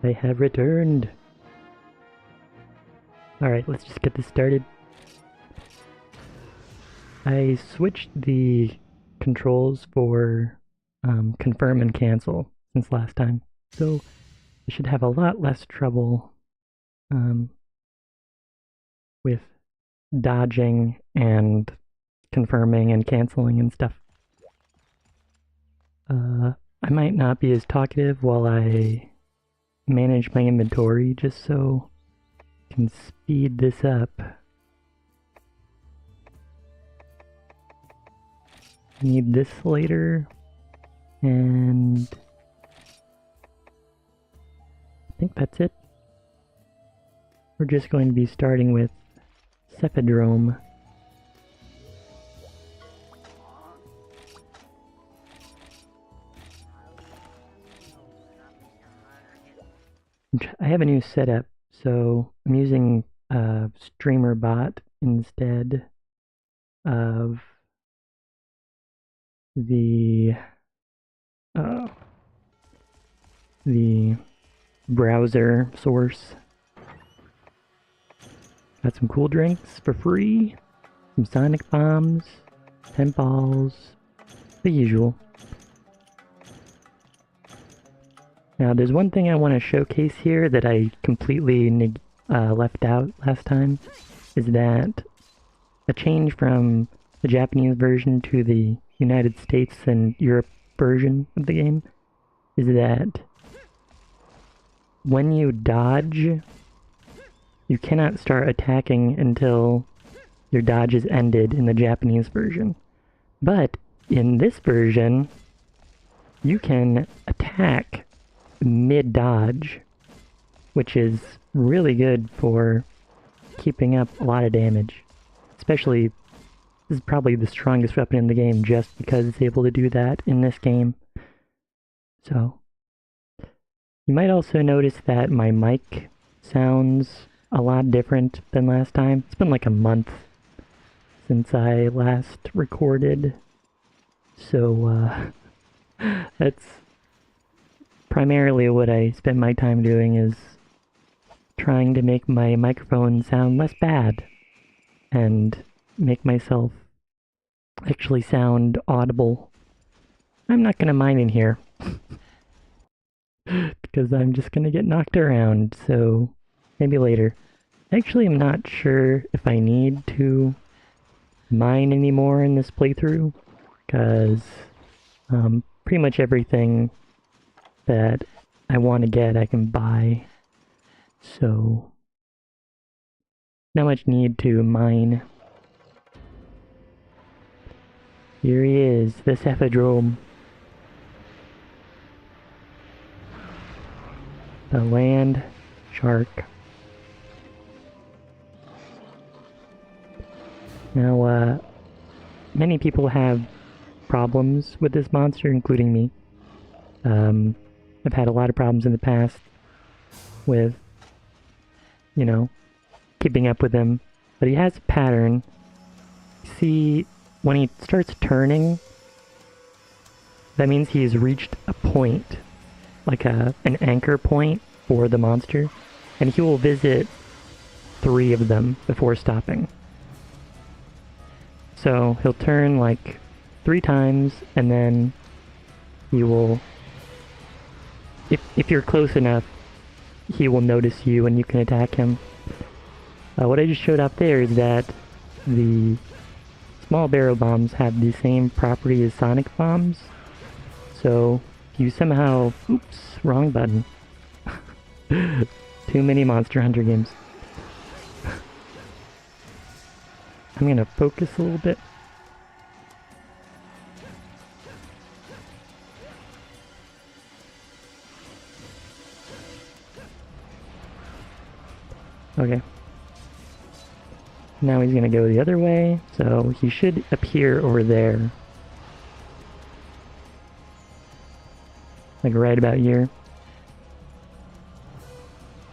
They have returned. Alright, let's just get this started. I switched the controls for confirm and cancel since last time, so I should have a lot less trouble with dodging and confirming and canceling and stuff. I might not be as talkative while I manage my inventory, just so I can speed this up. I need this later, and I think that's it. We're just going to be starting with Cephadrome. I have a new setup, so I'm using a streamer bot instead of the browser source. Got some cool drinks for free, some Sonic Bombs, 10 balls, the usual. Now there's one thing I want to showcase here that I completely left out last time, is that a change from the Japanese version to the United States and Europe version of the game is that when you dodge, you cannot start attacking until your dodge is ended in the Japanese version. But in this version, you can attack mid-dodge, which is really good for keeping up a lot of damage. Especially, this is probably the strongest weapon in the game just because it's able to do that in this game. So, you might also notice that my mic sounds a lot different than last time. It's been like a month since I last recorded, so that's primarily what I spend my time doing, is trying to make my microphone sound less bad and make myself actually sound audible. I'm not gonna mine in here because I'm just gonna get knocked around, so maybe later. Actually, I'm not sure if I need to mine anymore in this playthrough, because pretty much everything that I want to get I can buy, so not much need to mine. Here he is, the Cephadrome. The land shark. Now, many people have problems with this monster, including me. I've had a lot of problems in the past with, you know, keeping up with him. But he has a pattern. See, when he starts turning, that means he's reached a point, like an anchor point for the monster, and he will visit 3 of them before stopping. So he'll turn like 3 times, and then he will, if you're close enough, he will notice you and you can attack him. What I just showed up there is that the small barrel bombs have the same property as sonic bombs. So if you somehow, oops, wrong button. Too many Monster Hunter games. I'm gonna focus a little bit. Okay. Now he's gonna go the other way, so he should appear over there. Like right about here.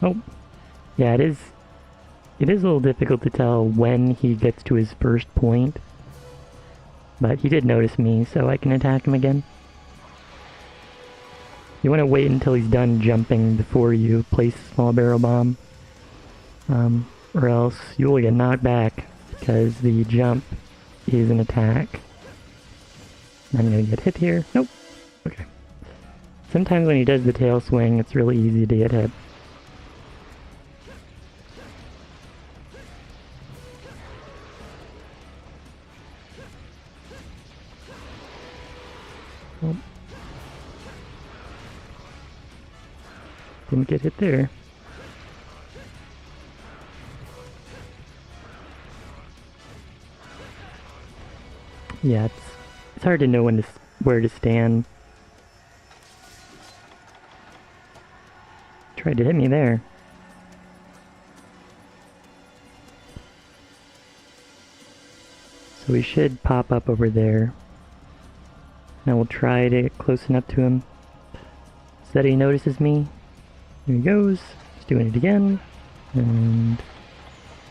Oh. Yeah, it is a little difficult to tell when he gets to his first point. But he did notice me, so I can attack him again. You want to wait until he's done jumping before you place a small barrel bomb. Or else you will get knocked back because the jump is an attack. I'm gonna get hit here. Nope. Okay. Sometimes when he does the tail swing, it's really easy to get hit. Oh. Didn't get hit there. Yeah, it's hard to know where to stand. Tried to hit me there. So we should pop up over there. Now we'll try to get close enough to him so that he notices me. There he goes. He's doing it again. And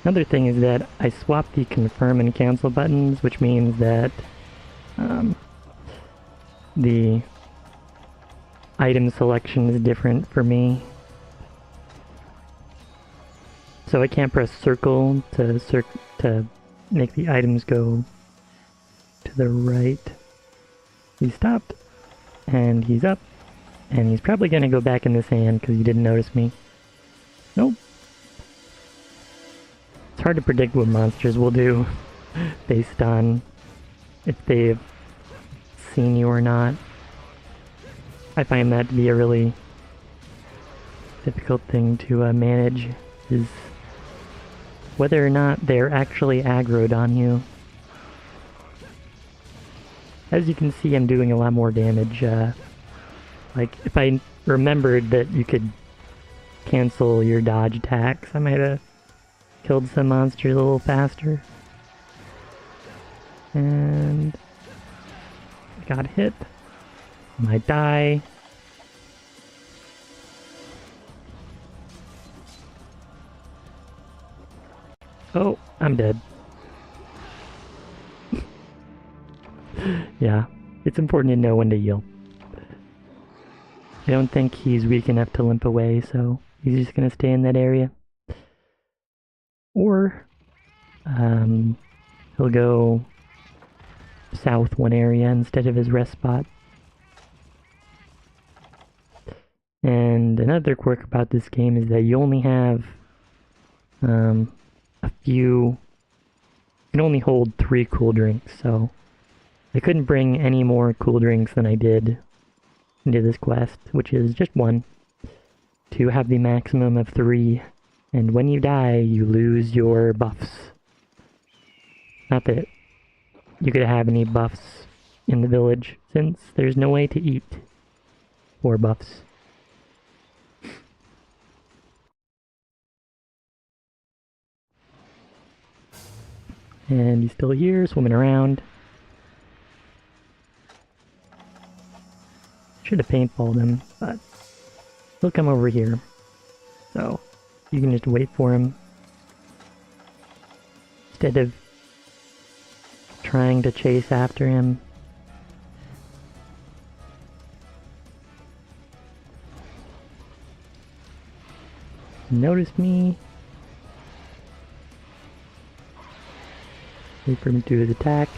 another thing is that I swapped the confirm and cancel buttons, which means that the item selection is different for me. So I can't press circle to make the items go to the right. He stopped, and he's up, and he's probably gonna go back in the sand because he didn't notice me. Nope. It's hard to predict what monsters will do based on if they've seen you or not. I find that to be a really difficult thing to manage, is whether or not they're actually aggroed on you. As you can see, I'm doing a lot more damage. Like, if I remembered that you could cancel your dodge attacks, I might have killed some monsters a little faster. And got hit. Might die. Oh, I'm dead. Yeah, it's important to know when to heal. I don't think he's weak enough to limp away, so he's just gonna stay in that area. Or, he'll go south one area instead of his rest spot. And another quirk about this game is that you only have you can only hold 3 cool drinks, so I couldn't bring any more cool drinks than I did into this quest, which is just 1, to have the maximum of 3, and when you die, you lose your buffs. Not that you could have any buffs in the village, since there's no way to eat for buffs. And he's still here, swimming around. Should have paintballed him, but he'll come over here. So, you can just wait for him. Instead of trying to chase after him. Notice me. Wait for him to do his attack.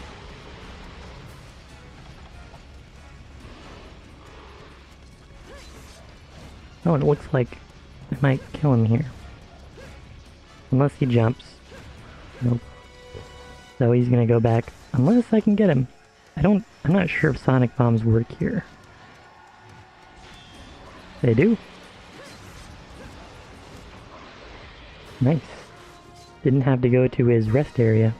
Oh, it looks like I might kill him here. Unless he jumps. Nope. So he's gonna go back. Unless I can get him. I'm not sure if sonic bombs work here. They do. Nice. Didn't have to go to his rest area.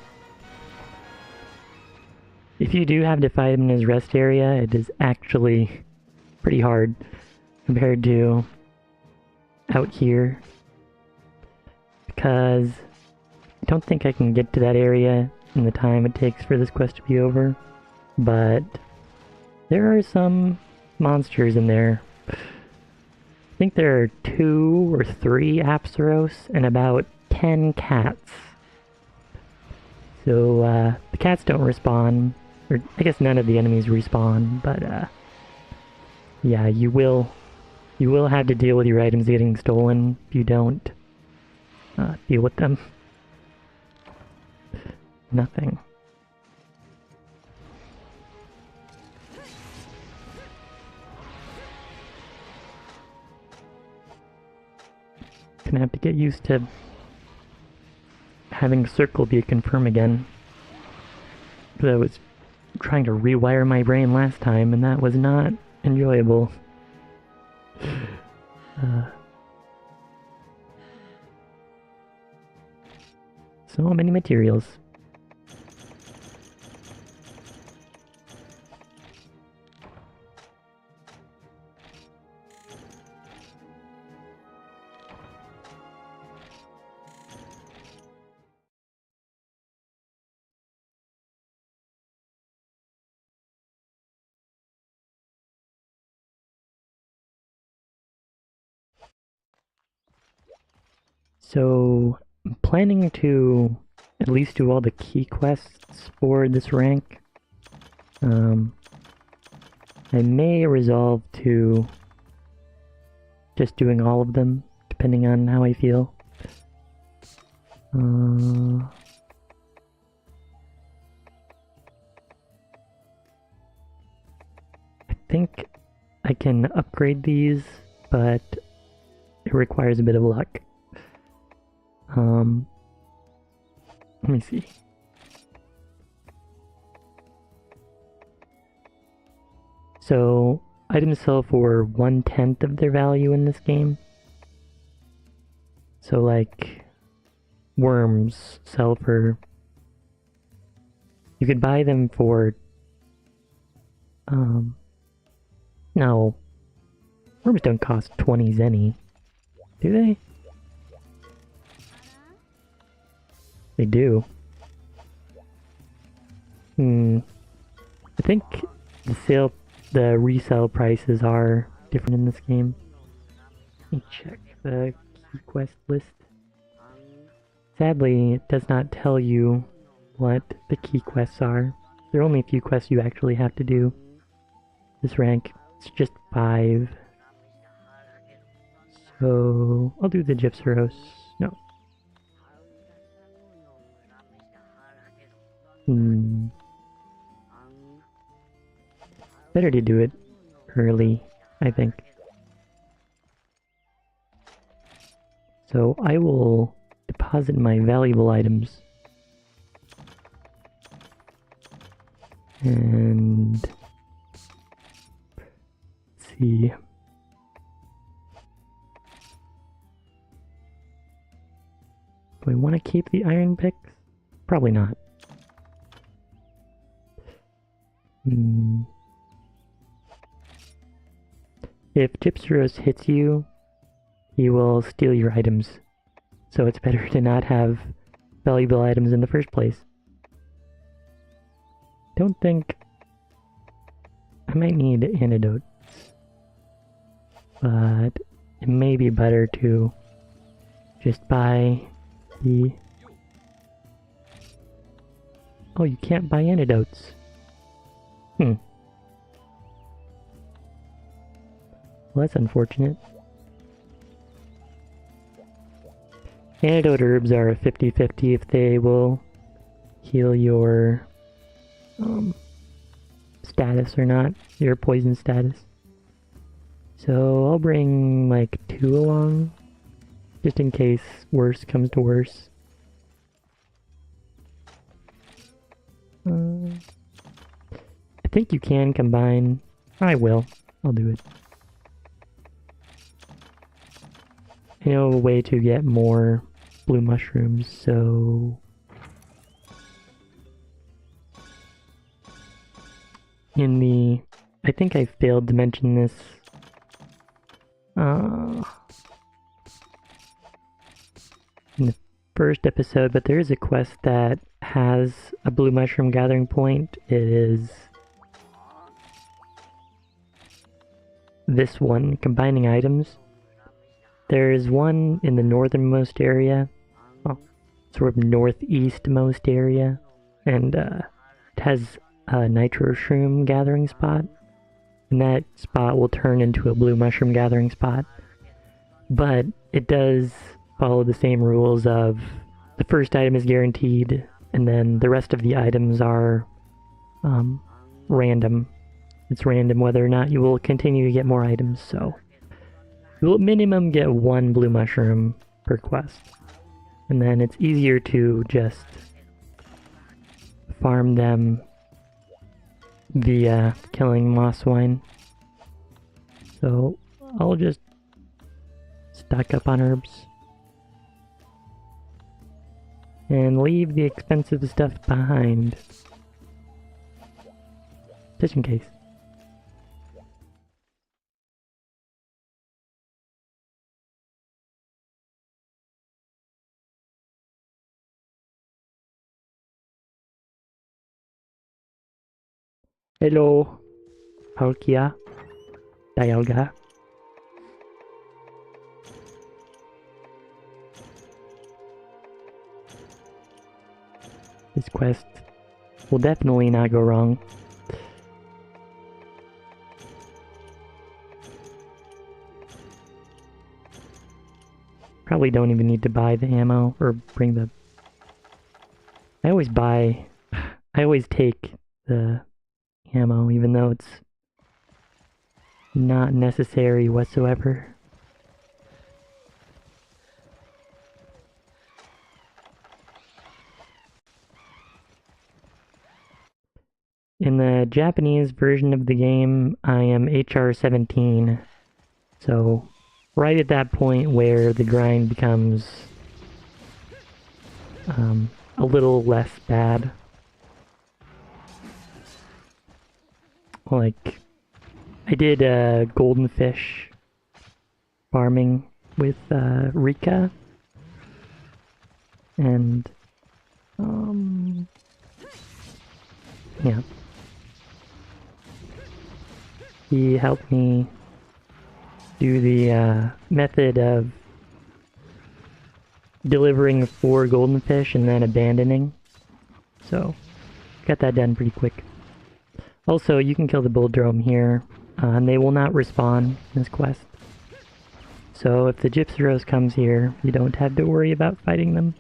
If you do have to fight him in his rest area, it is actually pretty hard compared to out here, because I don't think I can get to that area in the time it takes for this quest to be over, but there are some monsters in there. I think there are 2 or 3 Apsaros and about 10 cats. So the cats don't respawn, or I guess none of the enemies respawn, but yeah, you will You will have to deal with your items getting stolen if you don't deal with them. Nothing. Gonna have to get used to having circle be a confirm again. Because I was trying to rewire my brain last time, and that was not enjoyable. So many materials. So, I'm planning to at least do all the key quests for this rank. I may resolve to just doing all of them, depending on how I feel. I think I can upgrade these, but it requires a bit of luck. Let me see. So, items sell for 1/10 of their value in this game. So, like, worms sell for... You could buy them for... No. Worms don't cost 20 zenny. Do they? They do. I think the resale prices are different in this game. Let me check the key quest list. Sadly, it does not tell you what the key quests are. There are only a few quests you actually have to do. This rank, it's just 5. So, I'll do the Gypseros. No. Better to do it early, I think. So I will deposit my valuable items. And let's see. Do I want to keep the iron picks? Probably not. If Gypseros hits you, he will steal your items. So it's better to not have valuable items in the first place. Don't think... I might need antidotes. But it may be better to just buy the... Oh, you can't buy antidotes. Well, that's unfortunate. Antidote herbs are 50-50 if they will heal your status or not, your poison status. So I'll bring like 2 along, just in case worse comes to worse. I think you can combine. I will. I'll do it. I know a way to get more blue mushrooms, so... I think I failed to mention this. In the first episode, but there is a quest that has a blue mushroom gathering point. It is this one, combining items. There's one in the northernmost area, well, sort of northeastmost area, and it has a nitro shroom gathering spot. and that spot will turn into a blue mushroom gathering spot. But it does follow the same rules of the first item is guaranteed, and then the rest of the items are random. It's random whether or not you will continue to get more items, so you will minimum get 1 blue mushroom per quest. And then it's easier to just farm them via killing moss wine. So I'll just stock up on herbs and leave the expensive stuff behind, just in case. Hello, Palkia, Dialga. This quest will definitely not go wrong. Probably don't even need to buy the ammo or bring the... I always take the ammo even though it's not necessary whatsoever. In the Japanese version of the game, I am HR17, so right at that point where the grind becomes a little less bad. Like, I did golden fish farming with Rika, and yeah. He helped me do the method of delivering 4 golden fish and then abandoning. So, got that done pretty quick. Also, you can kill the bulldrome here, and they will not respawn in this quest. So if the Gypsyros comes here, you don't have to worry about fighting them.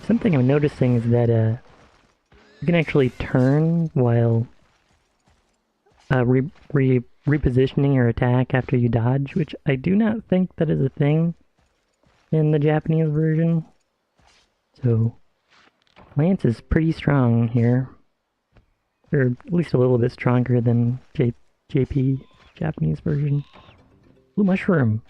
Something I'm noticing is that you can actually turn while repositioning your attack after you dodge, which I do not think that is a thing in the Japanese version. So Lance is pretty strong here, or at least a little bit stronger than JP Japanese version. Blue mushroom.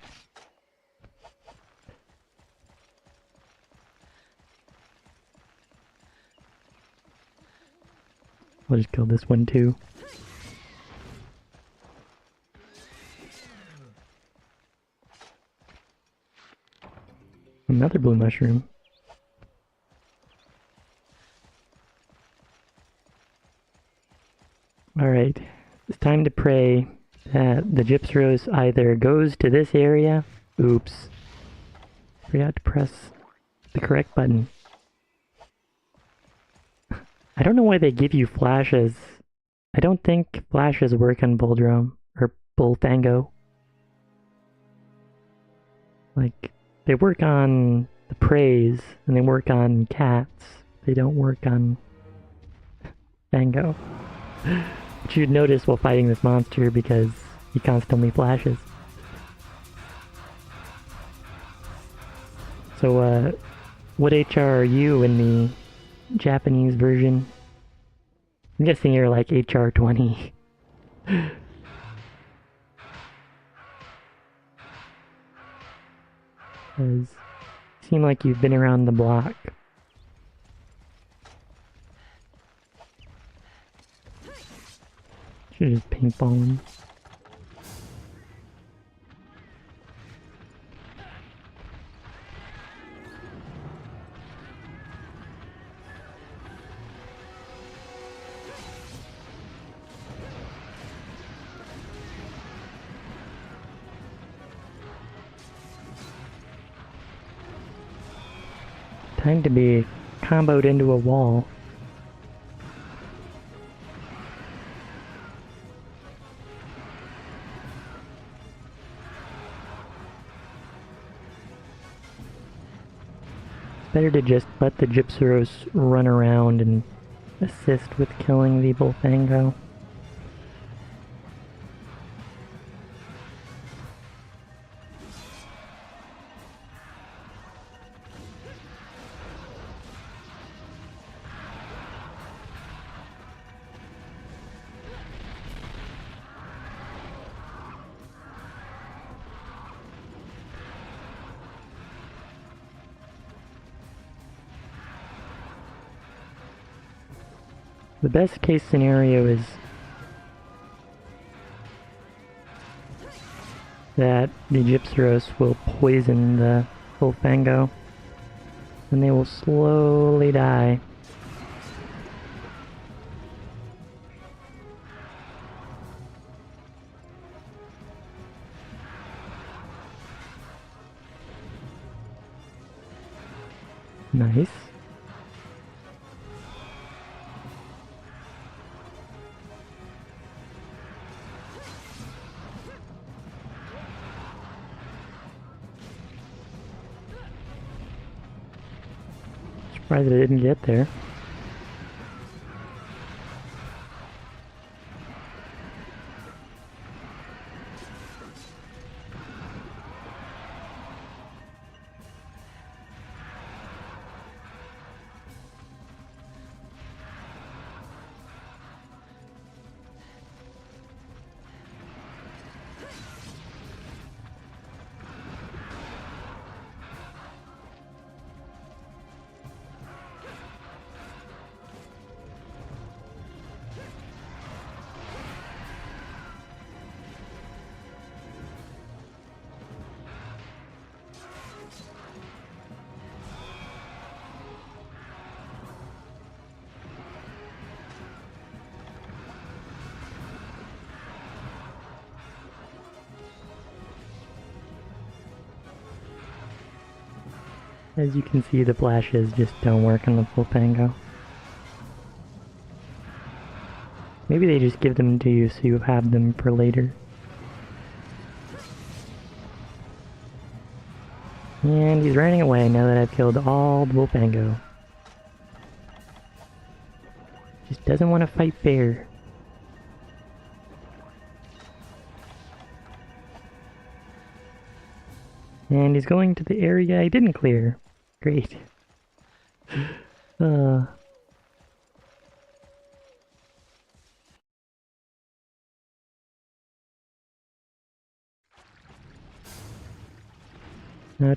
I'll just kill this one too. Another blue mushroom. Alright, it's time to pray that the Gypsyros either goes to this area... Oops. Forgot to press the correct button. I don't know why they give you flashes. I don't think flashes work on Bulldrome, or Bullfango. Like, they work on the praise, and they work on cats. They don't work on Fango. Which you'd notice while fighting this monster because he constantly flashes. So, what HR are you in the Japanese version? I'm guessing you're like HR 20. Because you seem like you've been around the block. Should've just paintball him. Time to be comboed into a wall. Better to just let the Gypceros run around and assist with killing the Bullfango. The best case scenario is that the Gypceros will poison the Bullfango, and they will slowly die. Nice. Surprised I didn't get there. As you can see, the flashes just don't work on the Bullfango. Maybe they just give them to you so you have them for later. And he's running away now that I've killed all the Bullfango. Just doesn't want to fight fair. And he's going to the area I didn't clear. Great. Now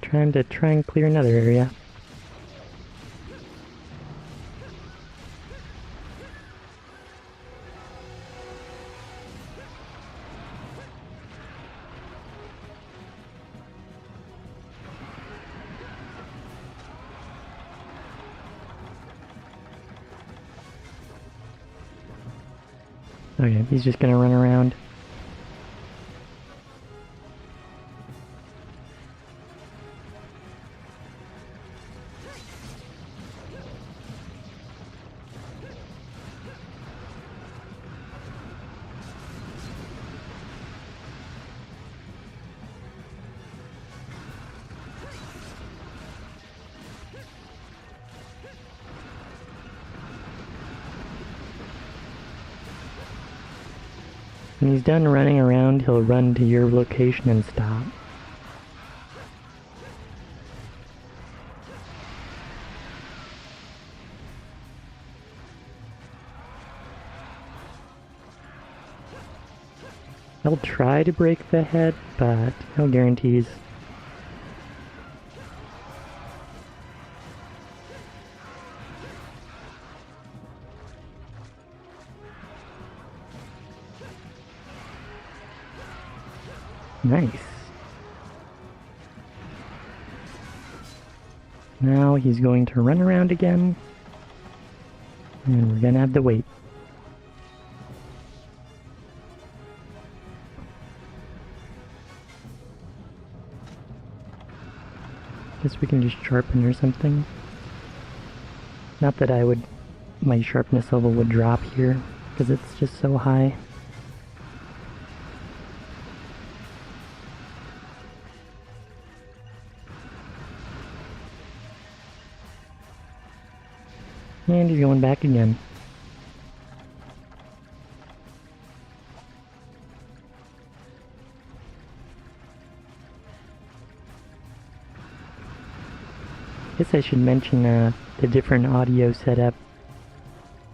trying to clear another area. Okay, he's just gonna run around. When he's done running around, he'll run to your location and stop. He'll try to break the head, but no guarantees. Nice. Now he's going to run around again, and we're gonna have to wait. Guess we can just sharpen or something. Not that my sharpness level would drop here, because it's just so high. And he's going back again. I guess I should mention the different audio setup.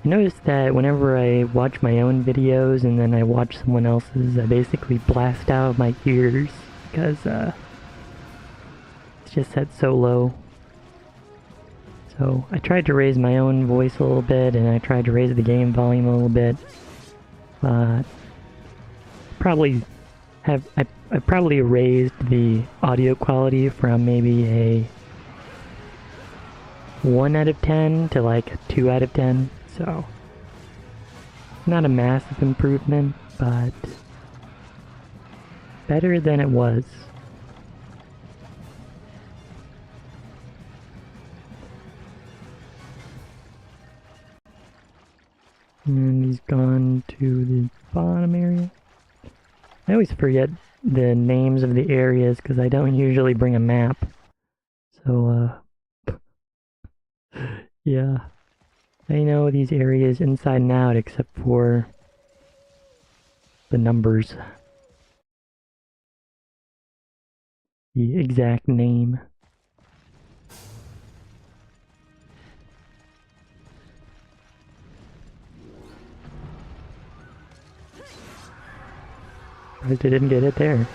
I noticed that whenever I watch my own videos and then I watch someone else's, I basically blast out of my ears because it's just set so low. So I tried to raise my own voice a little bit and I tried to raise the game volume a little bit. But I probably raised the audio quality from maybe a 1 out of 10 to like 2 out of 10, so not a massive improvement, but better than it was. And he's gone to the bottom area. I always forget the names of the areas because I don't usually bring a map. So, yeah. I know these areas inside and out except for the numbers. The exact name. Surprised I didn't get it there.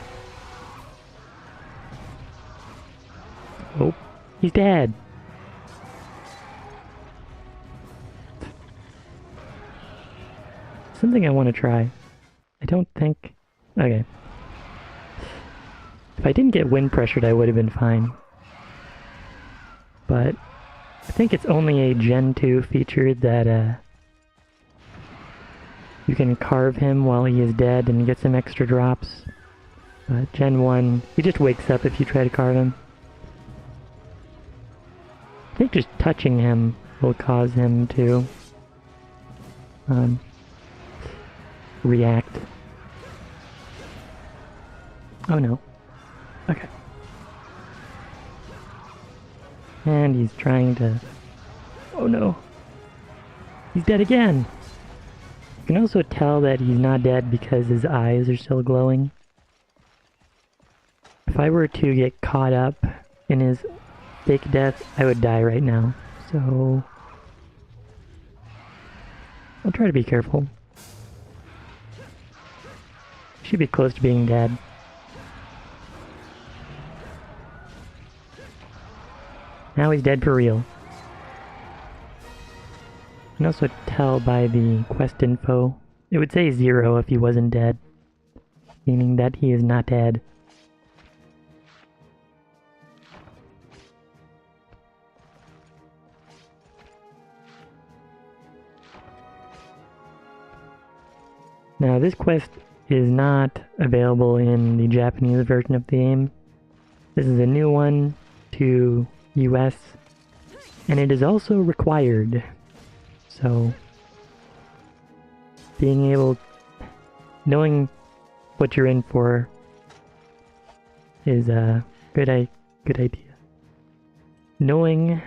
Oh, he's dead. Something I want to try. I don't think... Okay. If I didn't get wind pressured, I would have been fine. But I think it's only a Gen 2 feature that you can carve him while he is dead and get some extra drops. But Gen 1, he just wakes up if you try to carve him. I think just touching him will cause him to react. Oh no. Okay. And he's trying to... Oh no. He's dead again! You can also tell that he's not dead because his eyes are still glowing. If I were to get caught up in his fake death, I would die right now. So... I'll try to be careful. Should be close to being dead. Now he's dead for real. You can also tell by the quest info. It would say 0 if he wasn't dead. Meaning that he is not dead. Now this quest is not available in the Japanese version of the game. This is a new one to US, and it is also required. So, knowing what you're in for is a good idea. Knowing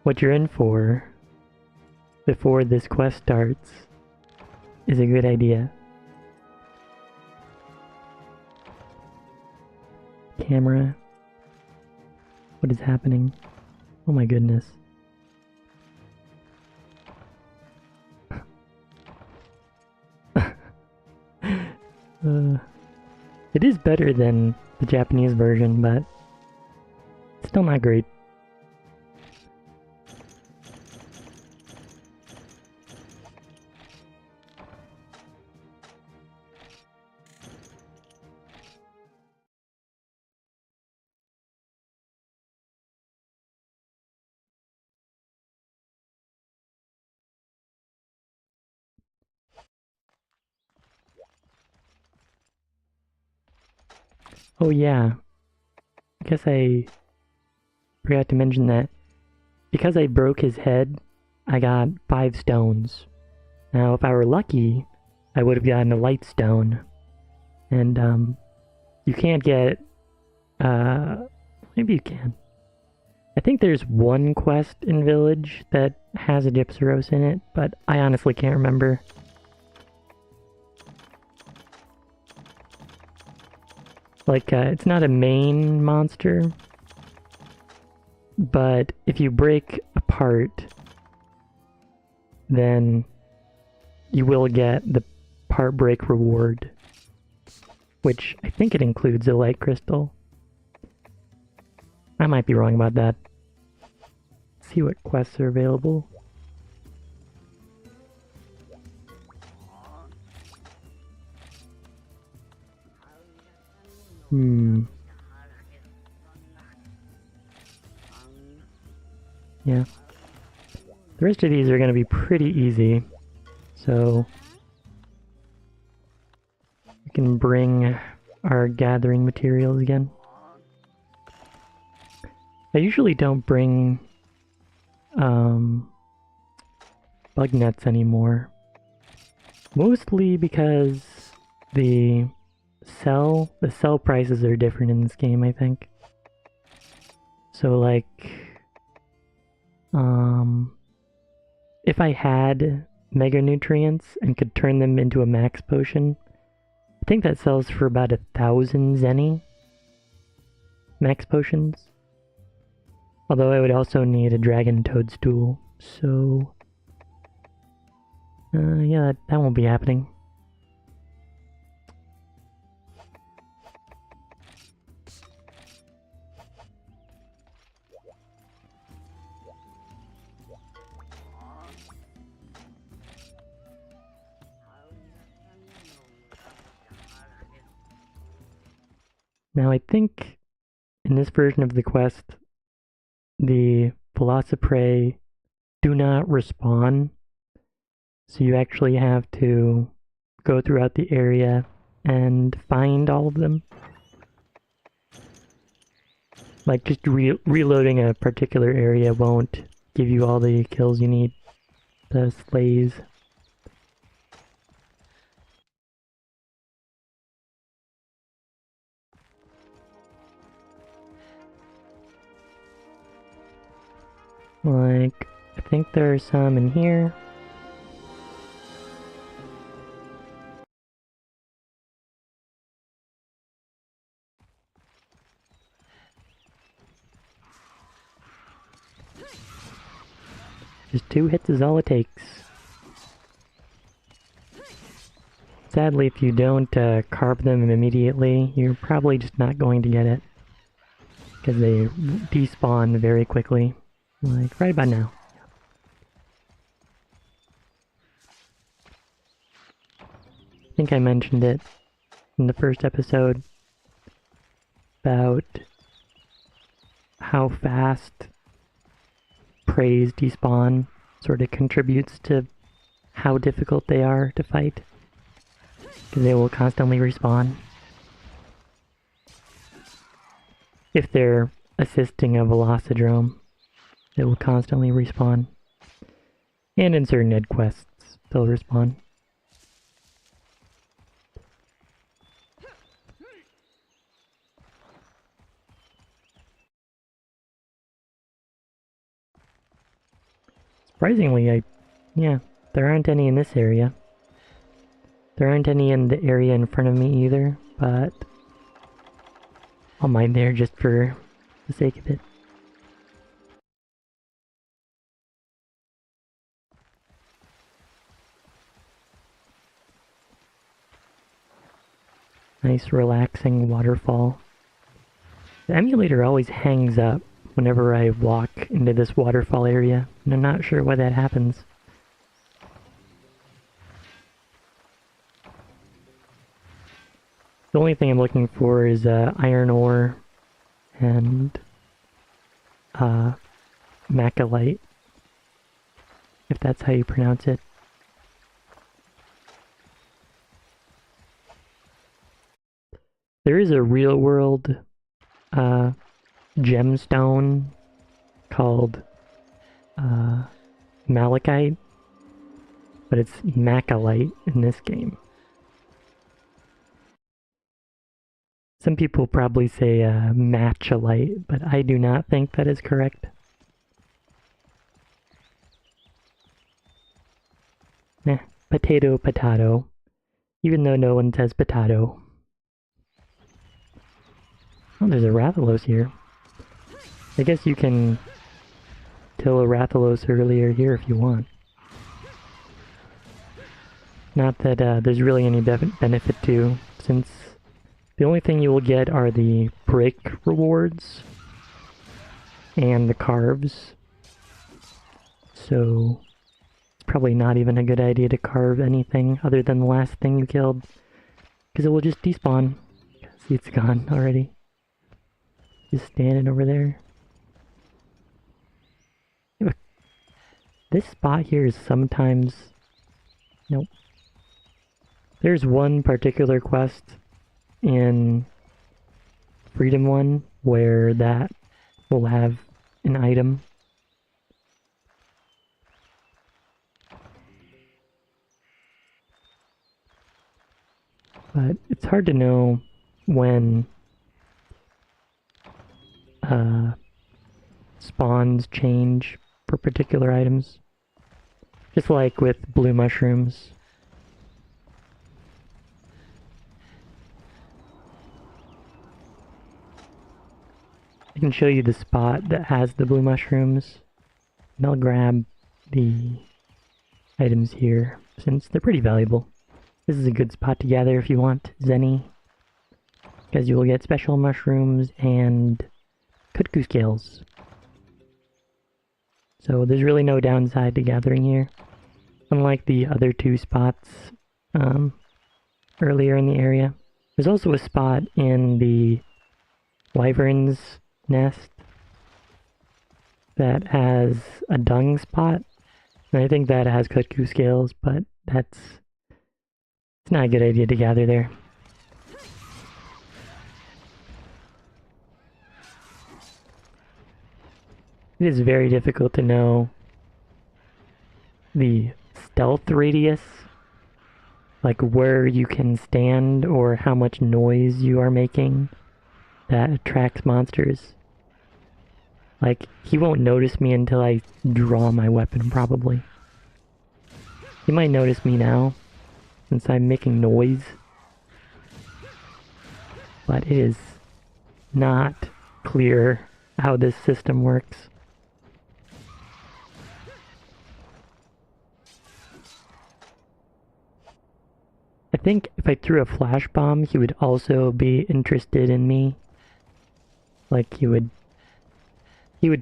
what you're in for before this quest starts is a good idea. Camera. What is happening? Oh my goodness. It is better than the Japanese version, but still not great. Oh yeah, I guess I forgot to mention that because I broke his head, I got 5 stones. Now, if I were lucky, I would have gotten a light stone. And, you can't get, maybe you can. I think there's one quest in Village that has a Gypsyros in it, but I honestly can't remember. Like, it's not a main monster, but if you break a part, then you will get the part break reward, which I think it includes a light crystal. I might be wrong about that. Let's see what quests are available. Yeah. The rest of these are going to be pretty easy. So we can bring our gathering materials again. I usually don't bring bug nets anymore. Mostly because the sell prices are different in this game, I think. So like if I had mega nutrients and could turn them into a max potion, I think that sells for about 1,000 zenny max potions. Although I would also need a dragon toadstool, so yeah, that won't be happening. Now I think in this version of the quest, the Velociprey do not respawn, so you actually have to go throughout the area and find all of them. Like, just reloading a particular area won't give you all the kills you need. The slays. Like, I think there are some in here. Just 2 hits is all it takes. Sadly, if you don't carve them immediately, you're probably just not going to get it. Because they despawn very quickly. Like, right about now. I think I mentioned it in the first episode about how fast preys despawn sort of contributes to how difficult they are to fight. Because they will constantly respawn. If they're assisting a Velocidrome, it will constantly respawn. And in certain ed quests, they'll respawn. Surprisingly, yeah, there aren't any in this area. There aren't any in the area in front of me either, but I'll mine there just for the sake of it. Nice relaxing waterfall. The emulator always hangs up whenever I walk into this waterfall area, and I'm not sure why that happens. The only thing I'm looking for is iron ore and macalite, if that's how you pronounce it. There is a real world gemstone called malachite, but it's macalite in this game. Some people probably say matchalite, but I do not think that is correct. Potato, potato. Even though no one says potato. Oh, there's a Rathalos here. I guess you can kill a Rathalos earlier here if you want. Not that there's really any benefit to, since the only thing you will get are the break rewards and the carves. So it's probably not even a good idea to carve anything other than the last thing you killed, because it will just despawn. See, it's gone already. Just standing over there. This spot here is sometimes... Nope. There's one particular quest in Freedom 1 where that will have an item. But it's hard to know when spawns change for particular items. Just like with blue mushrooms. I can show you the spot that has the blue mushrooms, and I'll grab the items here since they're pretty valuable. This is a good spot to gather if you want Zenny, because you will get special mushrooms and kutku scales. So there's really no downside to gathering here, unlike the other two spots earlier in the area. There's also a spot in the wyvern's nest that has a dung spot, and I think that has kutku scales, but it's not a good idea to gather there. It is very difficult to know the stealth radius, like where you can stand or how much noise you are making that attracts monsters. Like, he won't notice me until I draw my weapon, probably. He might notice me now, since I'm making noise. But it is not clear how this system works. I think if I threw a flash bomb, he would also be interested in me. Like, he would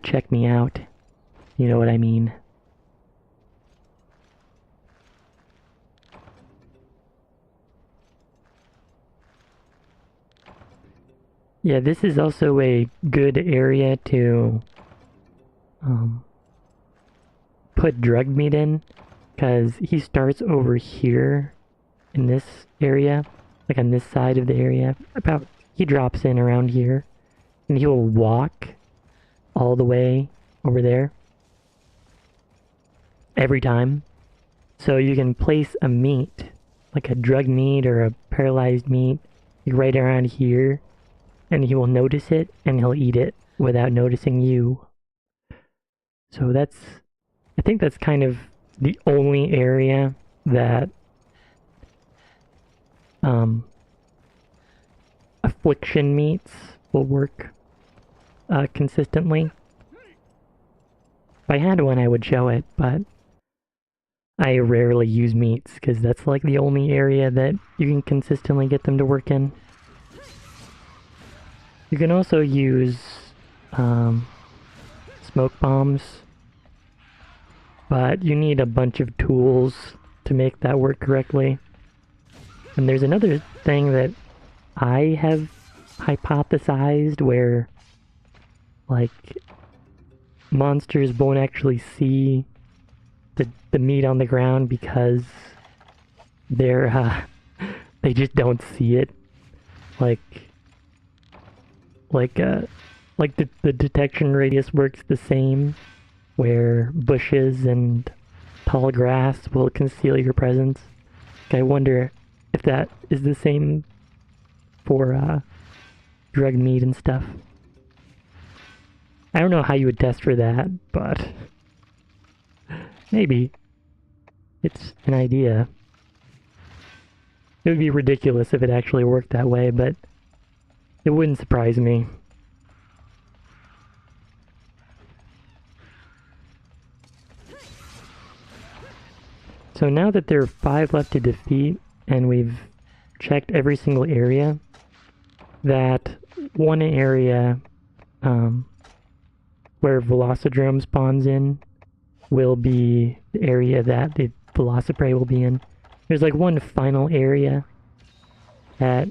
check me out. You know what I mean? Yeah, this is also a good area to put drug meat in, because he starts over here in this area, like on this side of the area. He drops in around here, and he will walk all the way over there every time. So you can place a meat, like a drug meat or a paralyzed meat, right around here, and he will notice it and he'll eat it without noticing you. So I think that's kind of the only area that affliction meats will work consistently. If I had one, I would show it, but I rarely use meats because that's like the only area that you can consistently get them to work in. You can also use smoke bombs, but you need a bunch of tools to make that work correctly. And there's another thing that I have hypothesized where, like, monsters won't actually see the meat on the ground because they just don't see it. Like the detection radius works the same where bushes and tall grass will conceal your presence. I wonder if that is the same for drug meat and stuff. I don't know how you would test for that, but maybe. It's an idea. It would be ridiculous if it actually worked that way, but it wouldn't surprise me. So now that there are 5 left to defeat, and we've checked every single area, that one area where Velocidrome spawns in will be the area that the Velociprey will be in. There's like one final area that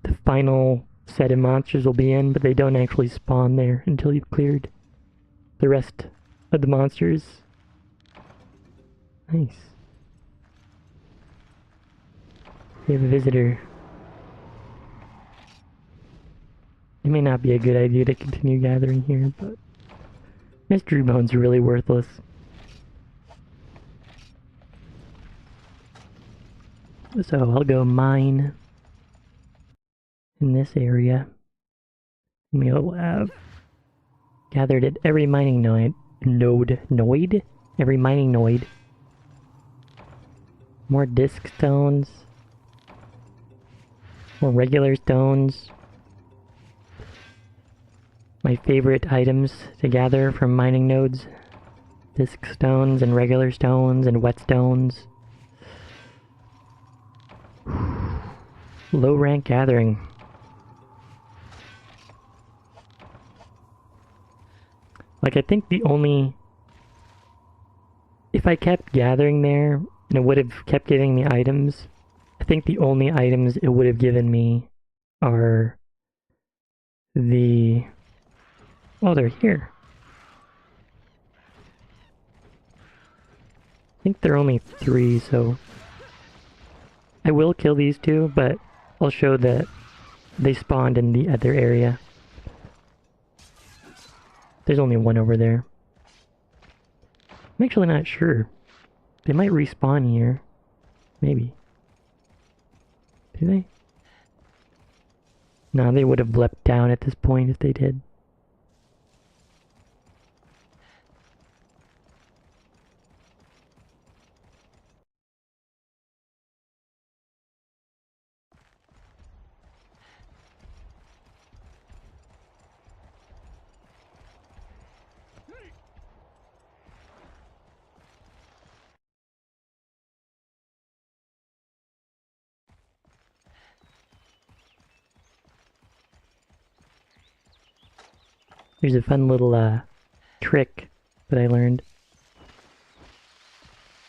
the final set of monsters will be in, but they don't actually spawn there until you've cleared the rest of the monsters. Nice. We have a visitor. It may not be a good idea to continue gathering here, but mystery bones are really worthless. So I'll go mine in this area. We'll have gathered at every mining every mining node. More disc stones. More regular stones. My favorite items to gather from mining nodes. Disc stones and regular stones and whetstones. Low rank gathering. Like, I think the only... If I kept gathering there, and it would have kept giving me items, I think the only items it would have given me are the... Oh, they're here. I think there are only 3, so... I will kill these 2, but I'll show that they spawned in the other area. There's only 1 over there. I'm actually not sure. They might respawn here. Maybe. Do they? No, they would have leapt down at this point if they did. There's a fun little trick that I learned.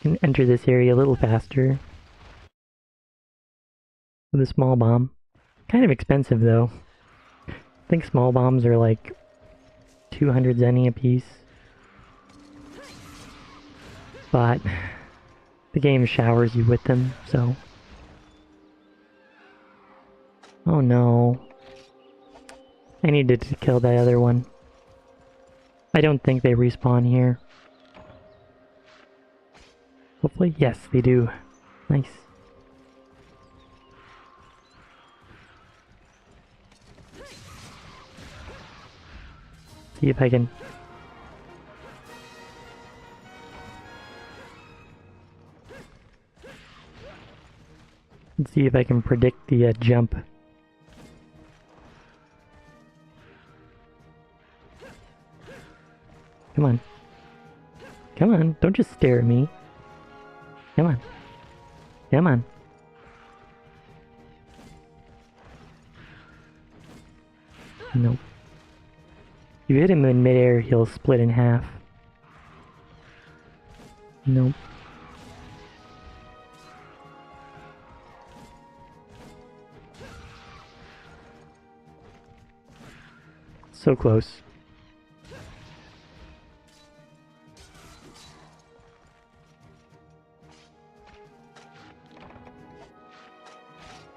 You can enter this area a little faster with a small bomb. Kind of expensive though. I think small bombs are like 200 zenny a piece. But the game showers you with them, so... Oh no. I needed to kill that other one. I don't think they respawn here. Hopefully, yes, they do. Nice. See if I can... Let's see if I can predict the jump. Come on. Come on, don't just stare at me. Come on. Come on. Nope. If you hit him in midair, he'll split in half. Nope. So close.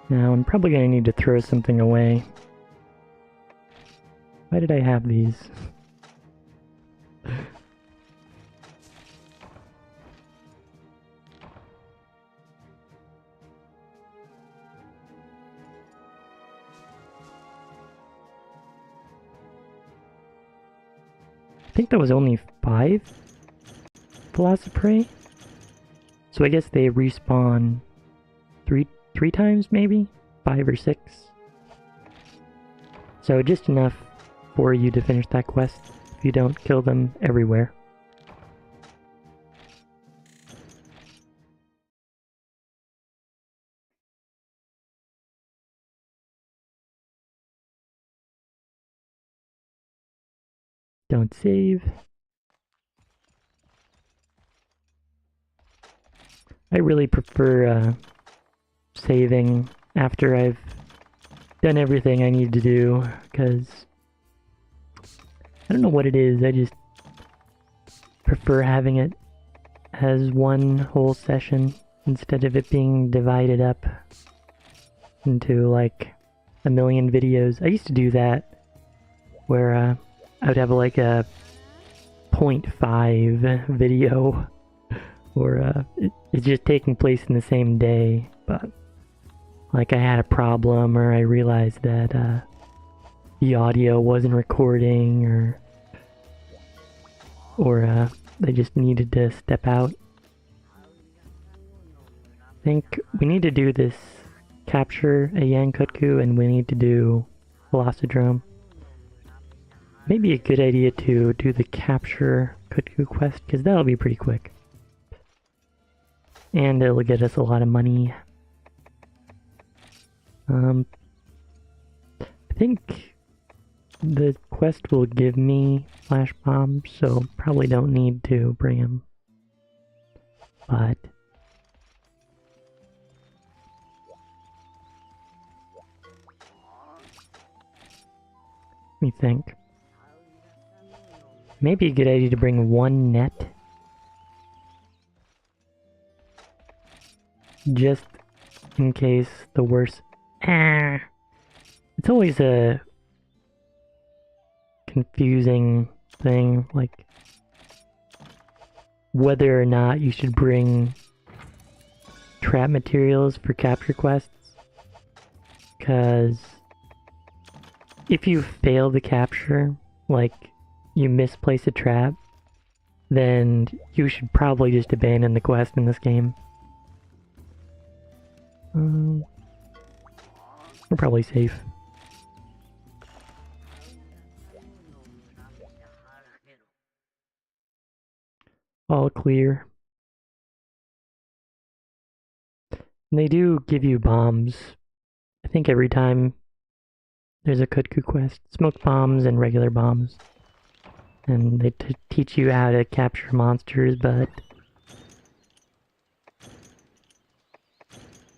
Now I'm probably gonna need to throw something away. Why did I have these? think that was only 5 Velociprey. So I guess they respawn three times, maybe? 5 or 6. So just enough for you to finish that quest if you don't kill them everywhere. Don't save. I really prefer saving after I've done everything I need to do, because I don't know what it is, I just prefer having it as one whole session instead of it being divided up into like a million videos. I used to do that where I would have like a 0.5 video or it's just taking place in the same day, but like I had a problem or I realized that the audio wasn't recording or they just needed to step out. I think we need to do this capture a Yankutku and we need to do Velocidrome. Maybe a good idea to do the capture Kutku quest, because that'll be pretty quick. And it'll get us a lot of money. I think the quest will give me flash bombs, so probably don't need to bring them. But let me think. Maybe a good idea to bring one net. Just in case the worst. It's always a confusing thing, like whether or not you should bring trap materials for capture quests. Because if you fail the capture, like you misplace a trap, then you should probably just abandon the quest in this game. We're probably safe. All clear. And they do give you bombs, I think every time there's a Kutku quest. Smoke bombs and regular bombs. And they teach you how to capture monsters, but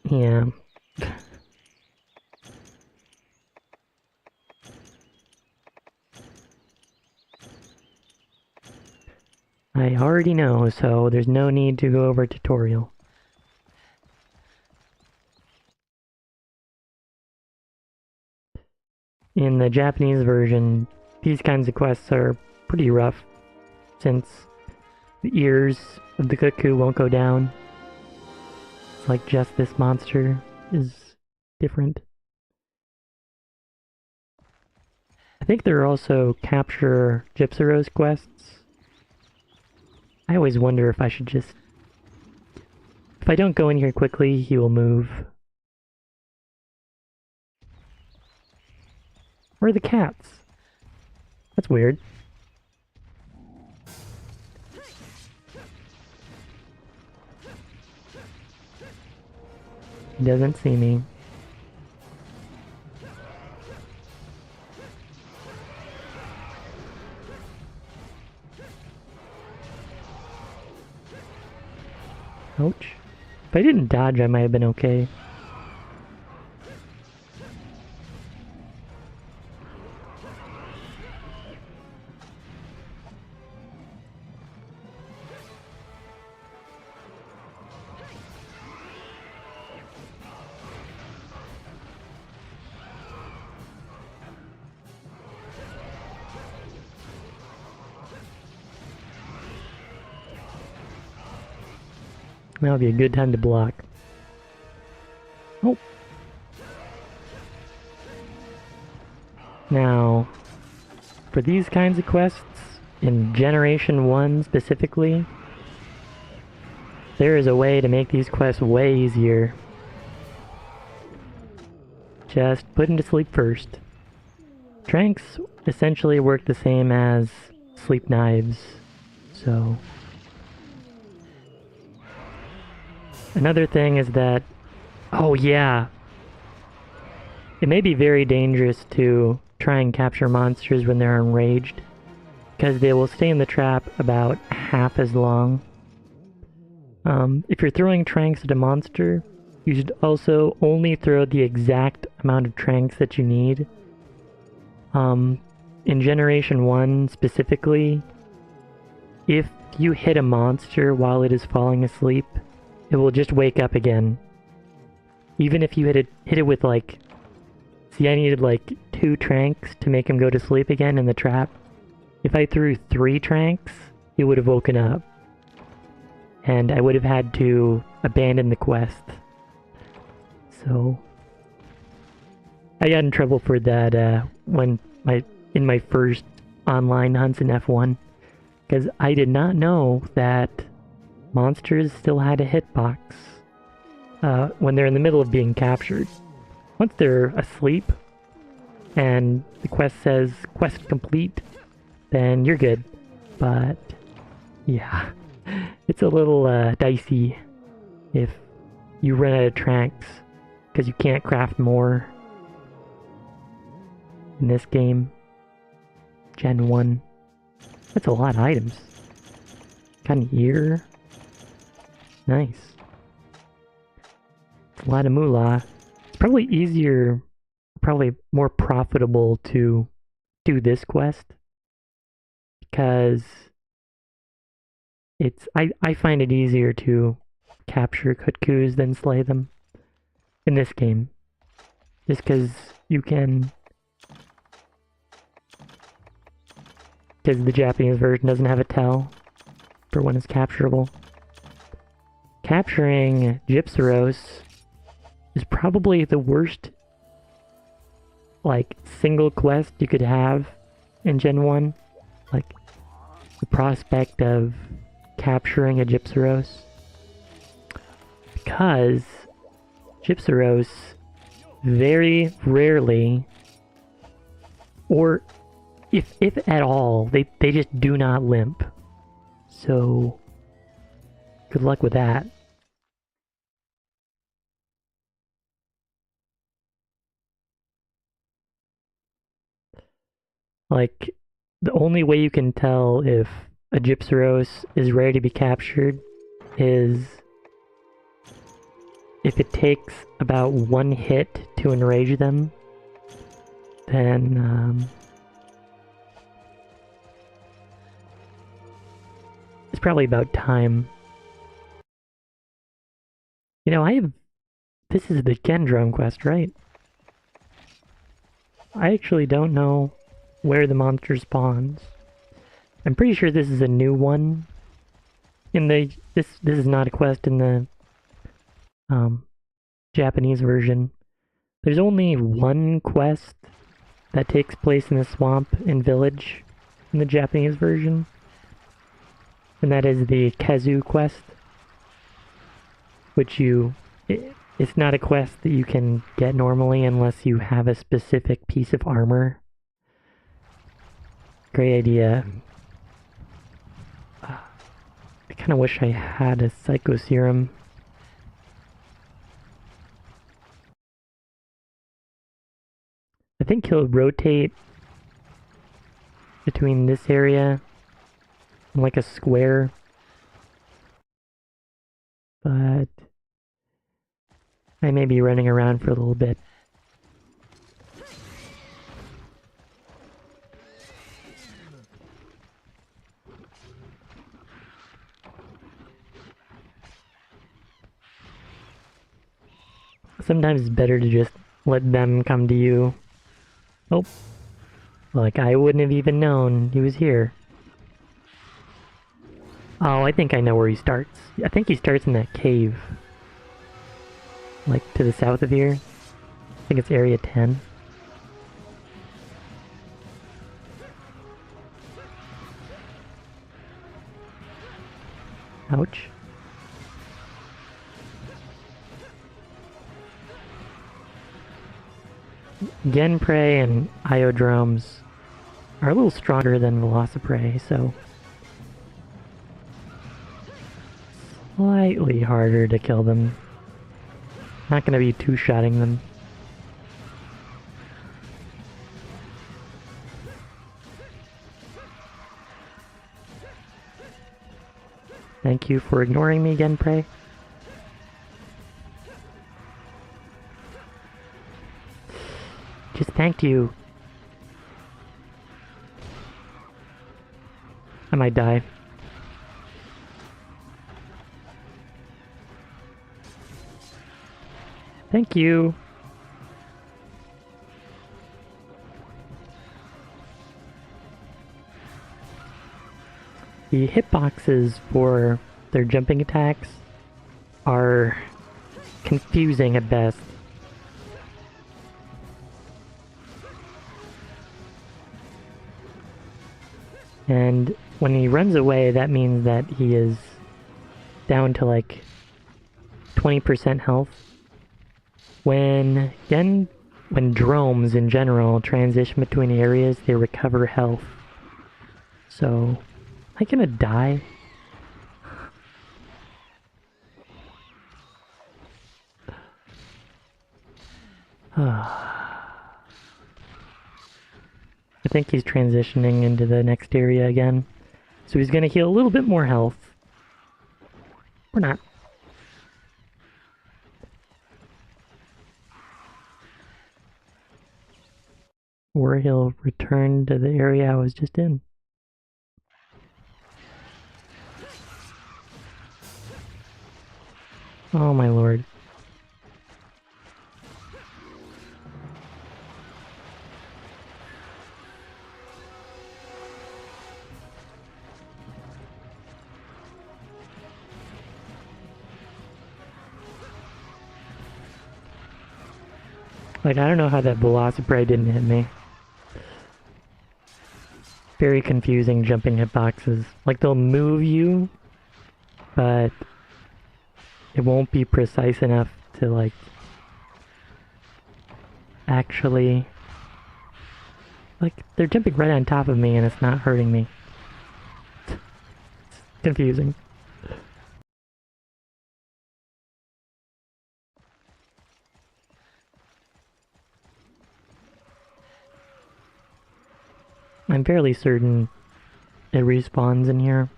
yeah. I already know, so there's no need to go over a tutorial. In the Japanese version, these kinds of quests are pretty rough, since the ears of the Kutku won't go down. It's like just this monster is different. I think there are also capture Gypsyros quests. I always wonder if I should just... If I don't go in here quickly, he will move. Where are the cats? That's weird. He doesn't see me. Ouch. If I didn't dodge, I might have been okay. Now would be a good time to block. Oh. Now, for these kinds of quests, in Generation 1 specifically, there is a way to make these quests way easier. Just put him to sleep first. Tranks essentially work the same as sleep knives, so... Another thing is that... Oh yeah! It may be very dangerous to try and capture monsters when they're enraged, because they will stay in the trap about half as long. If you're throwing tranks at a monster, you should also only throw the exact amount of tranks that you need. In Generation 1 specifically, if you hit a monster while it is falling asleep, it will just wake up again. Even if you hit it with like... See, I needed like 2 tranks to make him go to sleep again in the trap. If I threw 3 tranks, he would have woken up. And I would have had to abandon the quest. So... I got in trouble for that in my first online hunts in F1. Because I did not know that monsters still had a hitbox when they're in the middle of being captured. Once they're asleep and the quest says quest complete, then you're good. But yeah, it's a little dicey if you run out of tranks because you can't craft more in this game. Gen 1. That's a lot of items. Got an ear. Nice. A lot of moolah. It's probably easier, probably more profitable to do this quest. Because I find it easier to capture kutkus than slay them in this game. Just because you can... Because the Japanese version doesn't have a tell for when it's capturable. Capturing Gypsyros is probably the worst, like, single quest you could have in Gen 1. Like, the prospect of capturing a Gypsyros. Because Gypsyros very rarely, or if at all, they just do not limp. So, good luck with that. Like, the only way you can tell if a Gypsyros is ready to be captured is if it takes about 1 hit to enrage them, then it's probably about time. You know, this is the Gendrome quest, right? I actually don't know where the monster spawns. I'm pretty sure this is a new one. This is not a quest in the Japanese version. There's only one quest that takes place in the swamp and village in the Japanese version. And that is the Kazu quest. Which it's not a quest that you can get normally unless you have a specific piece of armor. Great idea. I kind of wish I had a Psycho Serum. I think he'll rotate between this area and like a square. But I may be running around for a little bit. Sometimes it's better to just let them come to you. Oh. Like, I wouldn't have even known he was here. Oh, I think I know where he starts. I think he starts in that cave. Like, to the south of here. I think it's Area 10. Ouch. Genprey and Iodromes are a little stronger than Velociprey, so slightly harder to kill them. Not gonna be two-shotting them. Thank you for ignoring me, Genprey. Just thanked you. I might die. Thank you. The hitboxes for their jumping attacks are confusing at best. And when he runs away, that means that he is down to like 20% health. When dromes in general transition between areas, they recover health. So, am I gonna die? I think he's transitioning into the next area again. So he's gonna heal a little bit more health. Or not. Or he'll return to the area I was just in. Oh my lord. Like, I don't know how that Velociprey didn't hit me. Very confusing jumping hitboxes. Like, they'll move you, but it won't be precise enough to, like, actually... Like, they're jumping right on top of me and it's not hurting me. It's confusing. I'm fairly certain it respawns in here.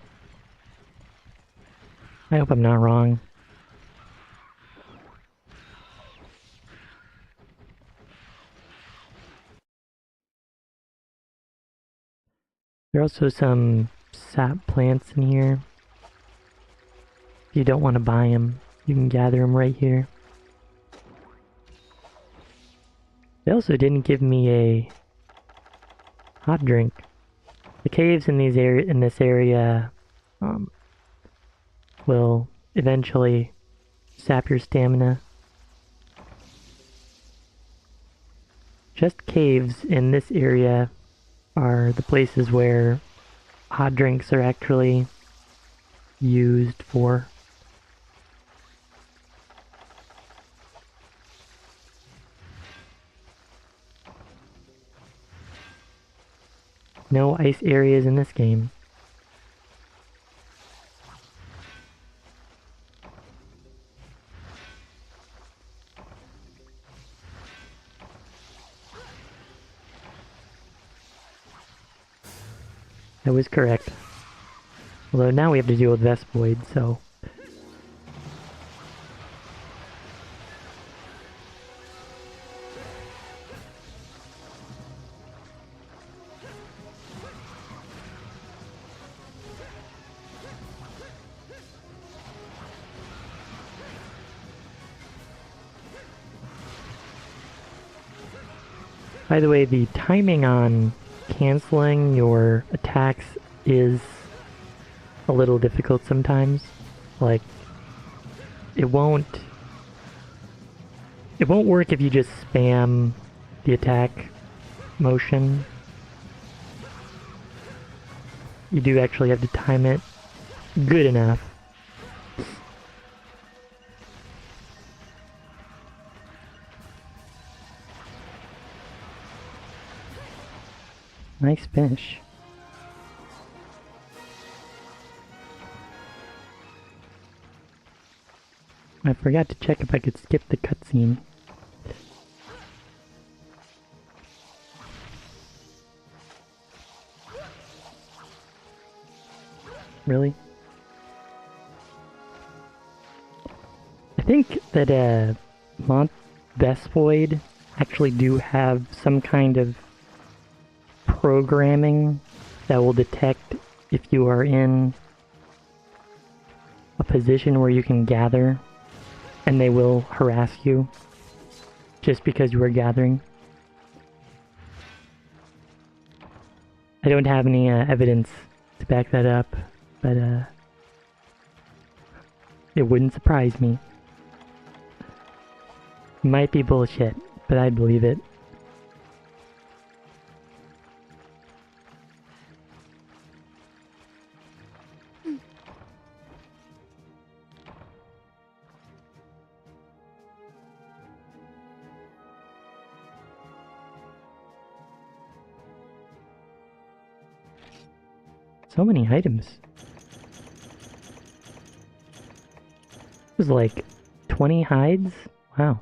I hope I'm not wrong. There are also some sap plants in here. If you don't want to buy them, you can gather them right here. They also didn't give me a hot drink. The caves in this area will eventually sap your stamina. Just caves in this area are the places where hot drinks are actually used for. No ice areas in this game. That was correct. Although now we have to deal with Vespoid, so... By the way, the timing on canceling your attacks is a little difficult sometimes. Like, it won't work if you just spam the attack motion. You do actually have to time it good enough Nice finish. I forgot to check if I could skip the cutscene. Really? I think that Mont Vespoid actually do have some kind of programming that will detect if you are in a position where you can gather, and they will harass you just because you are gathering. I don't have any evidence to back that up, but it wouldn't surprise me. It might be bullshit, but I'd believe it. So many items. It was like 20 hides? Wow.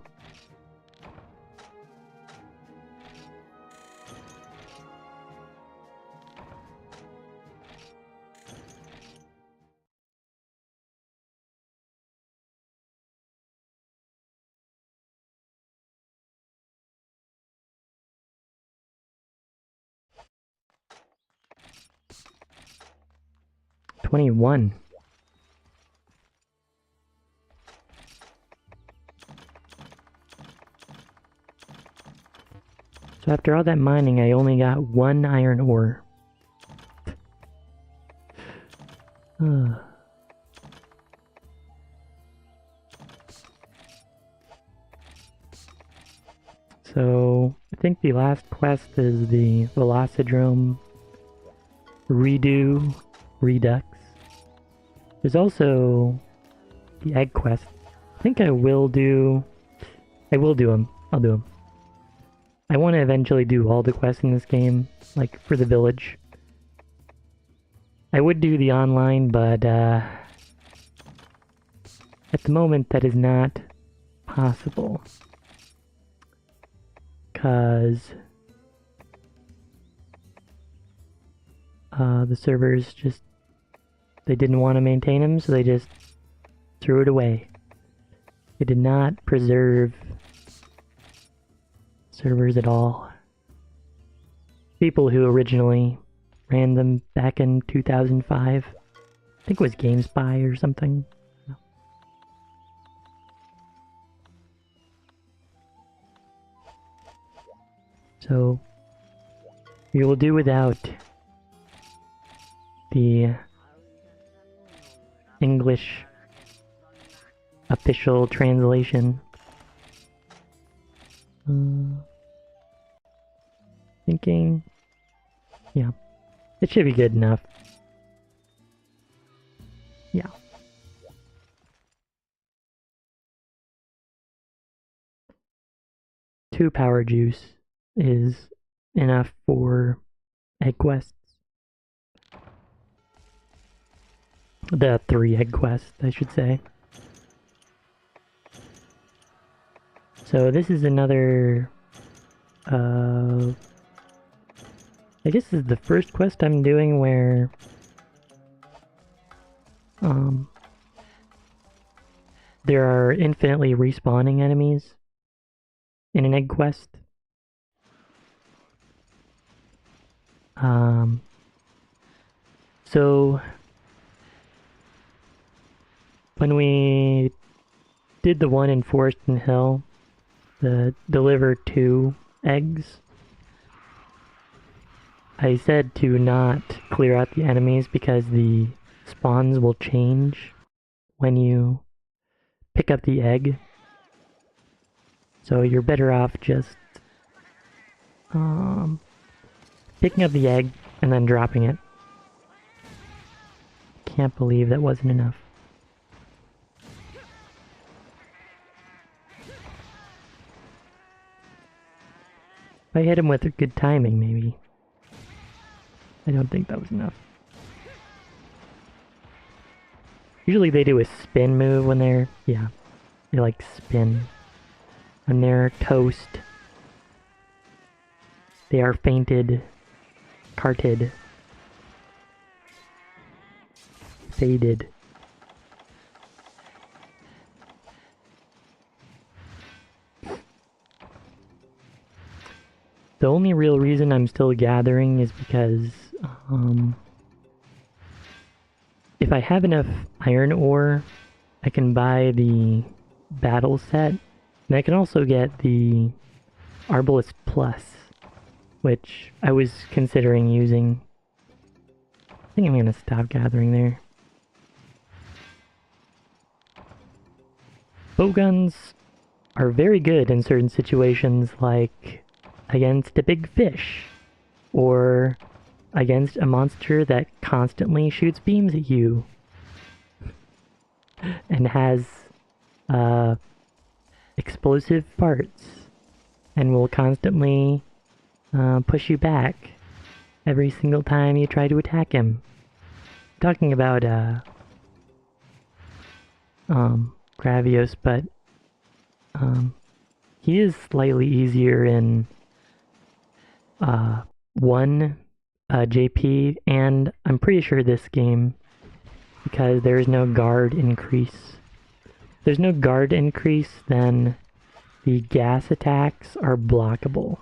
$21. So after all that mining, I only got 1 iron ore. So, I think the last quest is the Velocidrome Redo Redux. There's also the egg quest. I think I will do them. I'll do them. I want to eventually do all the quests in this game, like for the village. I would do the online, but at the moment that is not possible. Because the servers just, they didn't want to maintain them, so they just threw it away. They did not preserve servers at all. People who originally ran them back in 2005, I think it was GameSpy or something. So we will do without the English official translation. Thinking, yeah, it should be good enough. Yeah. Two power juice is enough for egg quests. The 3 egg quests, I should say. So this is another, I guess this is the first quest I'm doing where, there are infinitely respawning enemies in an egg quest. So when we did the one in Forest and Hill, the deliver 2 eggs, I said to not clear out the enemies because the spawns will change when you pick up the egg. So you're better off just picking up the egg and then dropping it. Can't believe that wasn't enough. If I hit him with good timing, maybe. I don't think that was enough. Usually they do a spin move when they're, yeah, they like spin. When they're toast, they are fainted, carted, faded. The only real reason I'm still gathering is because if I have enough iron ore, I can buy the battle set, and I can also get the Arbalest Plus, which I was considering using. I think I'm gonna stop gathering there. Bowguns are very good in certain situations, like against a big fish, or against a monster that constantly shoots beams at you and has explosive parts and will constantly push you back every single time you try to attack him. Talking about Gravios, but he is slightly easier in 1 JP, and I'm pretty sure this game, because there is no guard increase. If there's no guard increase, then the gas attacks are blockable.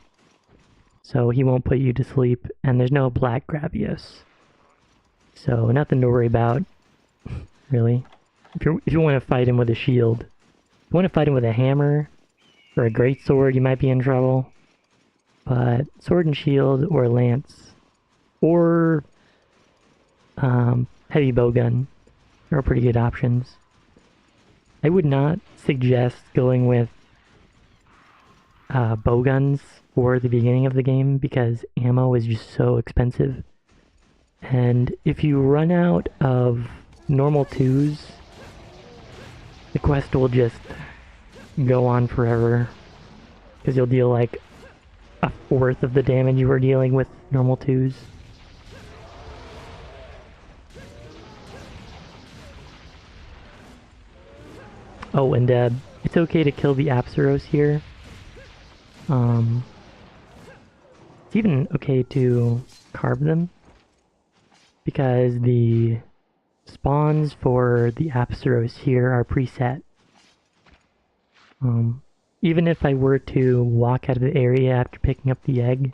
So he won't put you to sleep, and there's no black Gravios. So nothing to worry about, really. If you want to fight him with a shield. If you want to fight him with a hammer or a greatsword, you might be in trouble. But sword and shield or lance or heavy bowgun are pretty good options. I would not suggest going with bowguns for the beginning of the game because ammo is just so expensive. And if you run out of normal 2s, the quest will just go on forever because you'll deal like a fourth of the damage you were dealing with normal 2s. Oh, and it's okay to kill the Apsaros here. It's even okay to carve them because the spawns for the Apsaros here are preset. Even if I were to walk out of the area after picking up the egg,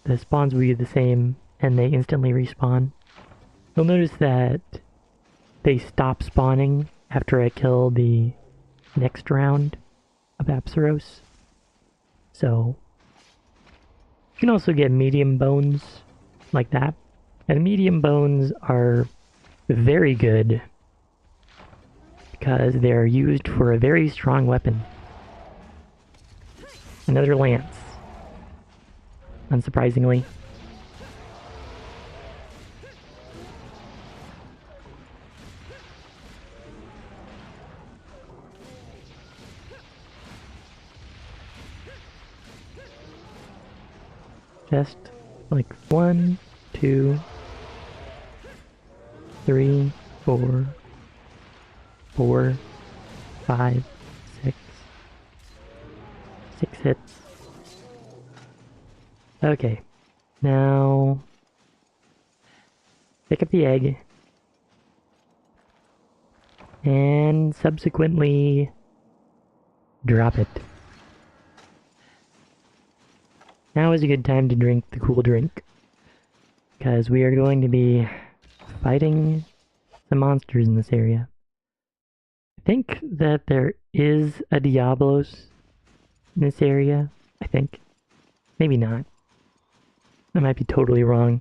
the spawns will be the same and they instantly respawn. You'll notice that they stop spawning after I kill the next round of Apsaros. So, you can also get medium bones like that. And medium bones are very good because they're used for a very strong weapon. Another lance, unsurprisingly. Just like 1, 2, 3, 4, 4, 5, 6. 6 hits. Okay, now pick up the egg and subsequently drop it. Now is a good time to drink the cool drink because we are going to be fighting some monsters in this area. I think that there is a Diablos in this area, I think. Maybe not. I might be totally wrong.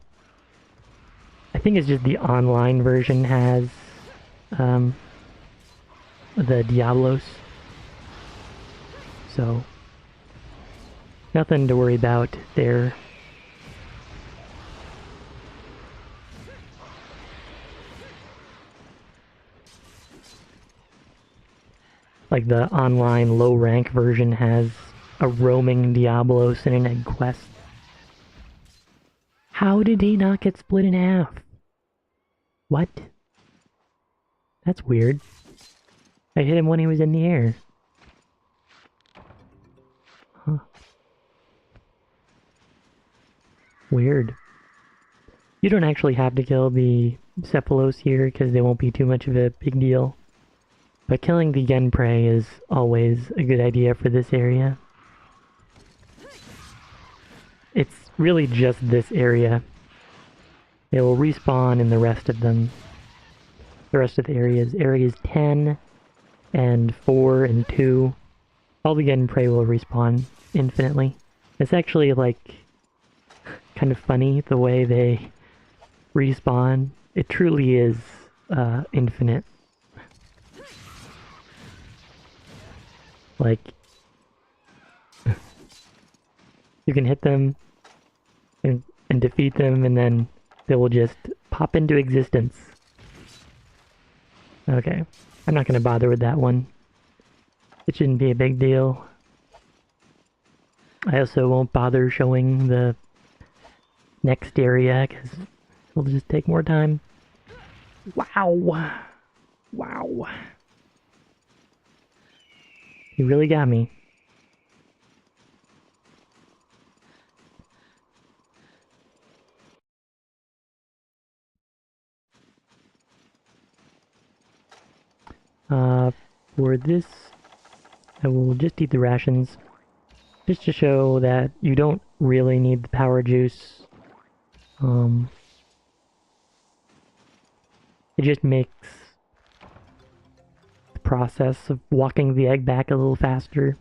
I think it's just the online version has the Diablos. So, nothing to worry about there. Like the online low rank version has a roaming Diablos and an egg quest. How did he not get split in half? What? That's weird. I hit him when he was in the air. Huh. Weird. You don't actually have to kill the Cephalos here because they won't be too much of a big deal. But killing the Genprey is always a good idea for this area. It's really just this area. They will respawn in the rest of them. The rest of the areas. Areas 10 and 4 and 2. All the Genprey will respawn infinitely. It's actually like kind of funny the way they respawn. It truly is infinite. Like, you can hit them and defeat them, and then they will just pop into existence. Okay, I'm not going to bother with that one. It shouldn't be a big deal. I also won't bother showing the next area, because it'll just take more time. Wow! Wow. He really got me. For this, I will just eat the rations. Just to show that you don't really need the power juice. It just makes the process of walking the egg back a little faster.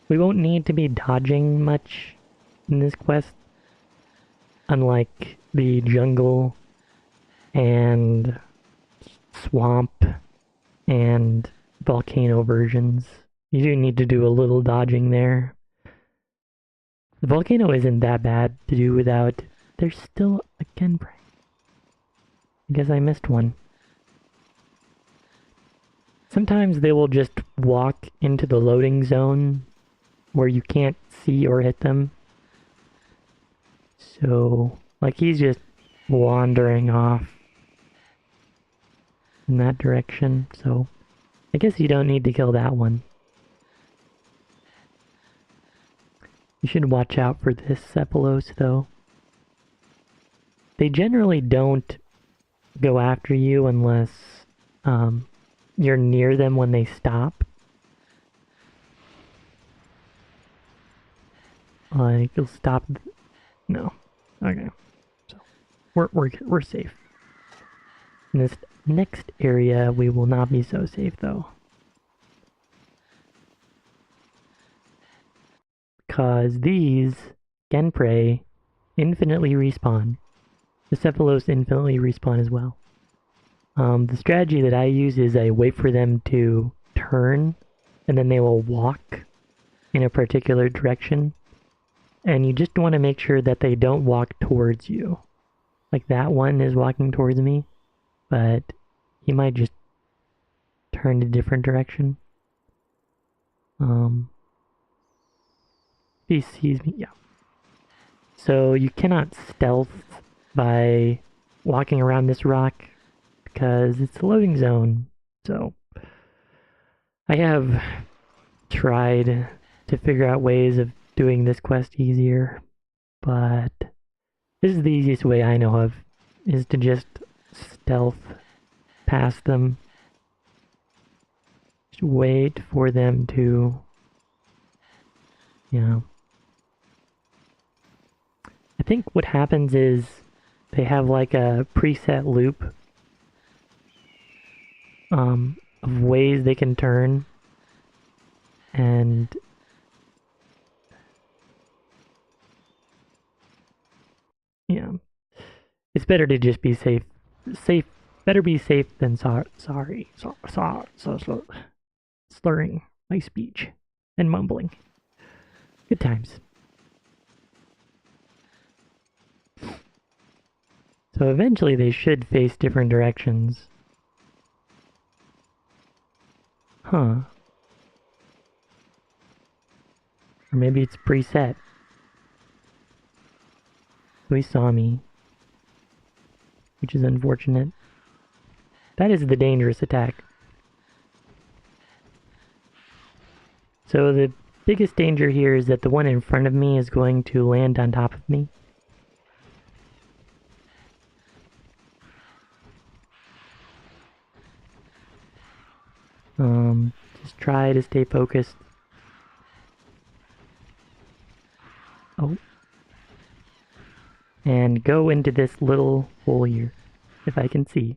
We won't need to be dodging much in this quest, unlike the jungle and swamp and volcano versions. You do need to do a little dodging there. The volcano isn't that bad to do without. There's still a Genprey. I guess I missed one. Sometimes they will just walk into the loading zone where you can't see or hit them. So, like, he's just wandering off in that direction, so I guess you don't need to kill that one. You should watch out for this Cephalos, though. They generally don't go after you unless you're near them when they stop. Like, you'll stop. No. Okay. So, we're safe. In this next area, we will not be so safe, though. Because these Genprey infinitely respawn. The Cephalos infinitely respawn as well. The strategy that I use is I wait for them to turn, and then they will walk in a particular direction. And you just want to make sure that they don't walk towards you. Like that one is walking towards me, but he might just turn a different direction. He sees me, yeah. So you cannot stealth by walking around this rock because it's a loading zone. So I have tried to figure out ways of doing this quest easier, but this is the easiest way I know of, is to just stealth past them. Just wait for them to, you know. I think what happens is they have like a preset loop of ways they can turn, and yeah, it's better to just be safe. Better be safe than slurring my speech and mumbling. Good times. So eventually they should face different directions. Huh. Or maybe it's preset. So he saw me, which is unfortunate. That is the dangerous attack. So the biggest danger here is that the one in front of me is going to land on top of me. Just try to stay focused. Oh. And go into this little hole here, if I can see.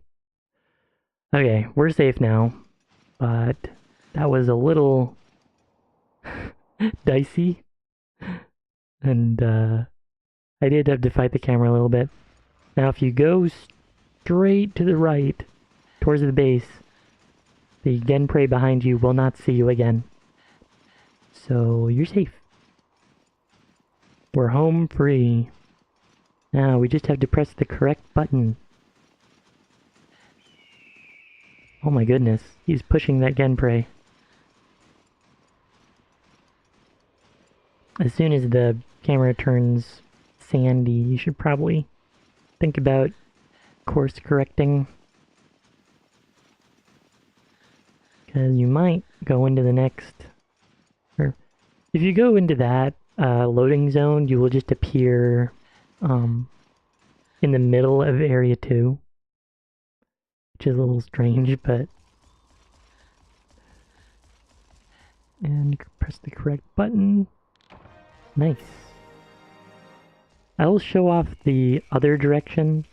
Okay, we're safe now, but that was a little dicey, and I did have to fight the camera a little bit. Now if you go straight to the right, towards the base, the Genprey behind you will not see you again. So you're safe. We're home free. Now we just have to press the correct button. Oh my goodness, he's pushing that Genprey. As soon as the camera turns sandy, you should probably think about course correcting. Because you might go into the next... Or if you go into that loading zone, you will just appear in the middle of Area 2. Which is a little strange, but... And press the correct button. Nice. I will show off the other direction.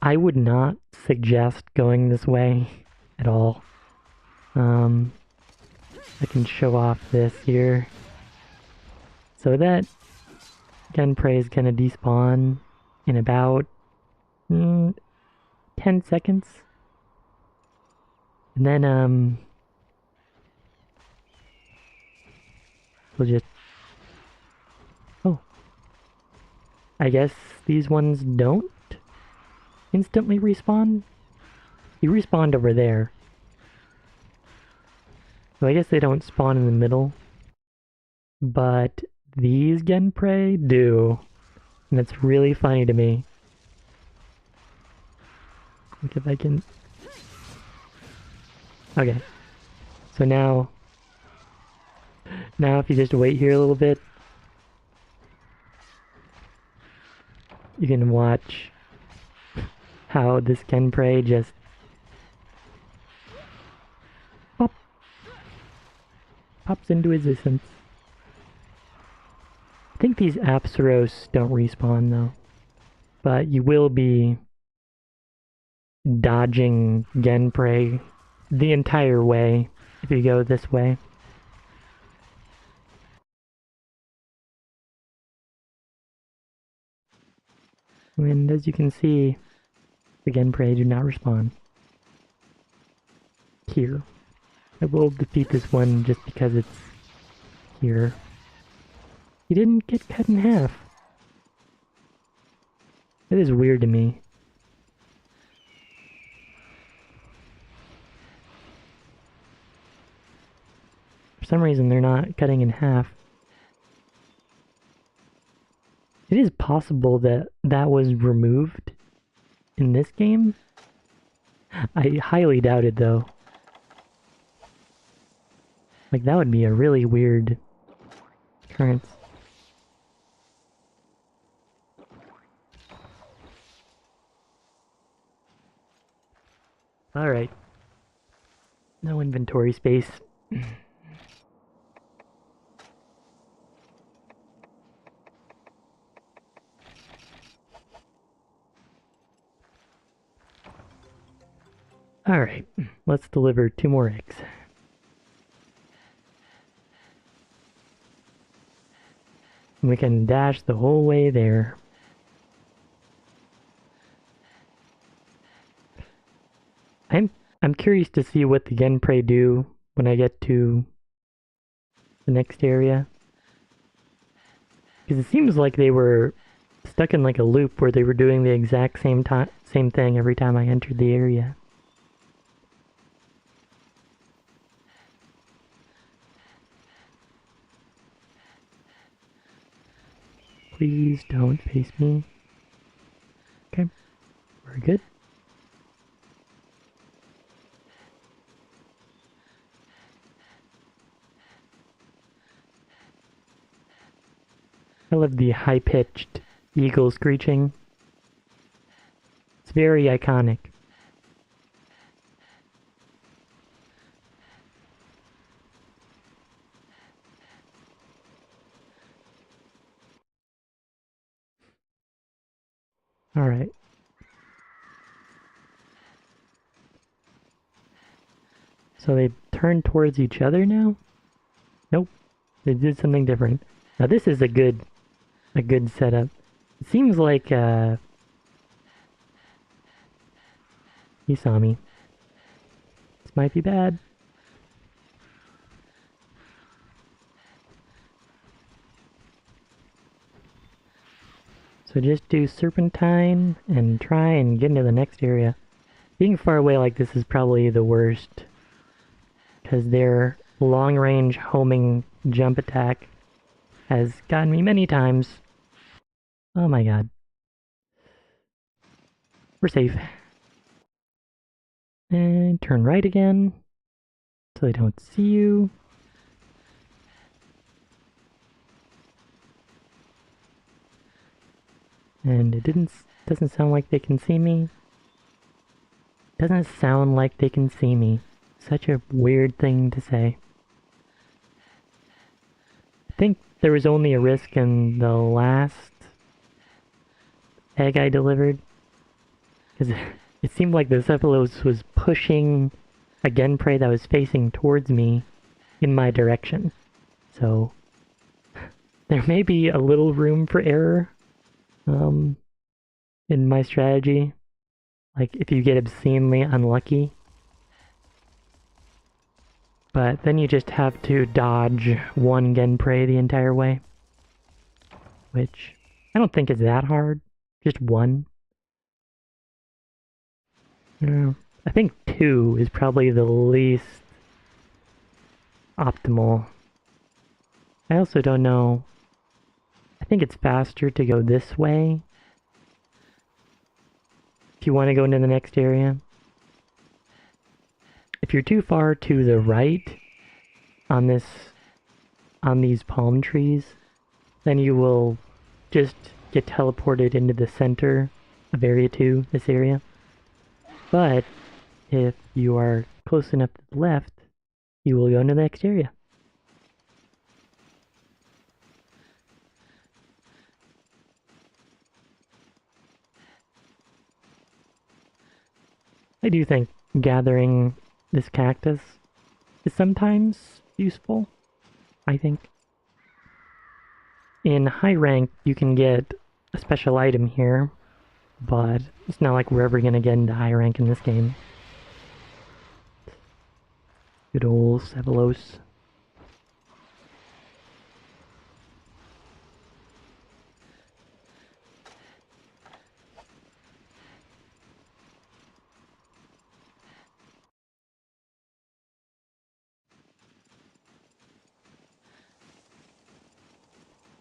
I would not suggest going this way at all. I can show off this here. So that Genprey is gonna despawn in about 10 seconds. And then we'll just... Oh. I guess these ones don't instantly respawn? You respawned over there. So I guess they don't spawn in the middle. But these Genprey do. And it's really funny to me. Look if I can... Okay. So now if you just wait here a little bit, you can watch how this Genprey just pops into existence. I think these Apsaros don't respawn though, but you will be dodging Genprey the entire way if you go this way. And as you can see, the Genprey do not respawn. Here. I will defeat this one just because it's here. He didn't get cut in half. That is weird to me. For some reason they're not cutting in half. It is possible that that was removed in this game. I highly doubt it though. Like that would be a really weird occurrence. Alright. No inventory space. Alright, let's deliver 2 more eggs. We can dash the whole way there. I'm curious to see what the Genprey do when I get to the next area. Because it seems like they were stuck in like a loop where they were doing the exact same thing every time I entered the area. Please don't face me. Okay, we're good. I love the high-pitched eagle screeching. It's very iconic. Alright. So they turned towards each other now? Nope. They did something different. Now this is a good setup. It seems like he saw me. This might be bad. So just do Serpentine and try and get into the next area. Being far away like this is probably the worst, because their long-range homing jump attack has gotten me many times. Oh my god. We're safe. And turn right again, so they don't see you. And it doesn't sound like they can see me. Doesn't sound like they can see me. Such a weird thing to say. I think there was only a risk in the last egg I delivered. Because it seemed like the Cephalos was pushing a gen prey that was facing towards me in my direction. So there may be a little room for error in my strategy. Like if you get obscenely unlucky. But then you just have to dodge one gen prey the entire way. Which I don't think is that hard. Just one. I think two is probably the least optimal. I also don't know. I think it's faster to go this way. If you want to go into the next area. If you're too far to the right on these palm trees, then you will just get teleported into the center of Area 2, this area. But if you are close enough to the left, you will go into the next area. I do think gathering this cactus is sometimes useful, I think. In high rank, you can get a special item here, but it's not like we're ever gonna get into high rank in this game. Good old Cephalos.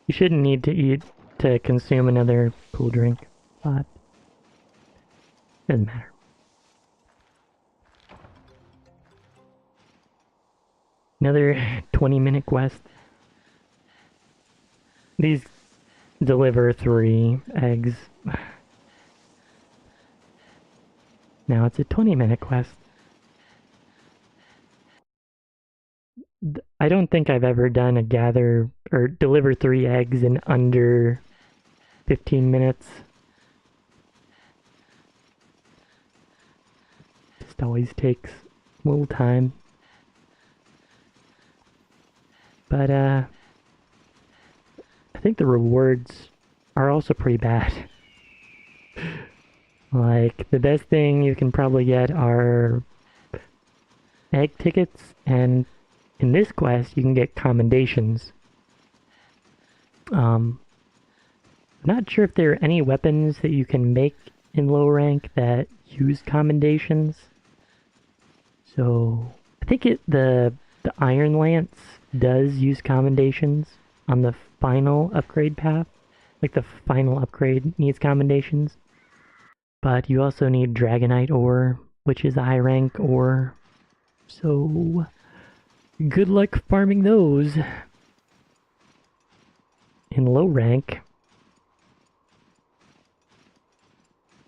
You shouldn't need to eat to consume another cool drink, but doesn't matter. Another 20-minute quest. These deliver 3 eggs. Now it's a 20-minute quest. I don't think I've ever done a gather or deliver 3 eggs in under 15 minutes. Just always takes a little time. But I think the rewards are also pretty bad. Like, the best thing you can probably get are egg tickets, and in this quest you can get commendations. Not sure if there are any weapons that you can make in low rank that use commendations. So I think the Iron Lance does use commendations on the final upgrade path. like the final upgrade needs commendations. But you also need Dragonite ore, which is a high rank ore. So good luck farming those in low rank.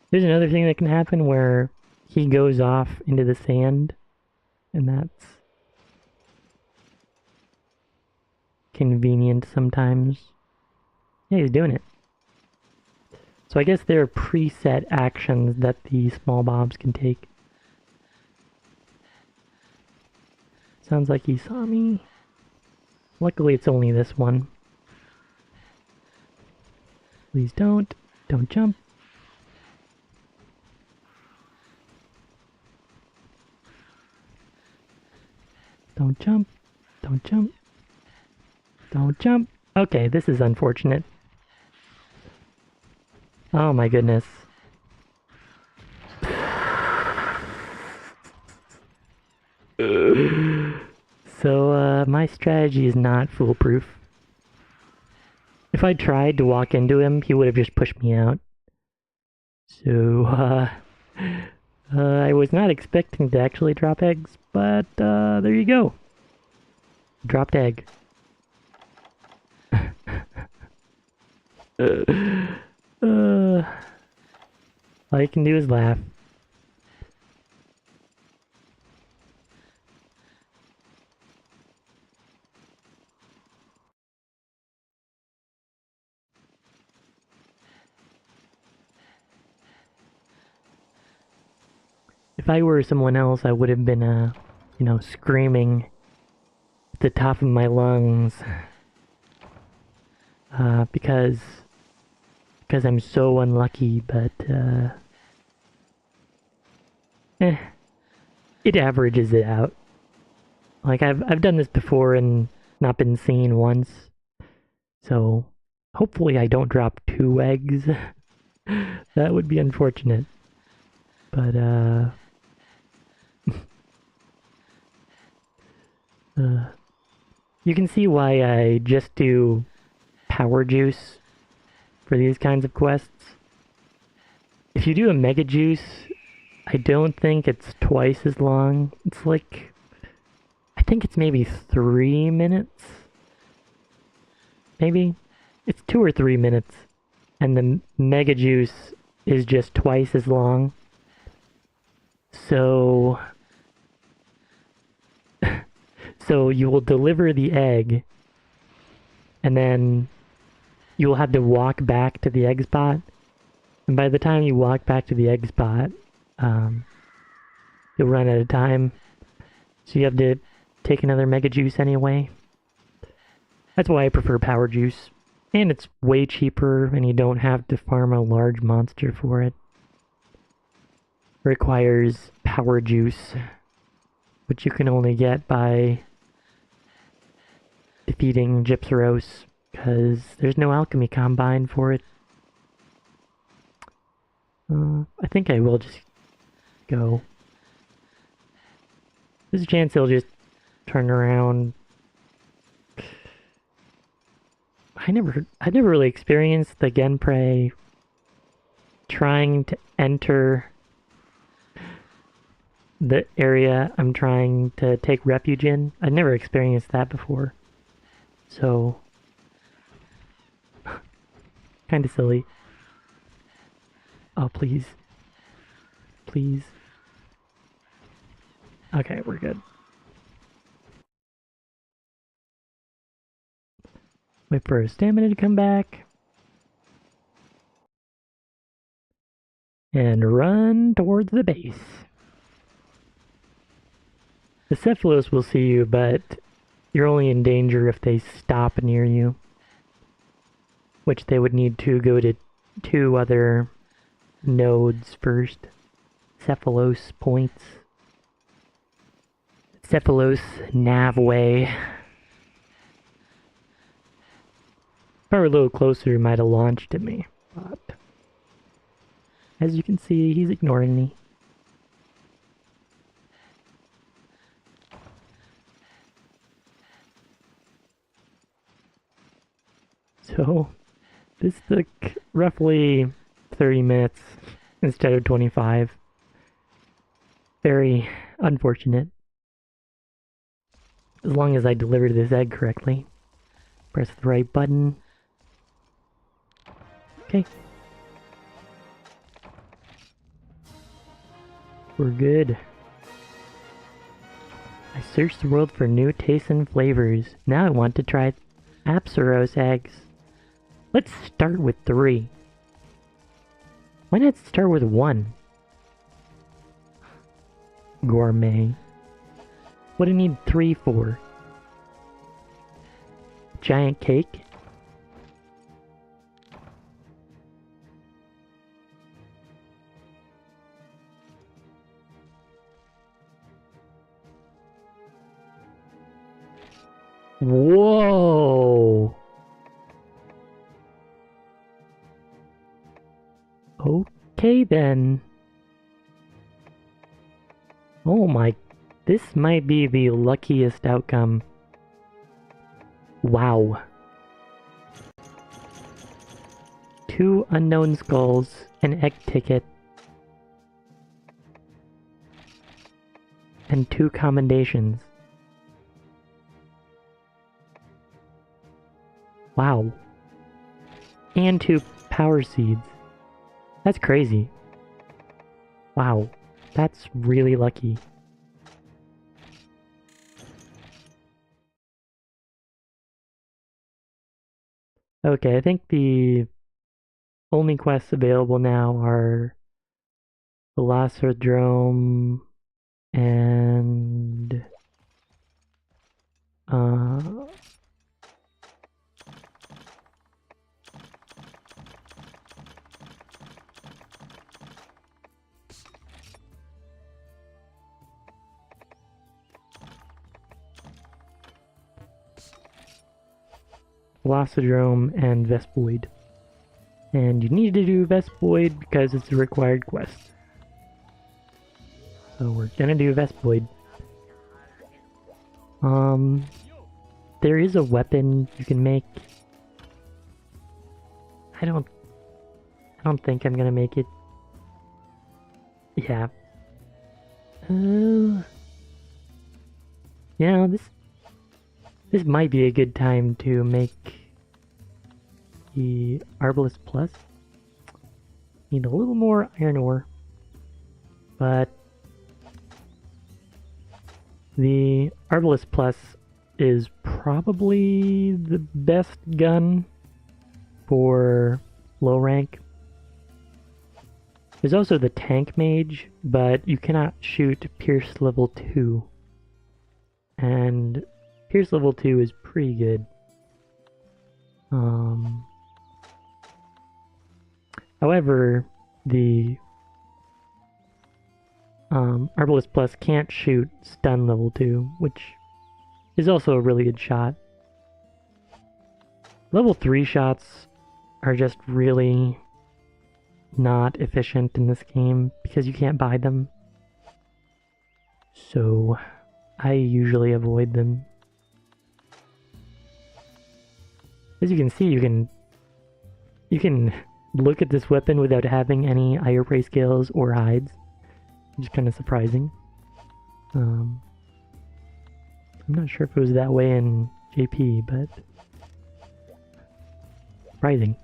There's another thing that can happen where he goes off into the sand, and that's convenient sometimes. Yeah, he's doing it. So I guess there are preset actions that the small mobs can take. Sounds like he saw me. Luckily it's only this one. Please don't. Don't jump. Don't jump. Don't jump. Don't jump. Okay, this is unfortunate. Oh my goodness. So, my strategy is not foolproof. If I tried to walk into him, he would have just pushed me out. So, I was not expecting to actually drop eggs, but, there you go. Dropped egg. All you can do is laugh. If I were someone else, I would have been, screaming at the top of my lungs. Because I'm so unlucky, but, it averages it out. Like, I've done this before and not been seen once. So, hopefully I don't drop 2 eggs. That would be unfortunate. But, you can see why I just do power juice for these kinds of quests. If you do a mega juice, I don't think it's twice as long. It's like, I think it's maybe 3 minutes. Maybe? It's 2 or 3 minutes. And the mega juice is just twice as long. So... so you will deliver the egg, and then you will have to walk back to the egg spot. And by the time you walk back to the egg spot, you'll run out of time. So you have to take another mega juice anyway. That's why I prefer power juice. And it's way cheaper, and you don't have to farm a large monster for it. It requires power juice, which you can only get by defeating Gypsaros, because there's no alchemy combine for it. I think I will just go. There's a chance he'll just turn around. I never really experienced the Genprey trying to enter the area I'm trying to take refuge in. I never experienced that before. So, kind of silly. Oh, please. Please. Okay, we're good. Wait for his stamina to come back. And run towards the base. The Cephalos will see you, but you're only in danger if they stop near you. Which they would need to go to 2 other nodes first. Cephalos points. Cephalos Navway. If I were a little closer, he might have launched at me. But as you can see, he's ignoring me. So, This took roughly 30 minutes instead of 25. Very unfortunate. As long as I delivered this egg correctly. Press the right button. Okay. We're good. I searched the world for new tastes and flavors. Now I want to try MH1us eggs. Let's start with 3. Why not start with 1? Gourmet. What do I need 3 for? Giant cake? Whoa! Okay then. Oh my, this might be the luckiest outcome. Wow. 2 unknown skulls, an egg ticket, and 2 commendations. Wow. And 2 power seeds. That's crazy. Wow. That's really lucky. Okay, I think the only quests available now are Velociraptor and Velociraptor and Vespoid. And you need to do Vespoid because it's a required quest. So we're gonna do Vespoid. There is a weapon you can make. I don't think I'm gonna make it. Yeah. Yeah, this might be a good time to make the Arbalest Plus. Need a little more iron ore, but the Arbalest Plus is probably the best gun for low rank. There's also the Tank Mage, but you cannot shoot Pierce level 2. And Pierce level 2 is pretty good. However, the Arbalest Plus can't shoot stun level 2, which is also a really good shot. Level 3 shots are just really not efficient in this game because you can't buy them. So I usually avoid them. As you can see, you can look at this weapon without having any higher prey scales or hides, which is kind of surprising. I'm not sure if it was that way in JP, but surprising.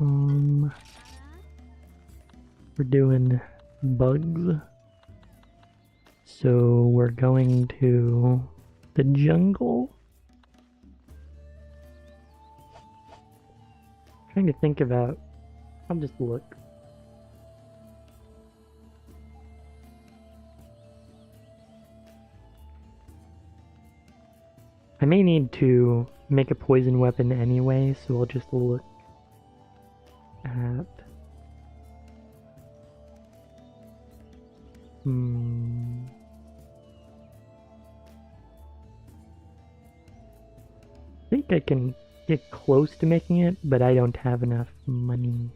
We're doing bugs, so we're going to the jungle. Trying to think about. I'll just look. I may need to make a poison weapon anyway, so I'll just look at. I think I can get close to making it, but I don't have enough money.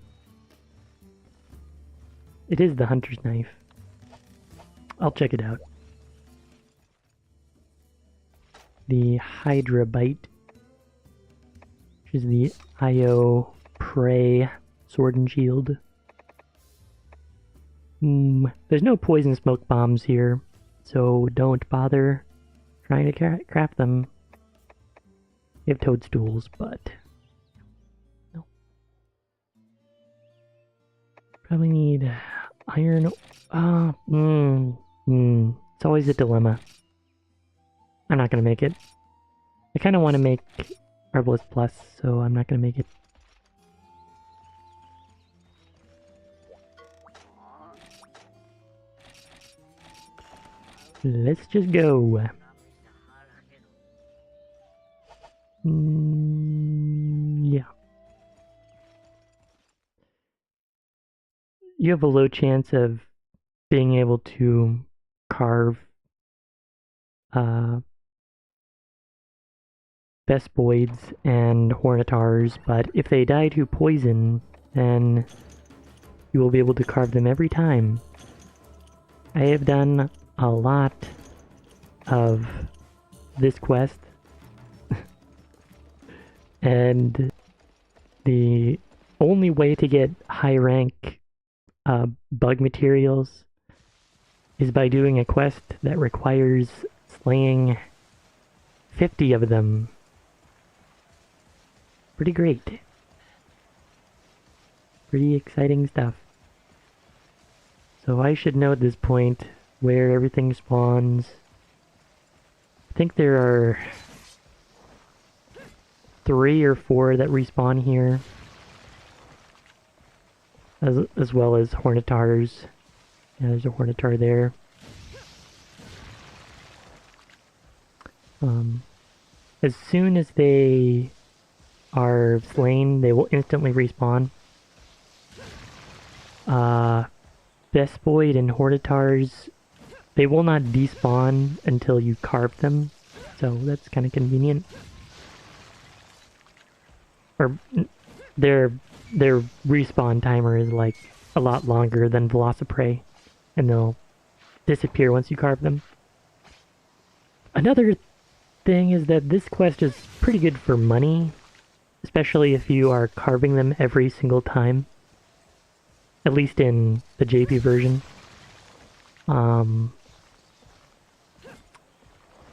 It is the hunter's knife. I'll check it out. The Hydra Bite which is the IO Prey Sword and Shield. There's no poison smoke bombs here, so don't bother trying to craft them. We have toadstools, but no. Probably need iron. It's always a dilemma. I'm not gonna make it. I kind of want to make Herbalist Plus, so I'm not gonna make it. Let's just go. Yeah. You have a low chance of being able to carve Vespoids and Hornitars, but if they die to poison, then you will be able to carve them every time. I have done a lot of this quest, and the only way to get high rank bug materials is by doing a quest that requires slaying 50 of them. Pretty great. Pretty exciting stuff. So I should know at this point where everything spawns. I think there are 3 or 4 that respawn here, as well as Hornitars. Yeah, there's a Hornitar there. As soon as they are slain, they will instantly respawn. Vespoid and Hornitars, they will not despawn until you carve them, so that's kind of convenient. Or their respawn timer is like a lot longer than Velociprey, and they'll disappear once you carve them. Another thing is that this quest is pretty good for money, especially if you are carving them every single time. At least in the JP version.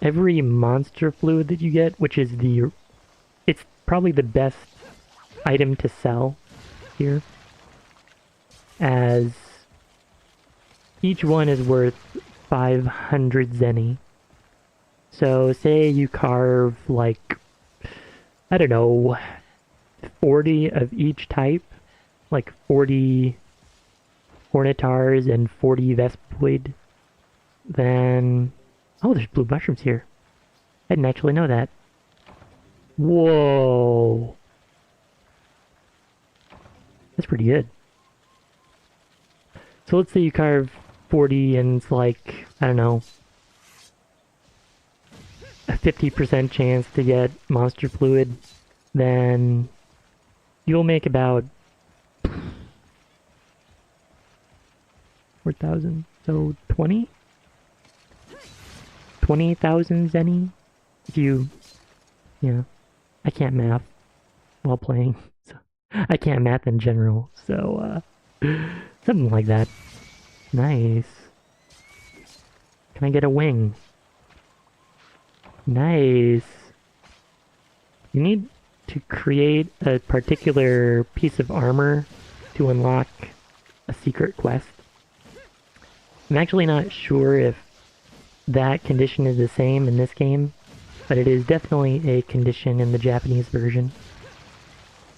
Every monster fluid that you get, which is it's probably the best item to sell here, as each one is worth 500 zenny. So say you carve like, I don't know, 40 of each type, like 40 Hornitars and 40 Vespoid, then... Oh, there's blue mushrooms here. I didn't actually know that. Whoa! That's pretty good. So let's say you carve 40 and it's like, I don't know, a 50% chance to get monster fluid, then you'll make about 4,000, so 20,000 zenny? If you, yeah, I can't math while playing, so I can't math in general, so, something like that. Nice. Can I get a wing? Nice. You need to create a particular piece of armor to unlock a secret quest. I'm actually not sure if that condition is the same in this game, but it is definitely a condition in the Japanese version.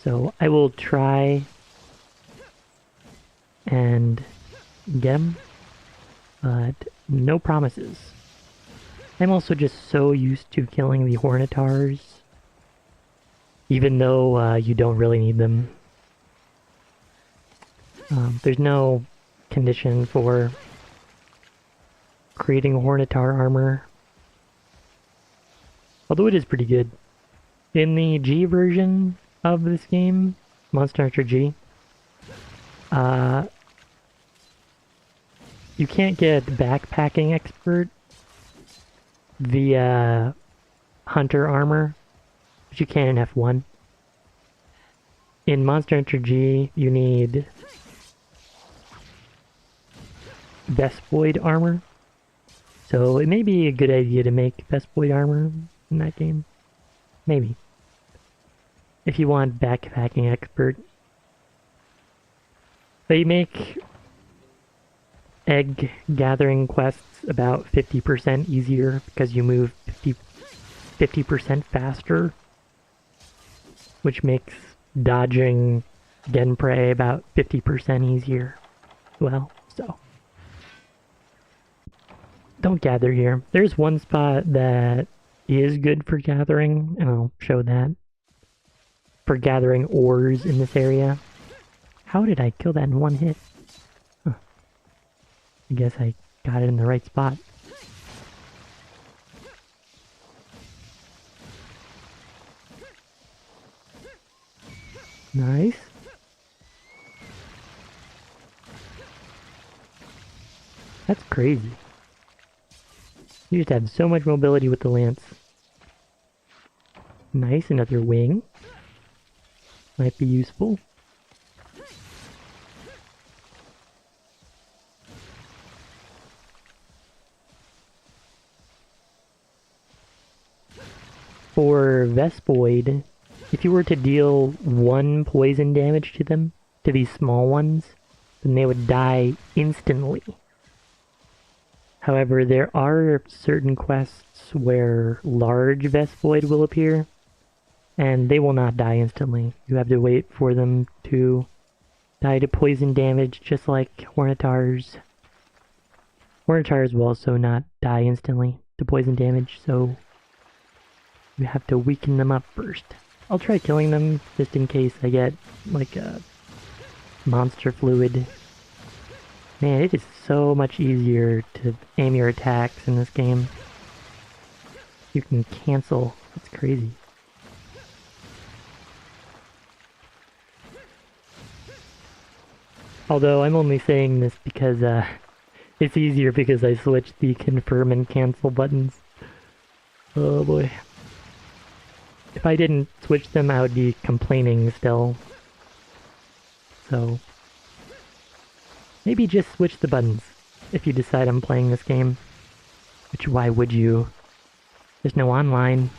So I will try and get them, but no promises. I'm also just so used to killing the Hornitars, even though you don't really need them. There's no condition for creating a Hornitar armor, although it is pretty good. In the G version of this game, Monster Hunter G, you can't get backpacking expert via hunter armor, but you can in F1. in Monster Hunter G, you need Vespoid armor. So it may be a good idea to make Vespoid armor in that game. Maybe. If you want backpacking expert. They make egg gathering quests about 50% easier because you move 50% faster, which makes dodging den prey about 50% easier. Well, so don't gather here. There's one spot that is good for gathering, and I'll show that. For gathering ores in this area. How did I kill that in one hit? Huh. I guess I got it in the right spot. Nice. That's crazy. You just have so much mobility with the lance. Nice, another wing. Might be useful. For Vespoid, if you were to deal 1 poison damage to them, to these small ones, then they would die instantly. However, there are certain quests where large Vespoid will appear, and they will not die instantly. You have to wait for them to die to poison damage, just like Hornetars. Hornetars will also not die instantly to poison damage, so you have to weaken them up first. I'll try killing them just in case I get like a monster fluid. Man, it is so much easier to aim your attacks in this game. You can cancel. It's crazy. Although I'm only saying this because it's easier because I switched the confirm and cancel buttons. Oh boy. If I didn't switch them, I would be complaining still. So maybe just switch the buttons if you decide I'm playing this game. Which, why would you? There's no online.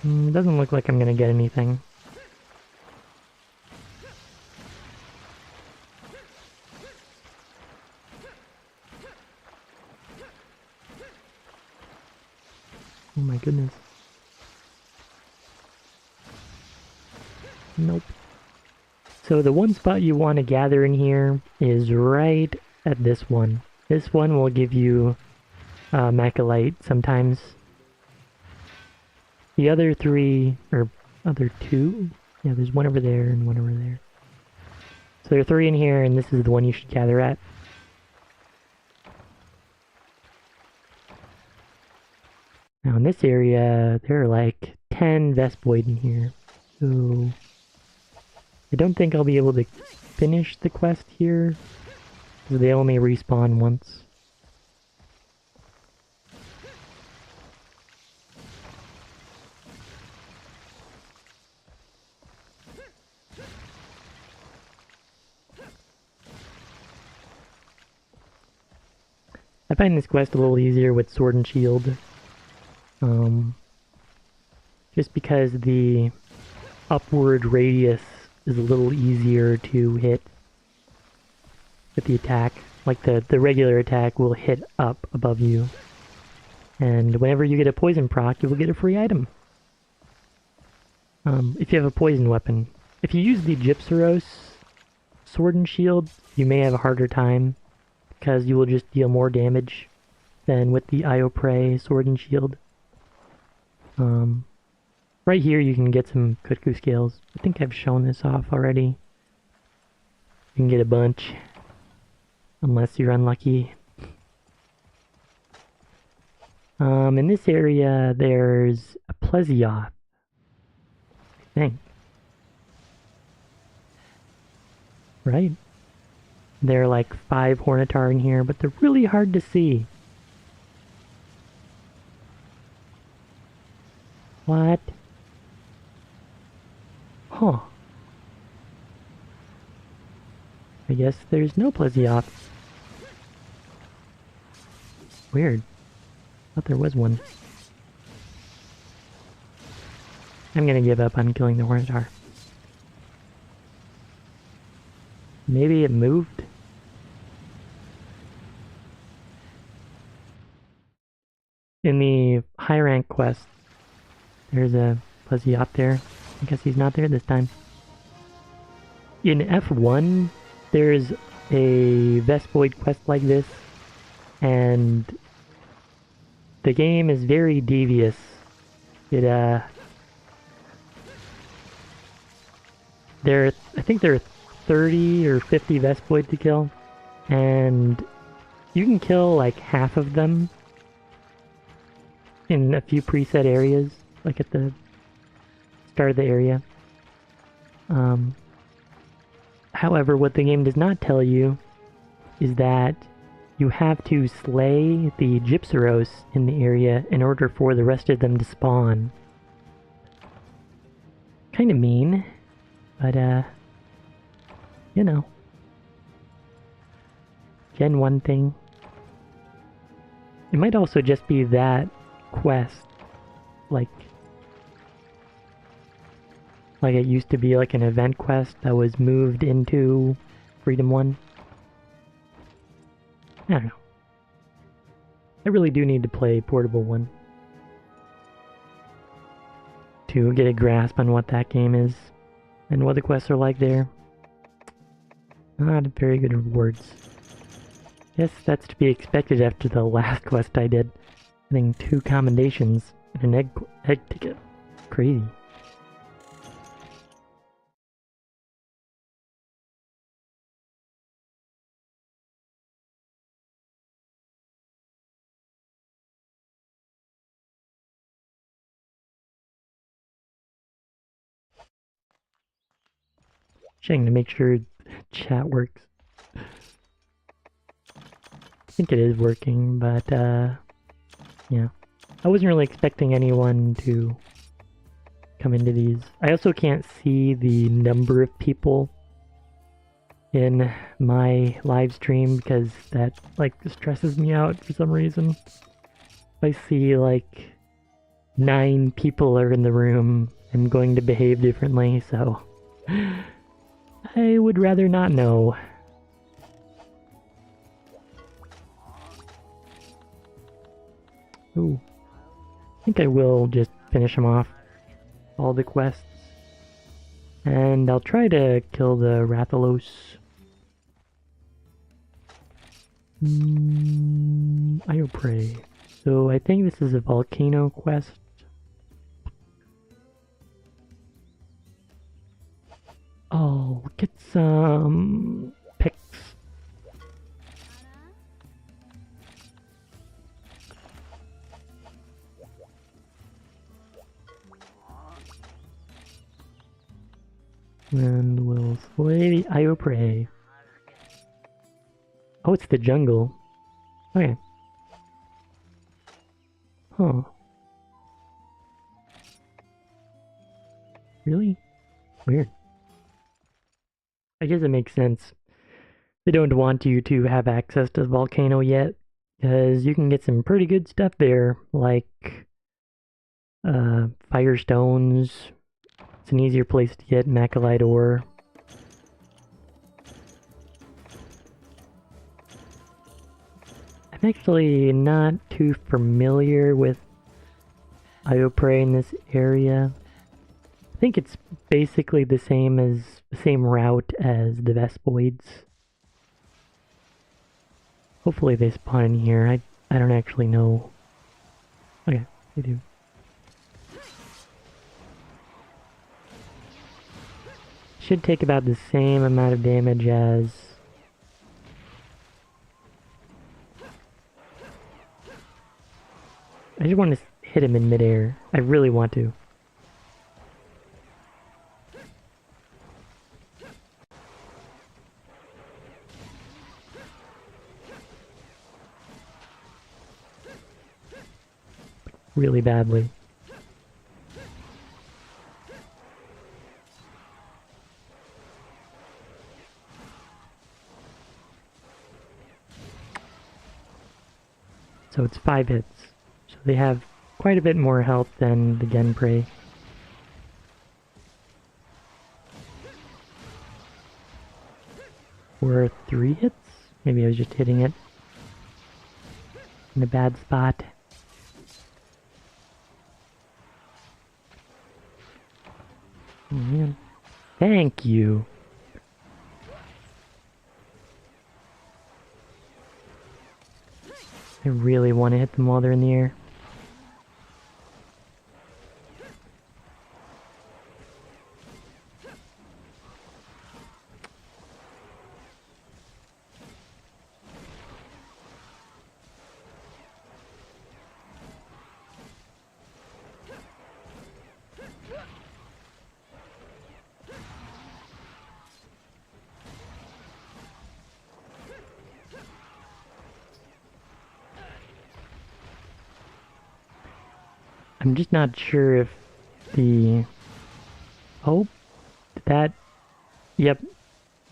Doesn't look like I'm gonna get anything. Oh my goodness. Nope. So the one spot you want to gather in here is right at this one. This one will give you Macalite sometimes. The other 3, or other 2? Yeah, there's one over there and one over there. So there are 3 in here, and this is the one you should gather at. Now in this area, there are like 10 Vespoid in here. So I don't think I'll be able to finish the quest here, because they only respawn once. I find this quest a little easier with Sword and Shield. Just because the upward radius is a little easier to hit with the attack. Like the regular attack will hit up above you. And whenever you get a poison proc, you will get a free item. If you have a poison weapon. If you use the Gypsaros Sword and Shield, you may have a harder time, because you will just deal more damage than with the Ioprey Sword and Shield. Right here you can get some Kutku scales. I think I've shown this off already. You can get a bunch, unless you're unlucky. In this area there's a Plesioth, I think. Right? There are like 5 Hornetar in here, but they're really hard to see. What? Huh. I guess there's no Plesioth. Weird. Thought there was one. I'm gonna give up on killing the Hornitar. Maybe it moved? In the high rank quest, there's a Plesioth there. I guess he's not there this time. In F1, there's a Vespoid quest like this, and the game is very devious. I think there are 30 or 50 Vespoid to kill, and you can kill like half of them in a few preset areas, like at the start of the area. However, what the game does not tell you is that you have to slay the Gypsaros in the area in order for the rest of them to spawn. Kind of mean, but you know. Gen 1 thing. It might also just be that quest, like it used to be like an event quest that was moved into Freedom 1. I don't know. I really do need to play Portable 1 to get a grasp on what that game is and what the quests are like there. Not very good rewards. Guess that's to be expected after the last quest I did. Getting 2 commendations and an egg ticket. Crazy. Checking to make sure chat works. I think it is working, but yeah. I wasn't really expecting anyone to come into these. I also can't see the number of people in my live stream because that like stresses me out for some reason. If I see like 9 people are in the room, I'm going to behave differently, so I would rather not know. Ooh. I think I will just finish them off. All the quests. And I'll try to kill the Rathalos. Iopray. So I think this is a volcano quest. Oh, get some picks. And we'll slay the Iopray. Oh, it's the jungle. Okay. Huh. Really? Weird. I guess it makes sense. They don't want you to have access to the volcano yet, because you can get some pretty good stuff there, like firestones. It's an easier place to get macalite ore. I'm actually not too familiar with Iopray in this area. I think it's basically the same route as the Vespoids. Hopefully they spawn in here. I don't actually know. Okay, they do. Should take about the same amount of damage as I just want to hit him in midair. I really want to. Really badly. So it's 5 hits. So they have quite a bit more health than the Genprey. Or 3 hits? Maybe I was just hitting it in a bad spot. Oh man. Thank you. I really want to hit them while they're in the air. I'm just not sure if the... Oh, that... Yep,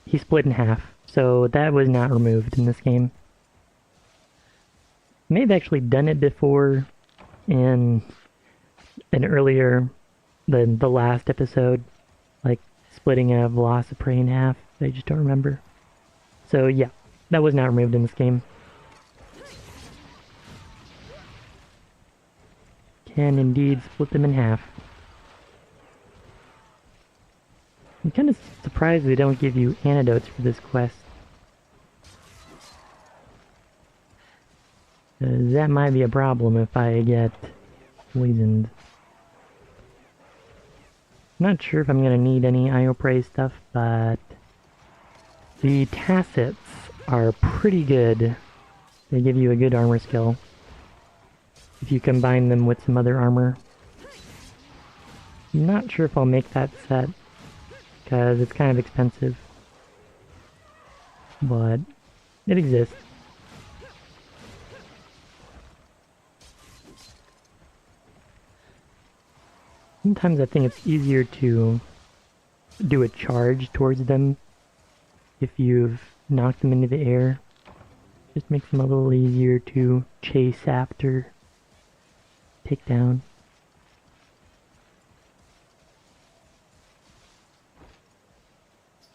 he split in half. So that was not removed in this game. May have actually done it before in an earlier, the last episode, like splitting a Velociprey in half. I just don't remember. So yeah, that was not removed in this game. Can indeed split them in half. I'm kind of surprised they don't give you antidotes for this quest. That might be a problem if I get poisoned. Not sure if I'm gonna need any Ioprey stuff, but the Tacits are pretty good. They give you a good armor skill if you combine them with some other armor. I'm not sure if I'll make that set because it's kind of expensive, but it exists. Sometimes I think it's easier to do a charge towards them if you've knocked them into the air. Just makes them a little easier to chase after, take down.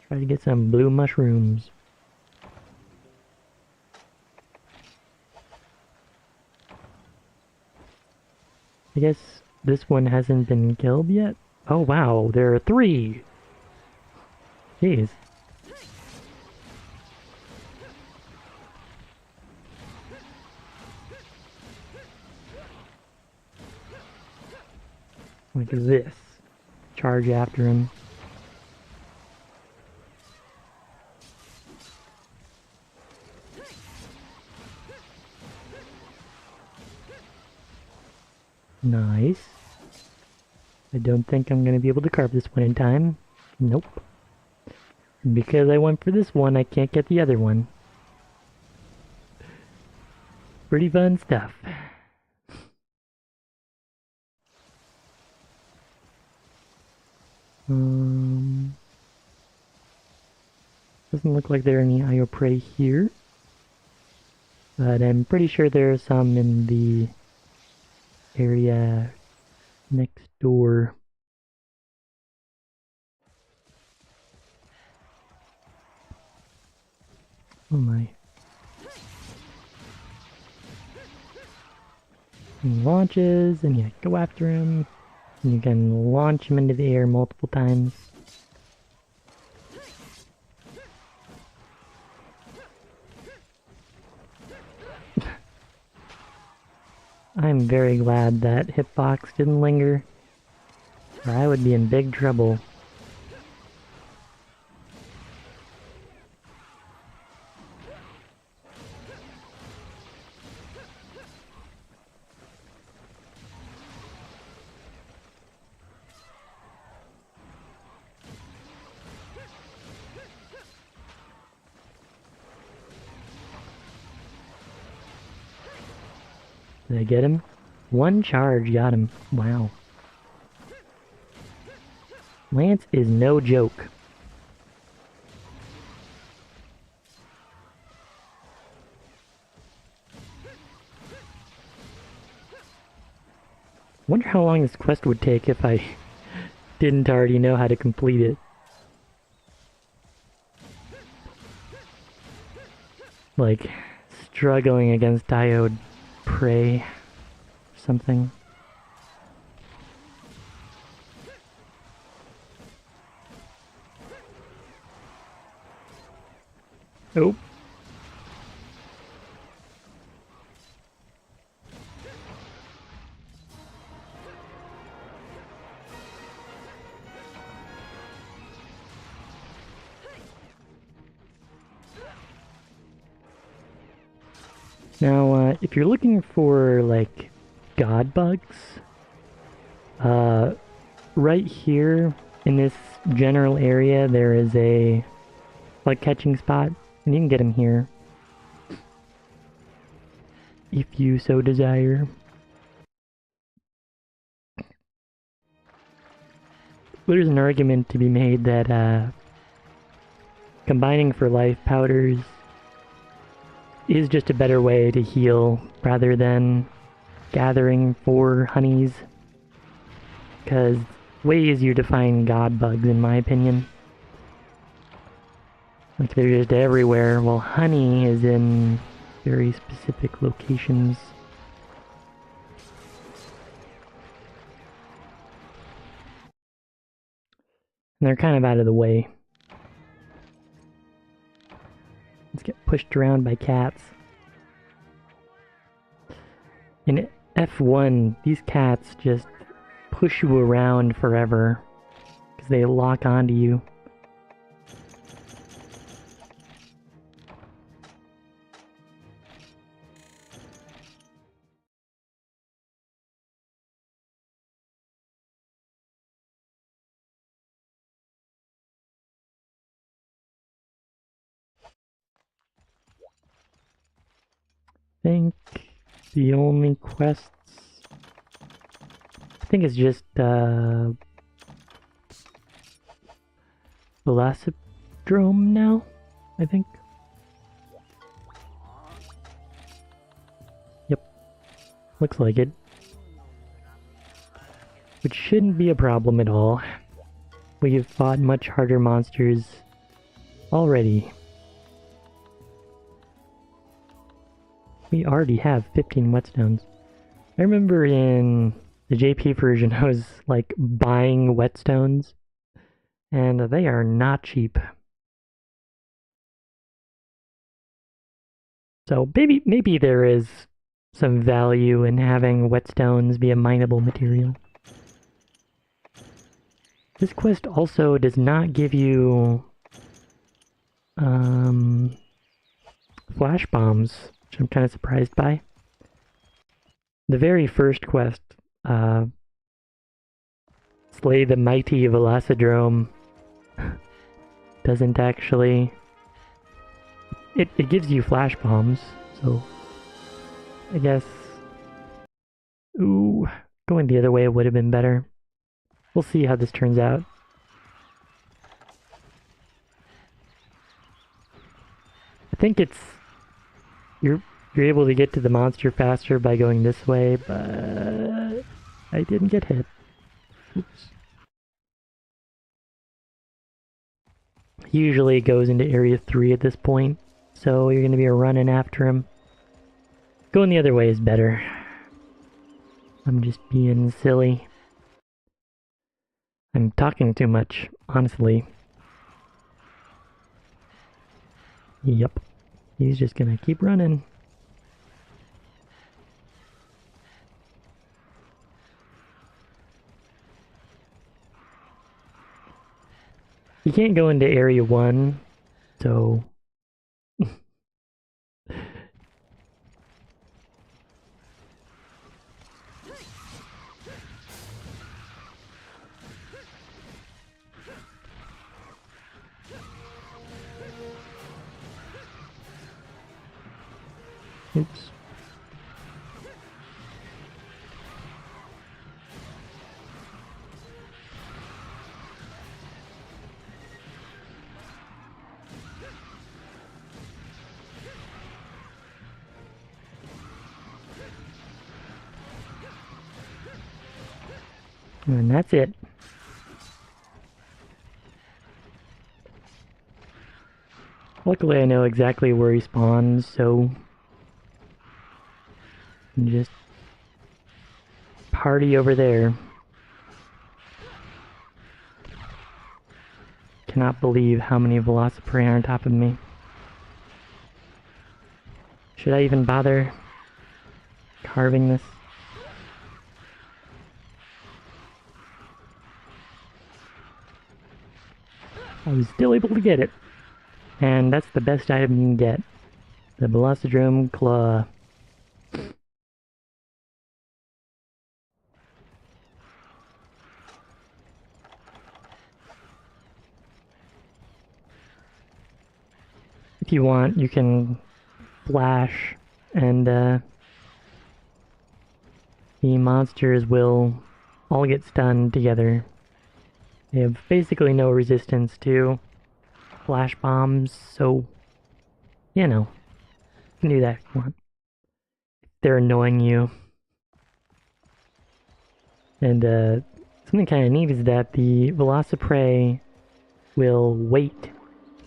Try to get some blue mushrooms. I guess this one hasn't been killed yet? Oh wow, there are 3! Jeez. Like this. Charge after him. Nice. I don't think I'm going to be able to carve this one in time. Nope. And because I went for this one, I can't get the other one. Pretty fun stuff. Doesn't look like there are any Ioprey here. But I'm pretty sure there are some in the area next door. Oh my. He launches, and you go after him. And you can launch him into the air multiple times. I'm very glad that hitbox didn't linger, or I would be in big trouble. Did I get him? One charge got him. Wow. Lance is no joke. Wonder how long this quest would take if I didn't already know how to complete it. Like, struggling against Diode Prey or something. Oh. Now, if you're looking for, like, god bugs, right here in this general area, there is a bug catching spot, and you can get them here if you so desire. There's an argument to be made that combining for life powders is just a better way to heal rather than gathering for honeys, because way easier to find god bugs in my opinion. Like they're just everywhere, while honey is in very specific locations. And they're kind of out of the way. Let's get pushed around by cats. In F1, these cats just push you around forever because they lock onto you. I think the only quests, I think it's just Velocipedrome now, I think. Yep, looks like it. Which shouldn't be a problem at all. We've fought much harder monsters already. We already have 15 whetstones. I remember in the JP version I was like buying whetstones, and they are not cheap. So maybe there is some value in having whetstones be a mineable material. This quest also does not give you flash bombs, which I'm kind of surprised by. The very first quest, Slay the Mighty Velocidrome, doesn't actually... It gives you flash bombs, so I guess... Ooh, going the other way would have been better. We'll see how this turns out. I think it's... You're able to get to the monster faster by going this way, but I didn't get hit. Oops. Usually it goes into Area 3 at this point, so you're going to be running after him. Going the other way is better. I'm just being silly. I'm talking too much, honestly. Yep. He's just gonna keep running. You can't go into Area 1, so... Oops. And that's it. Luckily I know exactly where he spawns, so just party over there. Cannot believe how many Velociprey are on top of me. Should I even bother carving this? I was still able to get it. And that's the best item you can get. The Velocidrome Claw. If you want, you can flash and the monsters will all get stunned together. They have basically no resistance to flash bombs, so, you know, you can do that if you want. They're annoying you. And something kind of neat is that the Velociprey will wait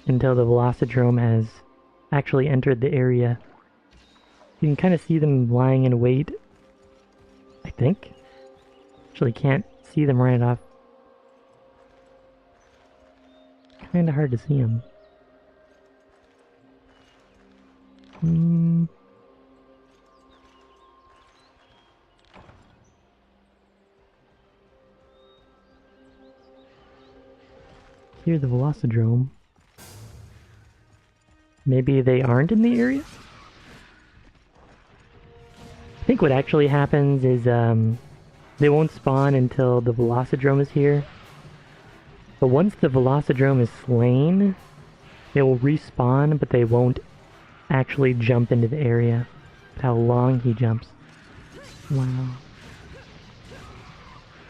until the Velocidrome has actually entered the area. You can kind of see them lying in wait, I think. Actually can't see them right off. Kinda hard to see them. Here's the Velocidrome. Maybe they aren't in the area? I think what actually happens is they won't spawn until the Velocidrome is here. But once the Velocidrome is slain, they will respawn, but they won't actually jump into the area. Look how long he jumps. Wow.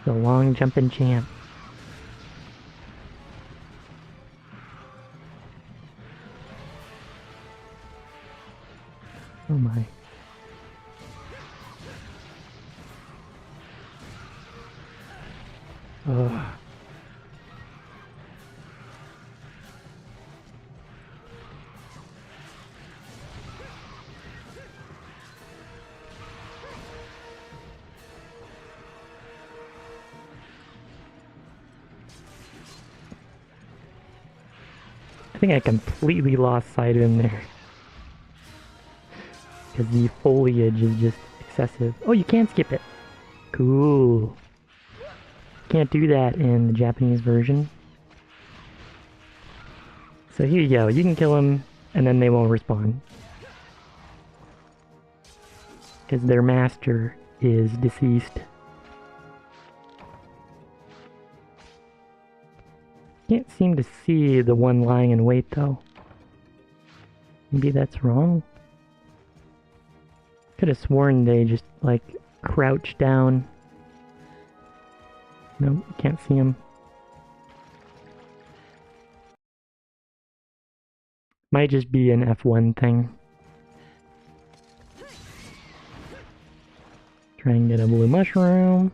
The long jumping champ. Oh my. Ugh. I think I completely lost sight of him there. Because the foliage is just excessive. Oh, you can skip it. Cool. Can't do that in the Japanese version. So here you go. You can kill them, and then they won't respawn. Because their master is deceased. Can't seem to see the one lying in wait, though. Maybe that's wrong? Could have sworn they just, like, crouch down. Nope, can't see him. Might just be an F1 thing. Try and get a blue mushroom.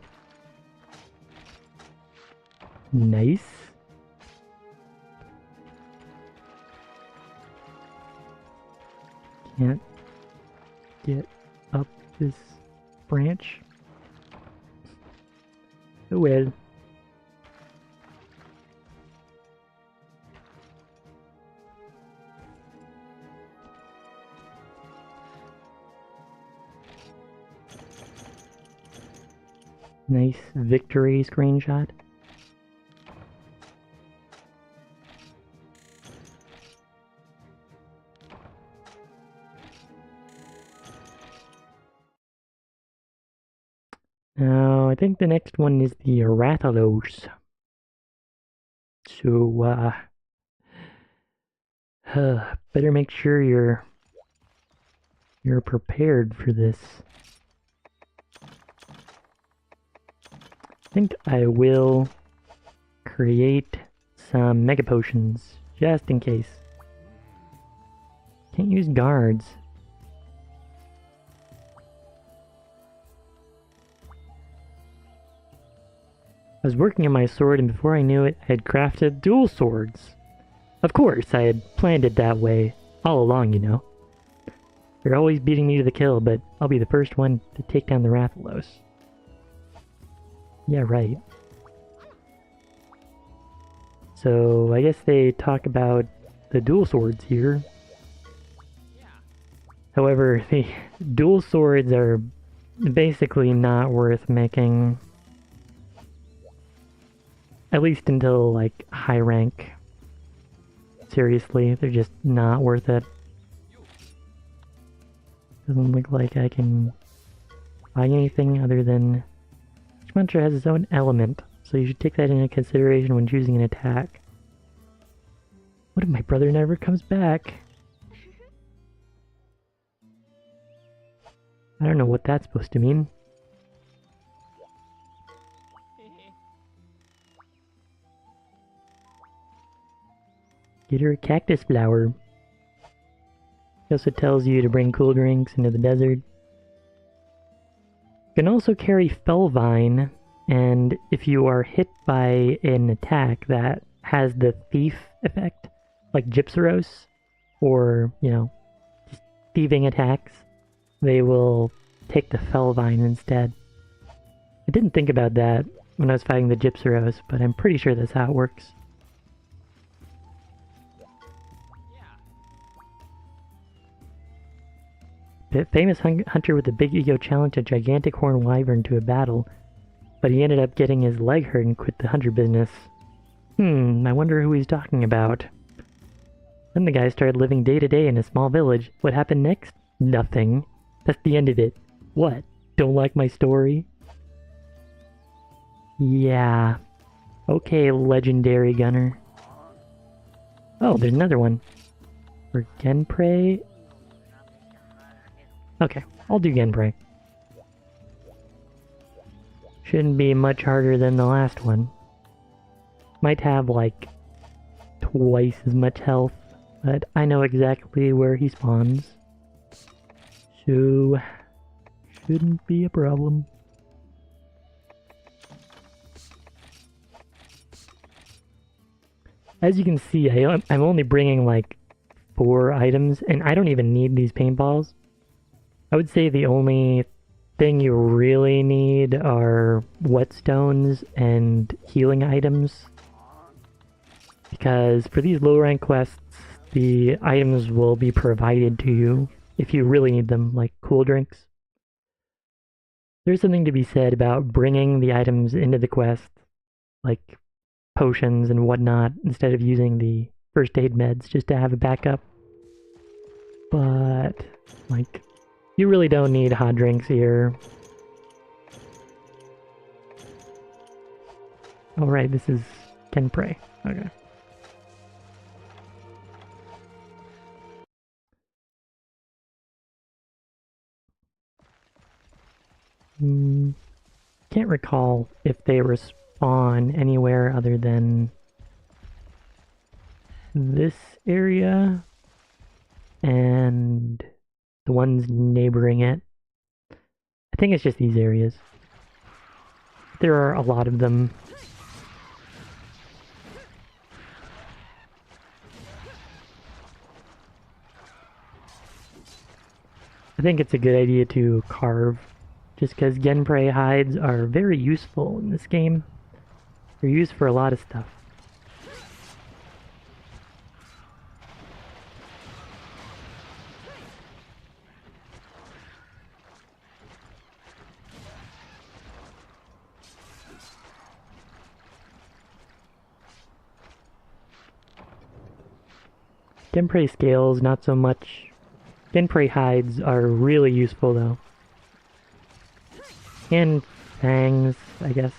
Nice. Can't get up this branch. Oh well. Nice victory screenshot. Now, I think the next one is the Rathalos. So, better make sure you're prepared for this. I think I will create some Mega Potions, just in case. Can't use guards. I was working on my sword, and before I knew it, I had crafted dual swords. Of course, I had planned it that way, all along, you know. You're always beating me to the kill, but I'll be the first one to take down the Rathalos. Yeah, right. So, I guess they talk about the dual swords here. However, the dual swords are basically not worth making. At least until, like, high rank. Seriously, they're just not worth it. Doesn't look like I can buy anything other than... Each monster has its own element, so you should take that into consideration when choosing an attack. What if my brother never comes back? I don't know what that's supposed to mean. Get her a cactus flower. It also tells you to bring cool drinks into the desert. You can also carry Felvine, and if you are hit by an attack that has the thief effect, like Gypsyros, or, you know, just thieving attacks, they will take the Felvine instead. I didn't think about that when I was fighting the Gypsyros, but I'm pretty sure that's how it works. The famous hunter with the big ego challenged a gigantic horned wyvern to a battle, but he ended up getting his leg hurt and quit the hunter business. I wonder who he's talking about. Then the guy started living day to day in a small village. What happened next? Nothing. That's the end of it. What? Don't like my story? Yeah. Okay, legendary gunner. Oh, there's another one. For Genprey? Okay, I'll do Genprey. Shouldn't be much harder than the last one. Might have like twice as much health, but I know exactly where he spawns. So, shouldn't be a problem. As you can see, I'm only bringing like 4 items, and I don't even need these paintballs. I would say the only thing you really need are whetstones and healing items. Because for these low rank quests, the items will be provided to you if you really need them, like cool drinks. There's something to be said about bringing the items into the quest, like potions and whatnot, instead of using the first aid meds just to have a backup. But, like, you really don't need hot drinks here. Alright, this is Genprey. Okay. Can't recall if they respawn anywhere other than this area and the ones neighboring it. I think it's just these areas. There are a lot of them. I think it's a good idea to carve, just because Genprey hides are very useful in this game. They're used for a lot of stuff. Genprey scales, not so much. Genprey hides are really useful though. And fangs, I guess.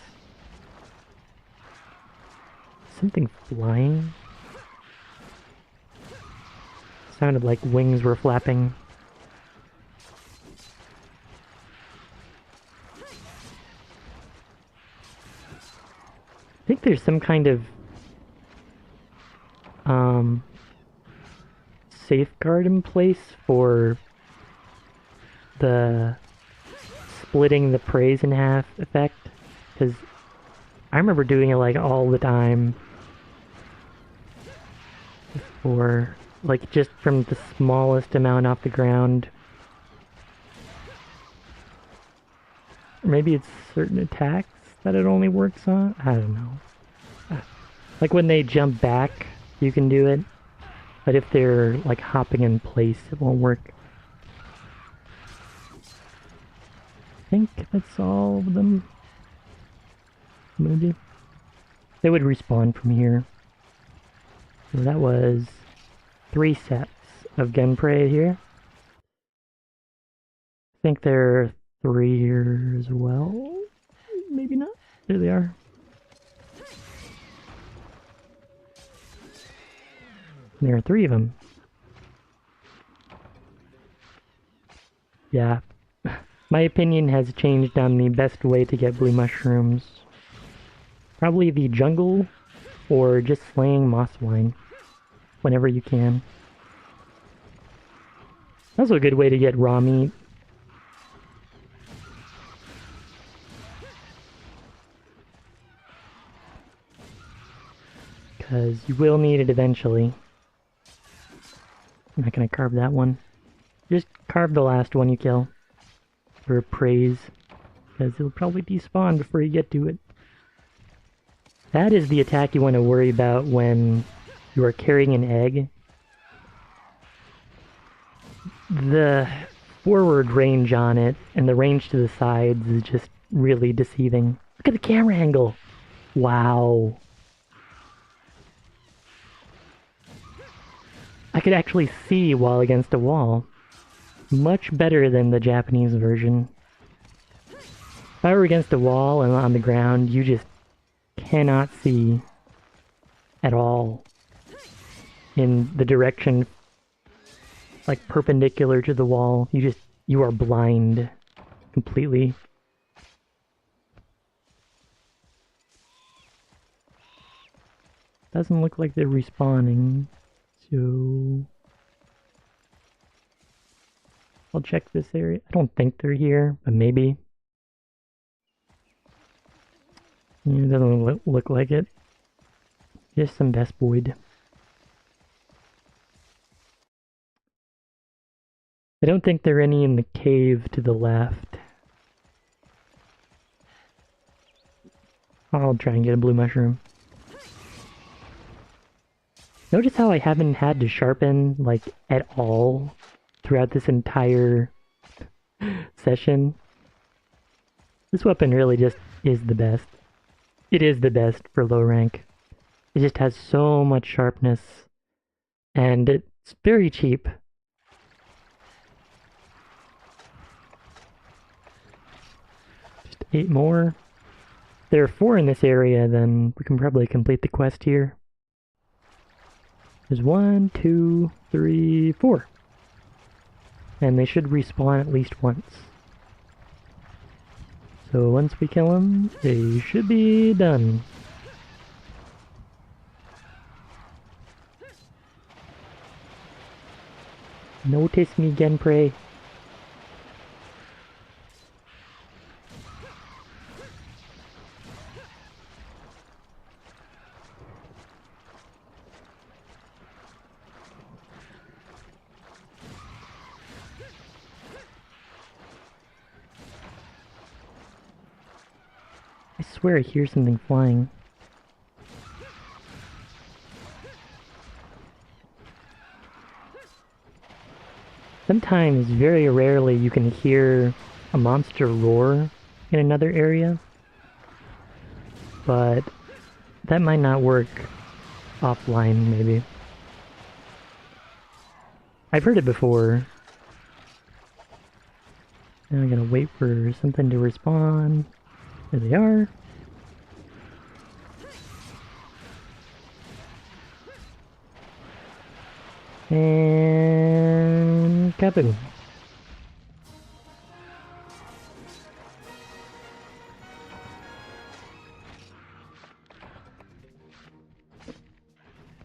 Something flying? Sounded like wings were flapping. I think there's some kind of safeguard in place for the splitting the praise in half effect, because I remember doing it like all the time before, like just from the smallest amount off the ground. Or maybe it's certain attacks that it only works on? I don't know. Like when they jump back, you can do it. But if they're like hopping in place, it won't work. I think that's all of them. Maybe. They would respawn from here. So that was 3 sets of Genprey here. I think there are 3 here as well. Maybe not. There they are. There are 3 of them. Yeah. My opinion has changed on the best way to get blue mushrooms. Probably the jungle, or just slaying mosswine whenever you can. Also a good way to get raw meat. Because you will need it eventually. I'm not gonna carve that one. Just carve the last one you kill. For praise. Because it'll probably despawn before you get to it. That is the attack you want to worry about when you are carrying an egg. The forward range on it and the range to the sides is just really deceiving. Look at the camera angle! Wow. I could actually see while against a wall. Much better than the Japanese version. If I were against a wall and on the ground, you just cannot see at all in the direction like perpendicular to the wall. You are blind completely. Doesn't look like they're respawning, so I'll check this area. I don't think they're here, but maybe. Yeah, it doesn't look like it. Just some Vespoid. I don't think there are any in the cave to the left. I'll try and get a blue mushroom. Notice how I haven't had to sharpen, like, at all throughout this entire session? This weapon really just is the best. It is the best for low rank. It just has so much sharpness. And it's very cheap. Just 8 more. If there are 4 in this area, then we can probably complete the quest here. There's 1, 2, 3, 4. And they should respawn at least once. So once we kill them, they should be done. Notice me, Genprey. I swear I hear something flying. Sometimes, very rarely, you can hear a monster roar in another area. But that might not work offline, maybe. I've heard it before. Now I'm gonna wait for something to respawn. There they are. And kaboom.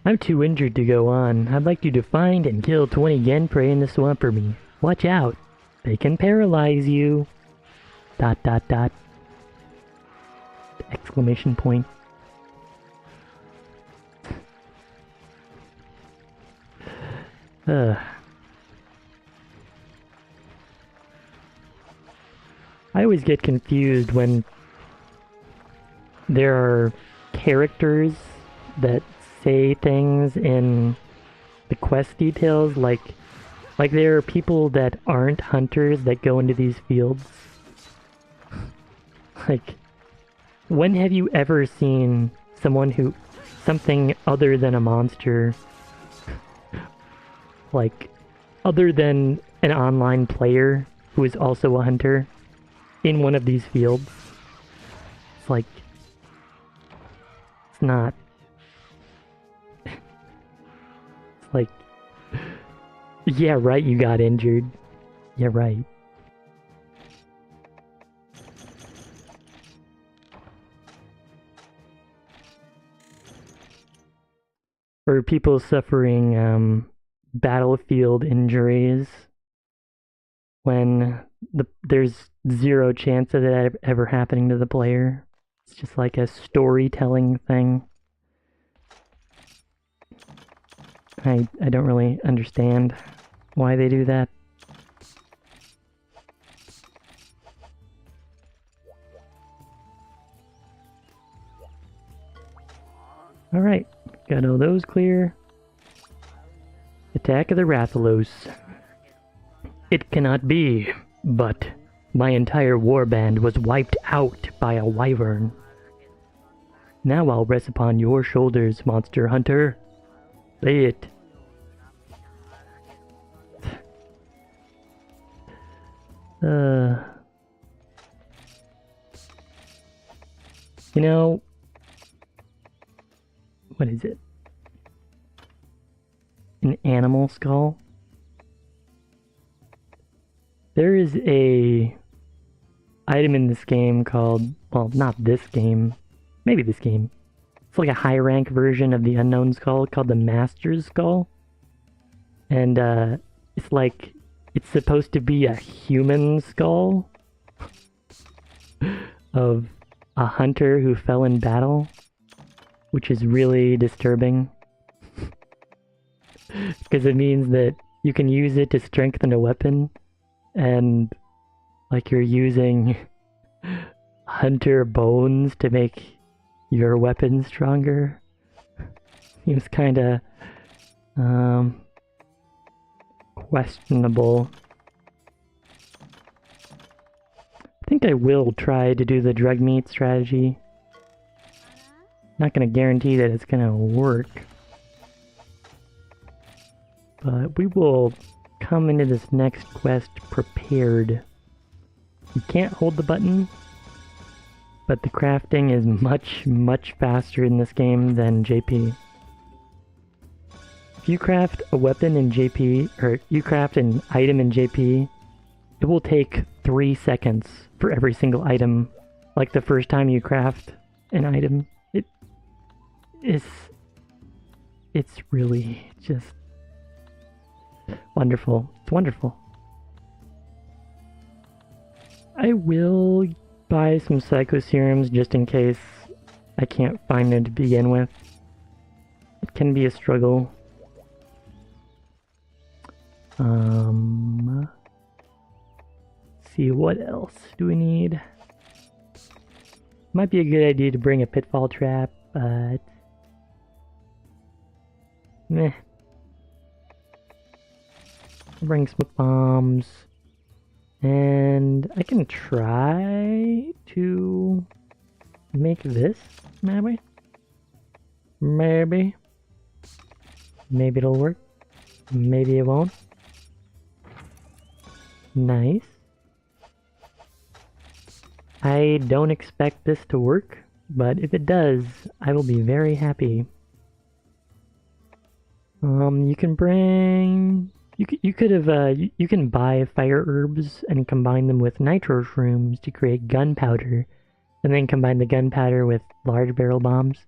I'm too injured to go on. I'd like you to find and kill 20 Genprey in the swamp for me. Watch out. They can paralyze you. ... exclamation point. I always get confused when there are characters that say things in the quest details, like there are people that aren't hunters that go into these fields. Like, when have you ever seen something other than a monster, like, other than an online player who is also a hunter, in one of these fields? It's like, it's not. It's like, yeah, right, you got injured. Yeah, right. Or people suffering battlefield injuries when there's zero chance of it ever happening to the player. It's just like a storytelling thing. I don't really understand why they do that. Alright, got all those clear. Attack of the Rathalos. It cannot be, but my entire warband was wiped out by a wyvern. Now I'll rest upon your shoulders, monster hunter. Say it. You know, what is it? An animal skull? There is a item in this game called, well, not this game, maybe this game. It's like a high rank version of the unknown skull called the Master's Skull. And it's like, it's supposed to be a human skull of a hunter who fell in battle, which is really disturbing. Because it means that you can use it to strengthen a weapon, and like you're using hunter bones to make your weapon stronger. Seems kinda questionable. I think I will try to do the drug meat strategy. Not gonna guarantee that it's gonna work, but we will come into this next quest prepared. You can't hold the button, but the crafting is much faster in this game than JP. If you craft a weapon in JP, or you craft an item in JP, it will take 3 seconds for every single item. Like the first time you craft an item, it's really just wonderful. It's wonderful. I will buy some psycho serums just in case I can't find them to begin with. It can be a struggle. See, what else do we need? Might be a good idea to bring a pitfall trap, but meh. I'll bring smoke bombs, and I can try to make this, maybe? Maybe it'll work. Maybe it won't. Nice. I don't expect this to work, but if it does, I will be very happy. You can bring... You could have, you can buy fire herbs and combine them with nitro shrooms to create gunpowder, and then combine the gunpowder with large barrel bombs.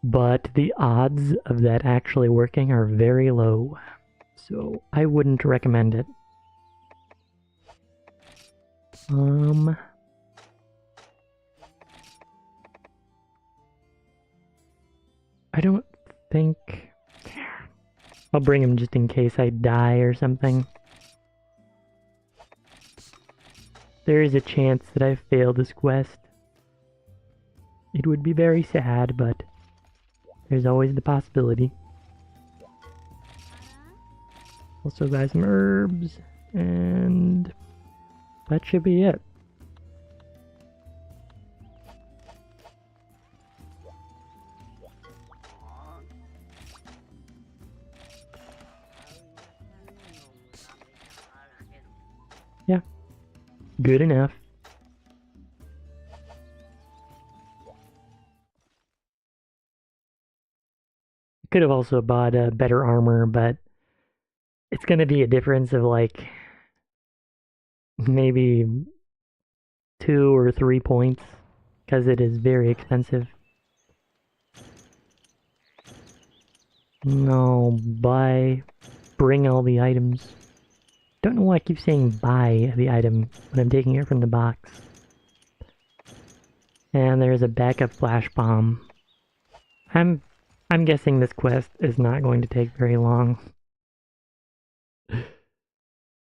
But the odds of that actually working are very low, so I wouldn't recommend it. I don't think... I'll bring him just in case I die or something. There is a chance that I fail this quest. It would be very sad, but there's always the possibility. Also got some herbs, and that should be it. Yeah, good enough. Could have also bought a better armor, but it's gonna be a difference of like maybe 2 or 3 points because it is very expensive. No, buy, bring all the items. Don't know why I keep saying buy the item when I'm taking it from the box. And there's a backup flash bomb. I'm guessing this quest is not going to take very long.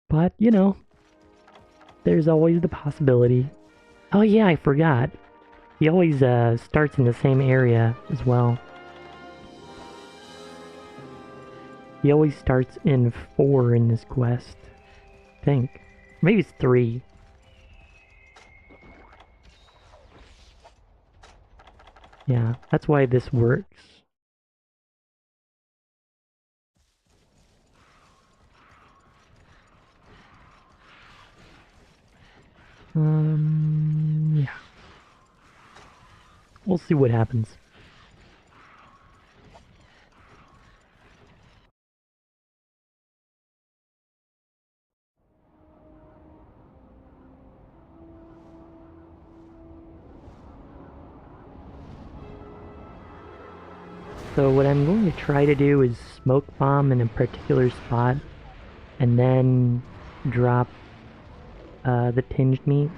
But, you know, there's always the possibility. Oh yeah, I forgot. He always starts in the same area as well. He always starts in 4 in this quest. I think. Maybe it's 3. Yeah, that's why this works. Yeah. We'll see what happens. So what I'm going to try to do is smoke bomb in a particular spot and then drop the tinged meat.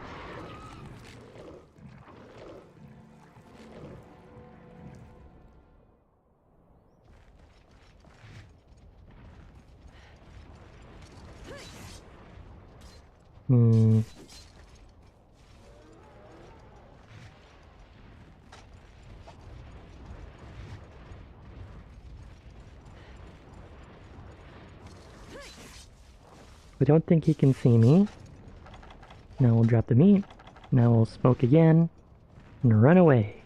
Hmm. I don't think he can see me. Now we'll drop the meat. Now we'll smoke again and run away.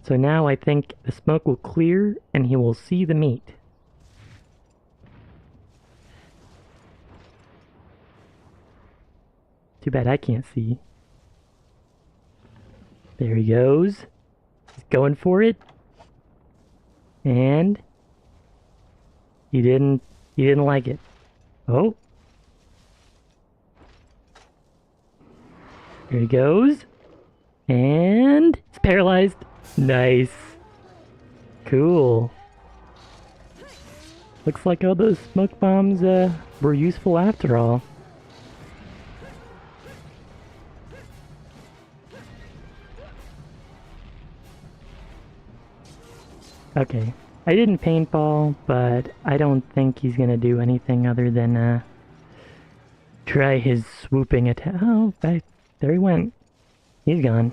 So now I think the smoke will clear and he will see the meat. Too bad I can't see. There he goes. He's going for it. And he didn't like it. Oh. There he goes. And it's paralyzed. Nice. Cool. Looks like all those smoke bombs were useful after all. Okay. I didn't paintball, but I don't think he's gonna do anything other than try his swooping attack. Oh, there he went. He's gone.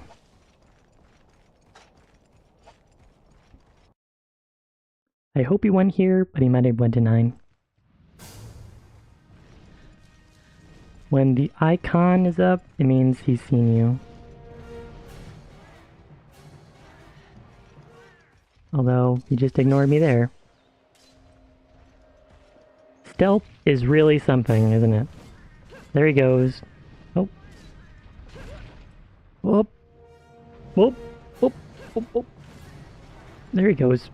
I hope he went here, but he might have went to 9. When the icon is up, it means he's seen you. Although, he just ignored me there. Stealth is really something, isn't it? There he goes. Oh. Whoop. Whoop. Whoop. Whoop. Whoop. There he goes.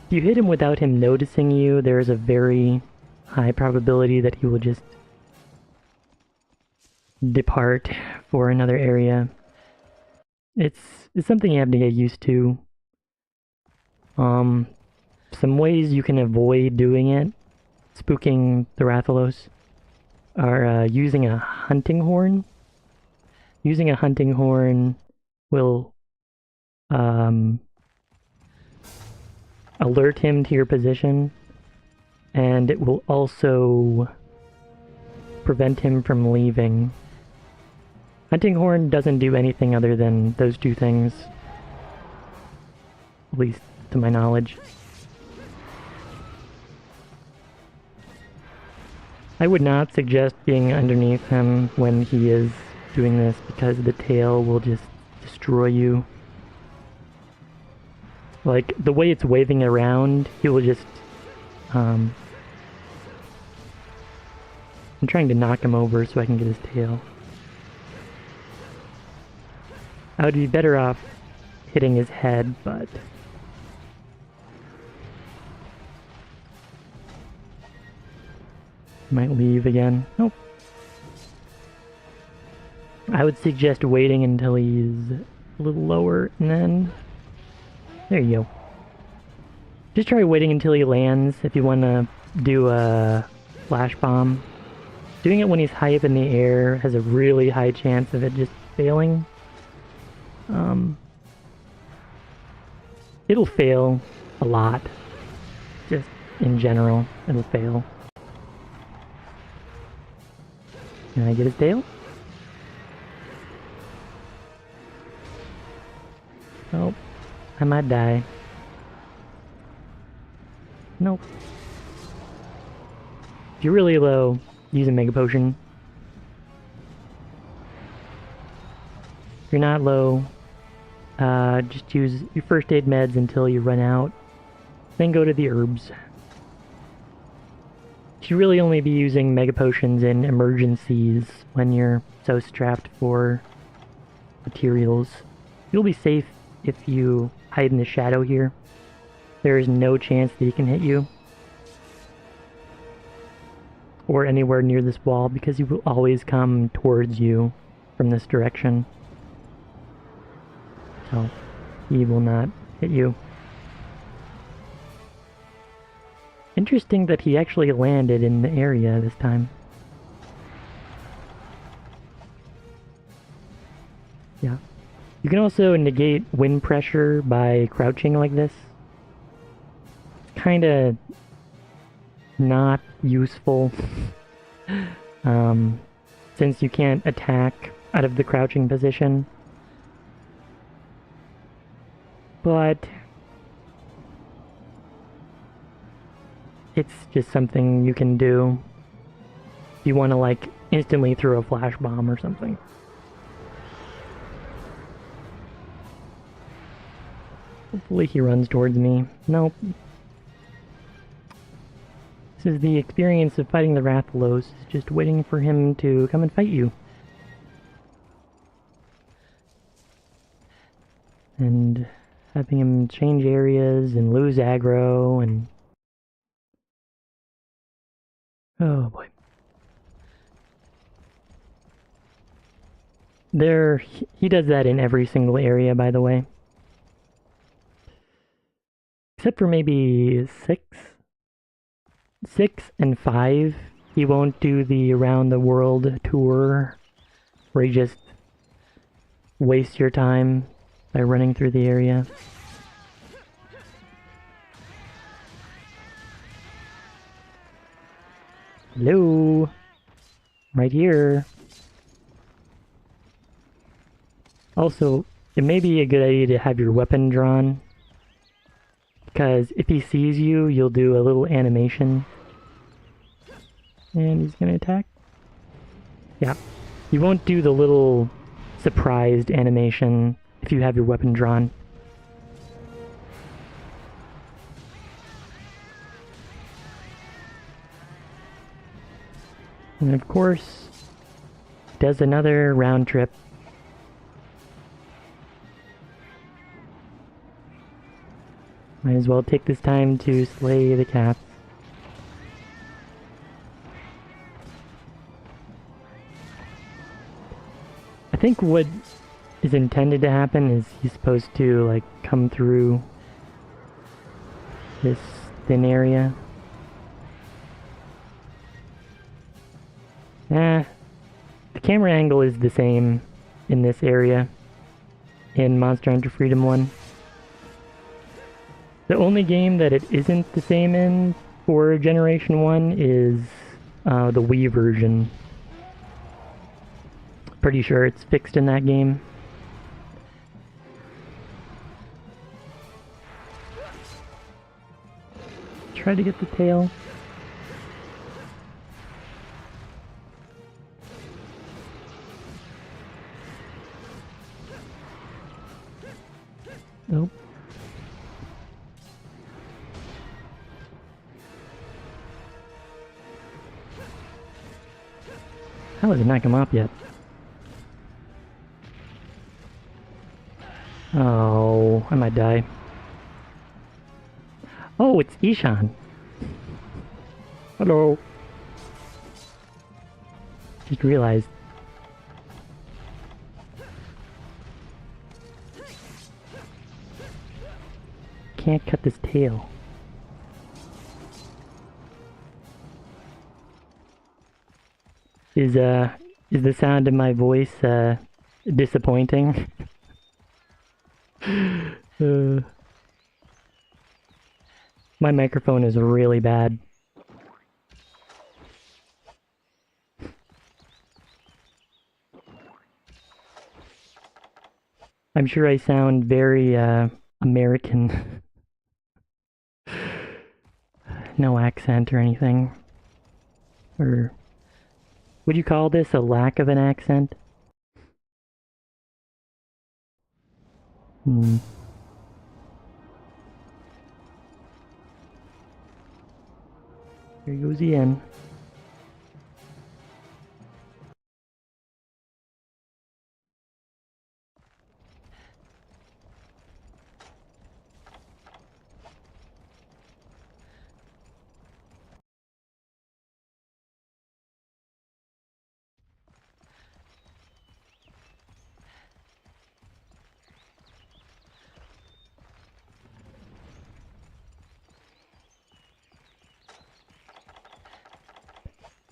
If you hit him without him noticing you, there is a very high probability that he will just depart for another area. It's something you have to get used to. Some ways you can avoid doing it. Spooking the Rathalos. are using a hunting horn. Using a hunting horn will alert him to your position, and it will also prevent him from leaving. Hunting horn doesn't do anything other than those two things, at least to my knowledge. I would not suggest being underneath him when he is doing this, because the tail will just destroy you. Like, the way it's waving around, he will just, I'm trying to knock him over so I can get his tail. I would be better off hitting his head, but... might leave again. Nope. I would suggest waiting until he's a little lower, and then... there you go. Just try waiting until he lands if you want to do a flash bomb. Doing it when he's high up in the air has a really high chance of it just failing. It'll fail a lot. Just in general, it'll fail. Can I get his tail? Oh, I might die. Nope. If you're really low, use a Mega Potion. If you're not low, just use your first aid meds until you run out. Then go to the herbs. You should really only be using Mega Potions in emergencies when you're so strapped for materials. You'll be safe if you hide in the shadow here. There is no chance that he can hit you. Or anywhere near this wall, because he will always come towards you from this direction. So, he will not hit you. Interesting that he actually landed in the area this time. Yeah. You can also negate wind pressure by crouching like this. Kinda not useful. Since you can't attack out of the crouching position. But it's just something you can do if you want to, like, instantly throw a flash bomb or something. Hopefully he runs towards me. Nope. This is the experience of fighting the Rathalos, just waiting for him to come and fight you. And having him change areas and lose aggro and... oh boy. He does that in every single area, by the way. Except for maybe 6 and 5, he won't do the around the world tour where you just waste your time by running through the area. Hello? Right here. Also, it may be a good idea to have your weapon drawn, because if he sees you, you'll do a little animation. And he's gonna attack. Yeah. You won't do the little surprised animation if you have your weapon drawn. And of course, does another round trip. Might as well take this time to slay the cats. I think what is intended to happen is he's supposed to, like, come through this thin area. The camera angle is the same in this area in Monster Hunter Freedom 1. The only game that it isn't the same in for Generation 1 is the Wii version. Pretty sure it's fixed in that game. Try to get the tail. Nope. How has it not come up yet? Oh, I might die. Oh, it's Ishan. Hello. Just realized. Can't cut this tail. Is the sound of my voice disappointing? My microphone is really bad. I'm sure I sound very American. No accent or anything. Or would you call this a lack of an accent? Here goes the end.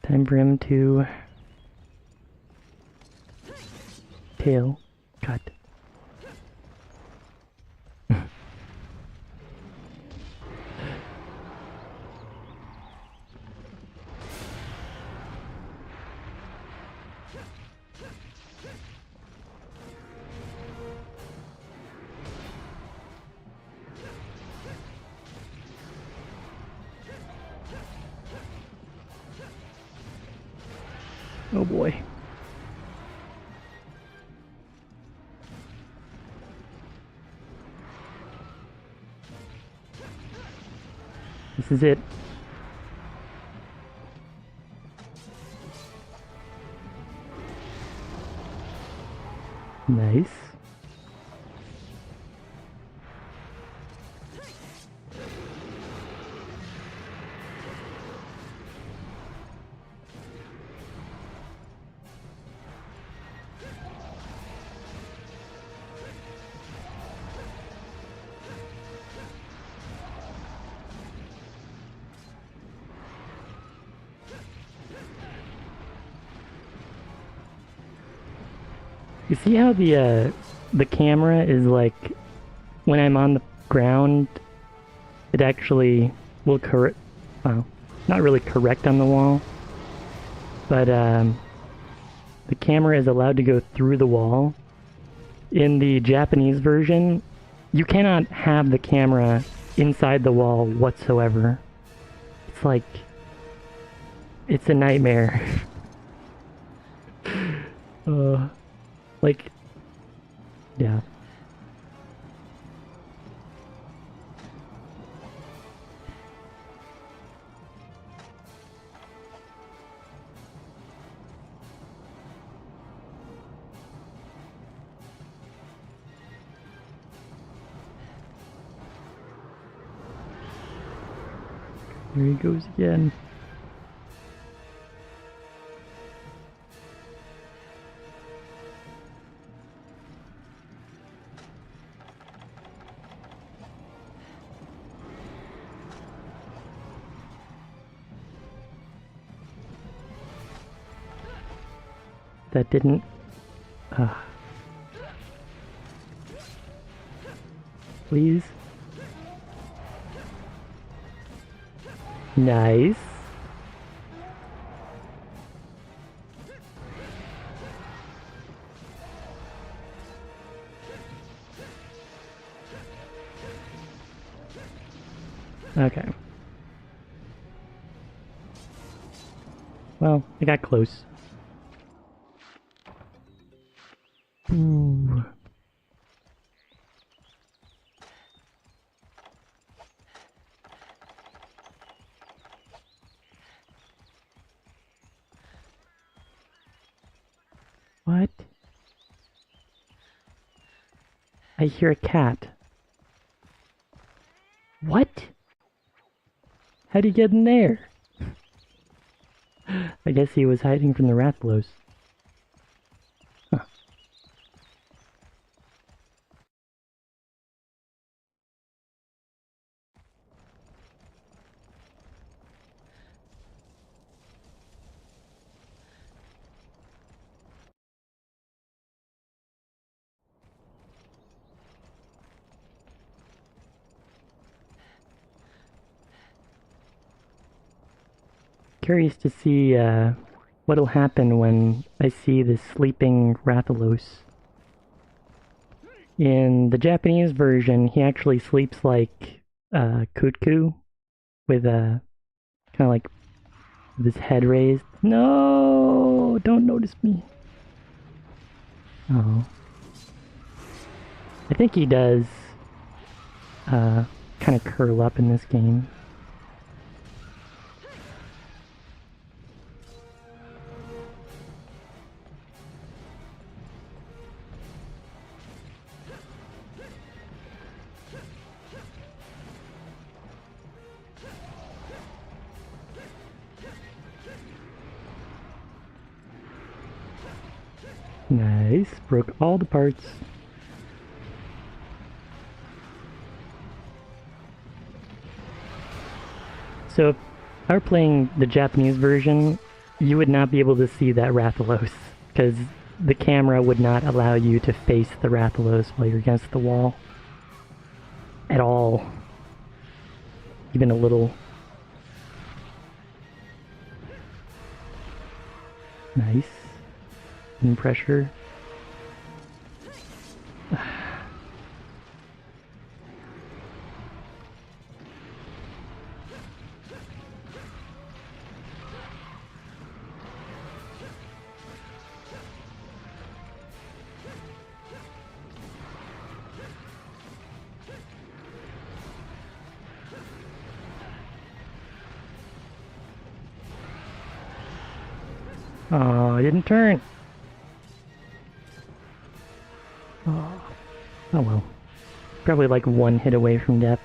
Time for him to tail cut. Oh boy. This is it. Nice. You see how the camera is like, when I'm on the ground, it actually will correct, well, not really correct on the wall, but the camera is allowed to go through the wall. In the Japanese version, you cannot have the camera inside the wall whatsoever. It's like, it's a nightmare. Like, yeah. Here he goes again. That didn't... Please? Nice. Okay. Well, I got close. Ooh. What? I hear a cat. What? How'd he get in there? I guess he was hiding from the Rathalos. Huh. Curious to see what'll happen when I see this sleeping Rathalos. In the Japanese version, he actually sleeps like Kutku, with a kind of like with his head raised. No, don't notice me. Oh, I think he does kind of curl up in this game. Nice, broke all the parts. So if I were playing the Japanese version, you would not be able to see that Rathalos, because the camera would not allow you to face the Rathalos while you're against the wall. At all. Even a little. Nice. In pressure. Oh, I didn't turn. Oh, oh well. Probably like one hit away from death.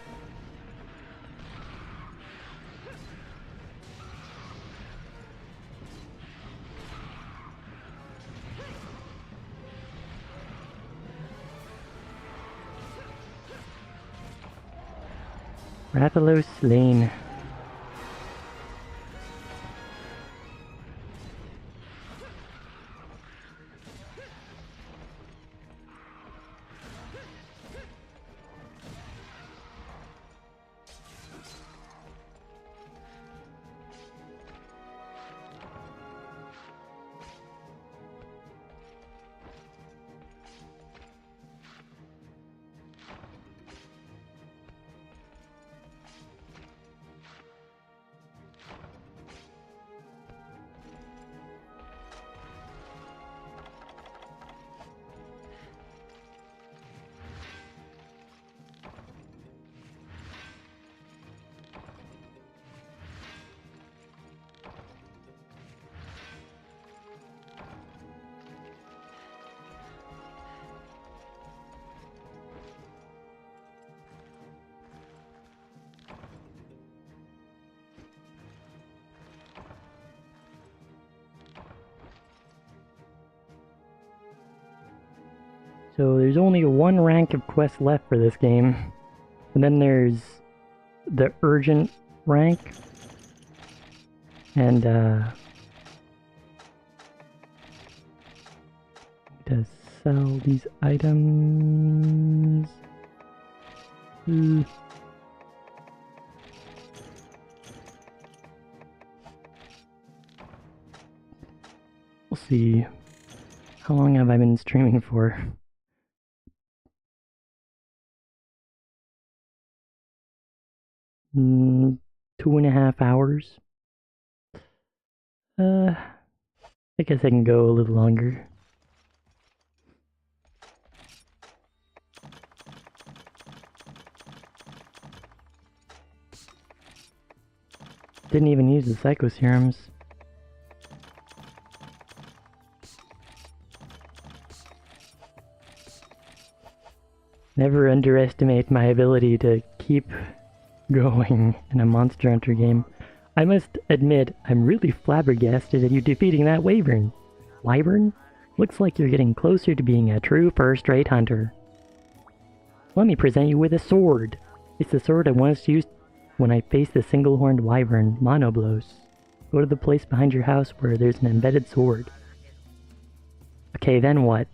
Rathalos slain. So there's only one rank of quest left for this game. And then there's the urgent rank. And to sell these items. We'll see. How long have I been streaming for? 2.5 hours. I guess I can go a little longer. Didn't even use the psycho serums. Never underestimate my ability to keep going in a Monster Hunter game. I must admit, I'm really flabbergasted at you defeating that wyvern. Wyvern? Looks like you're getting closer to being a true first-rate hunter. Let me present you with a sword. It's the sword I once used when I faced the single-horned wyvern, Monoblos. Go to the place behind your house where there's an embedded sword. Okay, then what?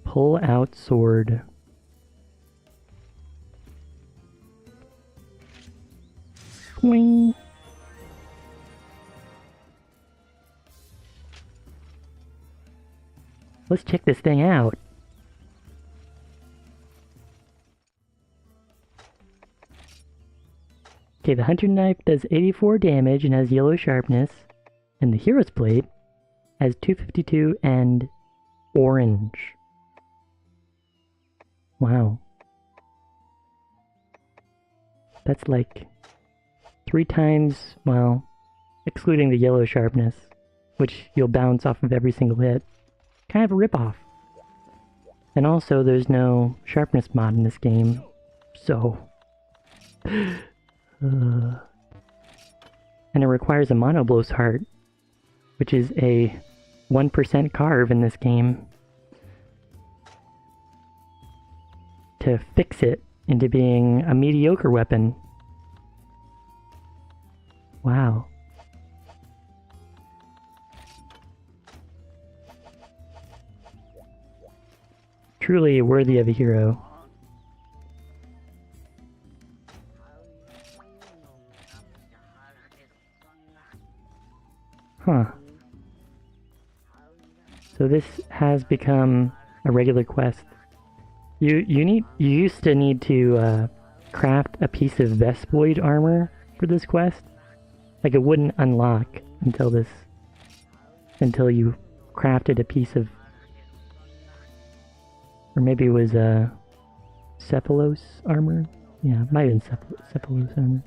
Pull out sword. Swing. Let's check this thing out. Okay, the hunter knife does 84 damage and has yellow sharpness, and the hero's blade has 252 and orange. Wow. That's like 3 times, well, excluding the yellow sharpness, which you'll bounce off of every single hit. Kind of a ripoff. And also, there's no sharpness mod in this game, so... and it requires a Monoblos heart, which is a 1% carve in this game, to fix it into being a mediocre weapon. Wow. Truly worthy of a hero. Huh. So this has become a regular quest. You used to need to craft a piece of Vespoid armor for this quest. Like it wouldn't unlock until you crafted a piece of, or maybe it was Cephalos armor. Yeah, it might have been Cephalos armor.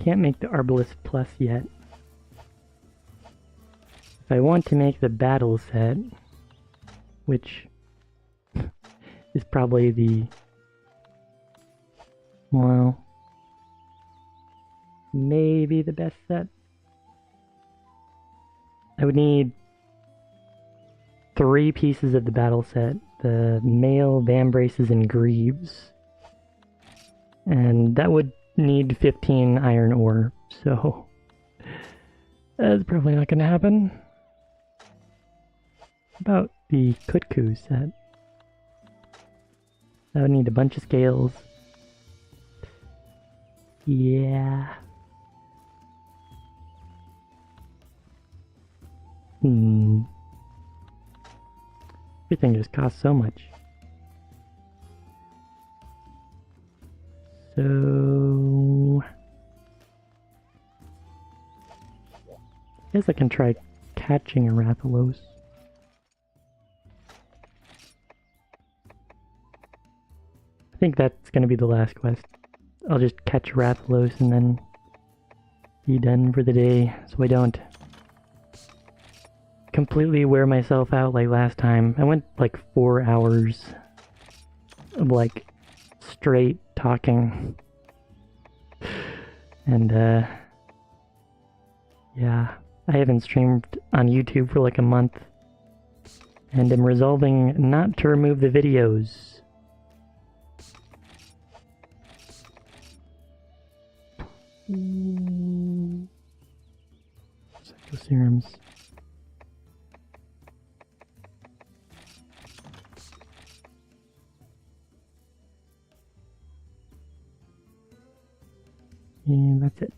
Can't make the Arbalest Plus yet. If I want to make the battle set, which is probably the, well, maybe the best set, I would need 3 pieces of the battle set. The male Vambraces and Greaves. And that would need 15 iron ore, so that's probably not gonna happen. About the Kutku set. That would need a bunch of scales. Yeah. Everything just costs so much. So... I guess I can try catching a Rathalos. I think that's gonna be the last quest. I'll just catch Rathalos and then be done for the day so I don't completely wear myself out like last time. I went like 4 hours of like straight talking. And yeah, I haven't streamed on YouTube for like a month. And I'm resolving not to remove the videos. Psycho serums. And that's it.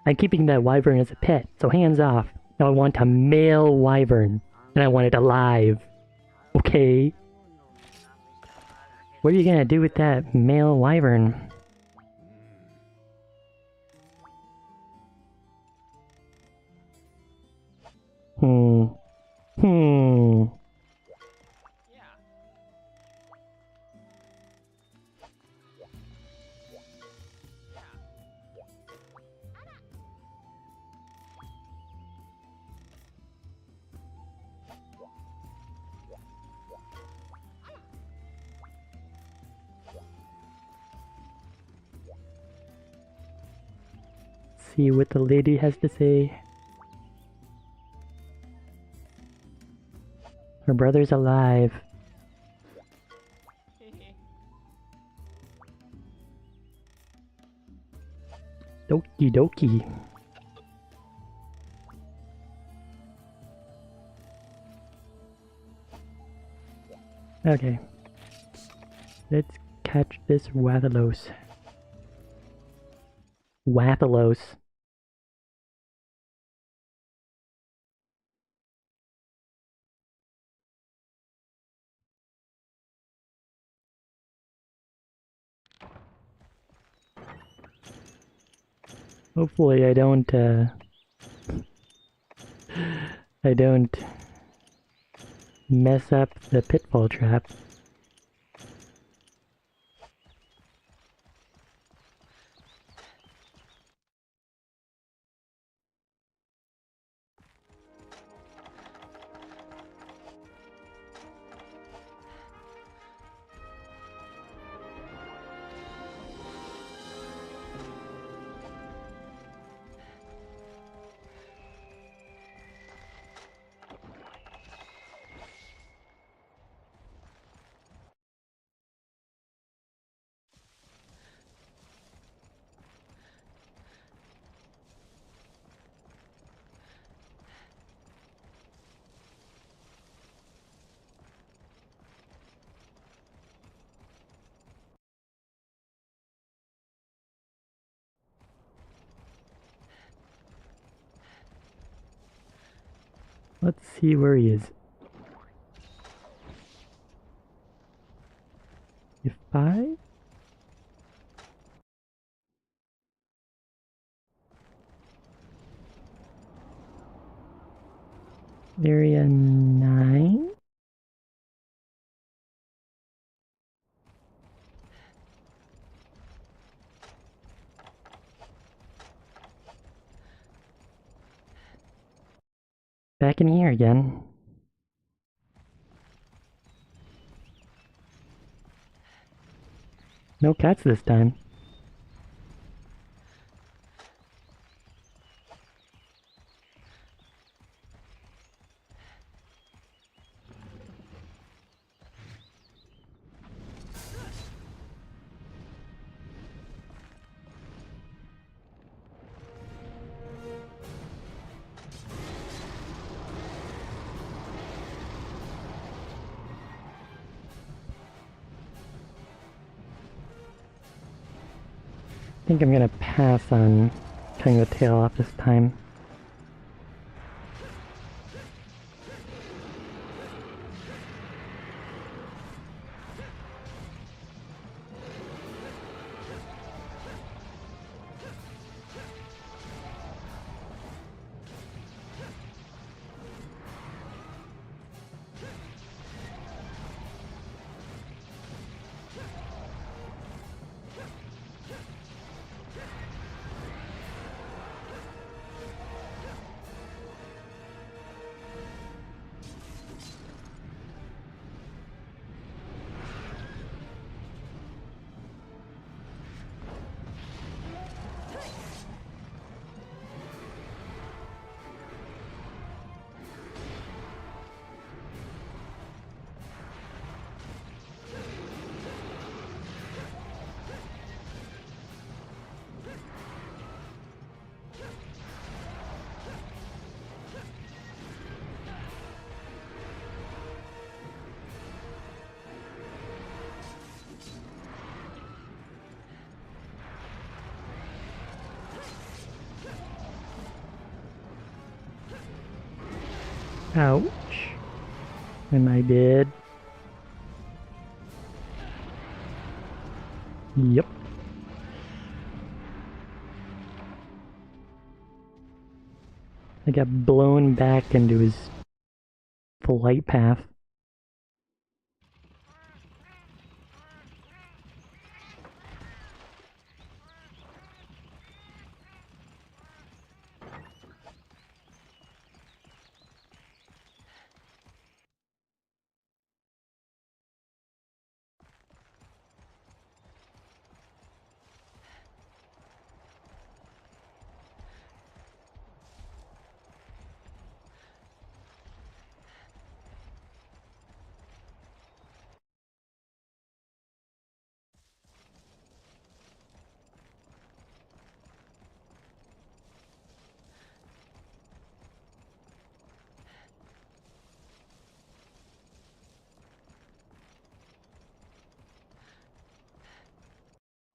I'm keeping that wyvern as a pet, so hands off. Now I want a male wyvern, and I want it alive. Okay? What are you gonna do with that male wyvern? See what the lady has to say. Her brother's alive. Doki doki. Okay. Let's catch this Wathalos. Wathalos. Hopefully I don't mess up the pitfall trap. Let's see where he is. If I... Area 9? Back in here again. No cats this time. I think I'm gonna pass on cutting the tail off this time. Ouch. Am I dead? Yep. I got blown back into his flight path.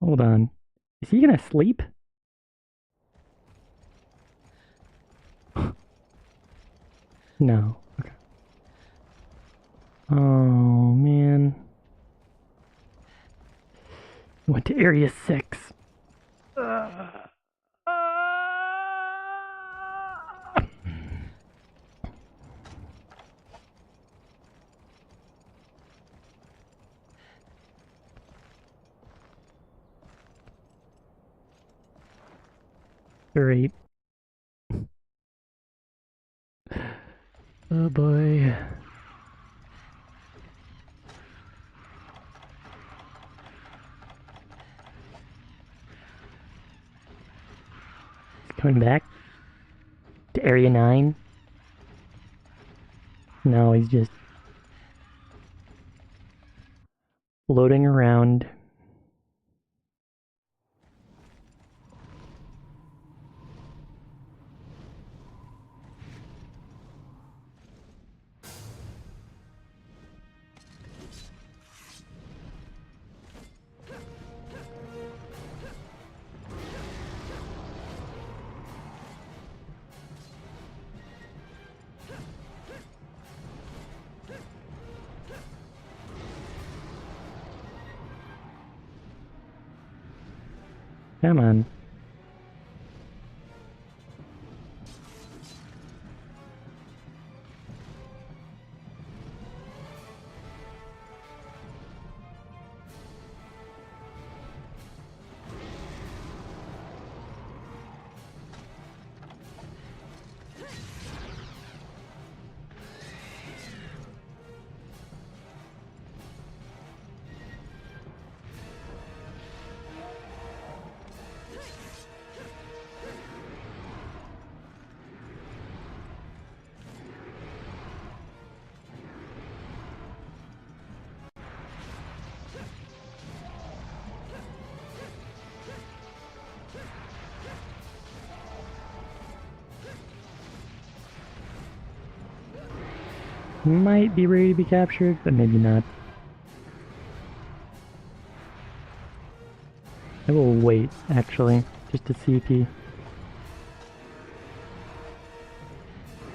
Hold on. Is he gonna sleep? No. Okay. Oh, man. Went to Area 6. Great. Oh boy. He's coming back to Area 9. No, he's just floating around. Come on. Might be ready to be captured, but maybe not. I will wait, actually, just to see if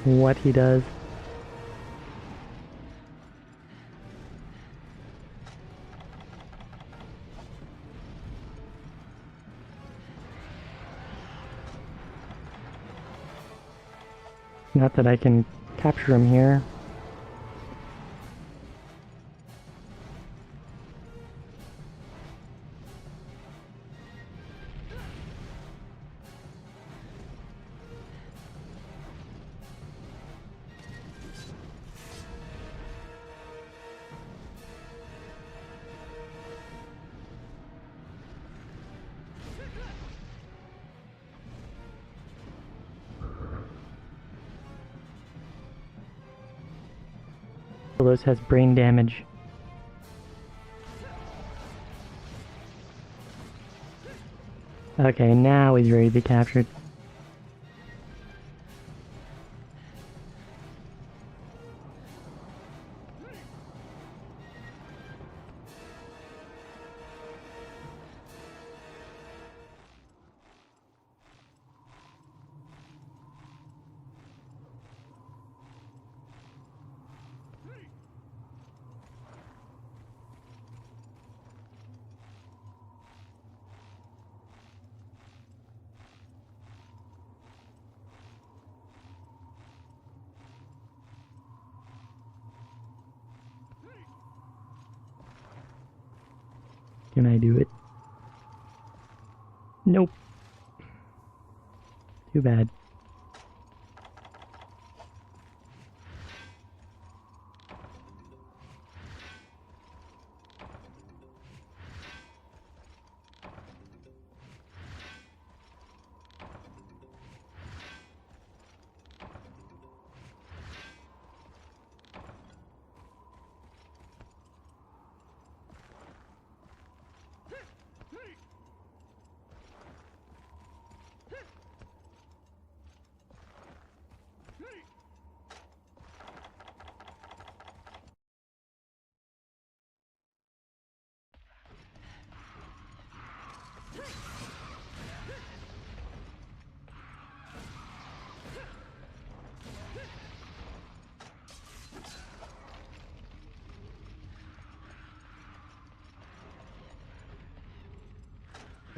what he does. Not that I can capture him here. Solos has brain damage. Okay, now he's ready to be captured. Can I do it? Nope. Too bad.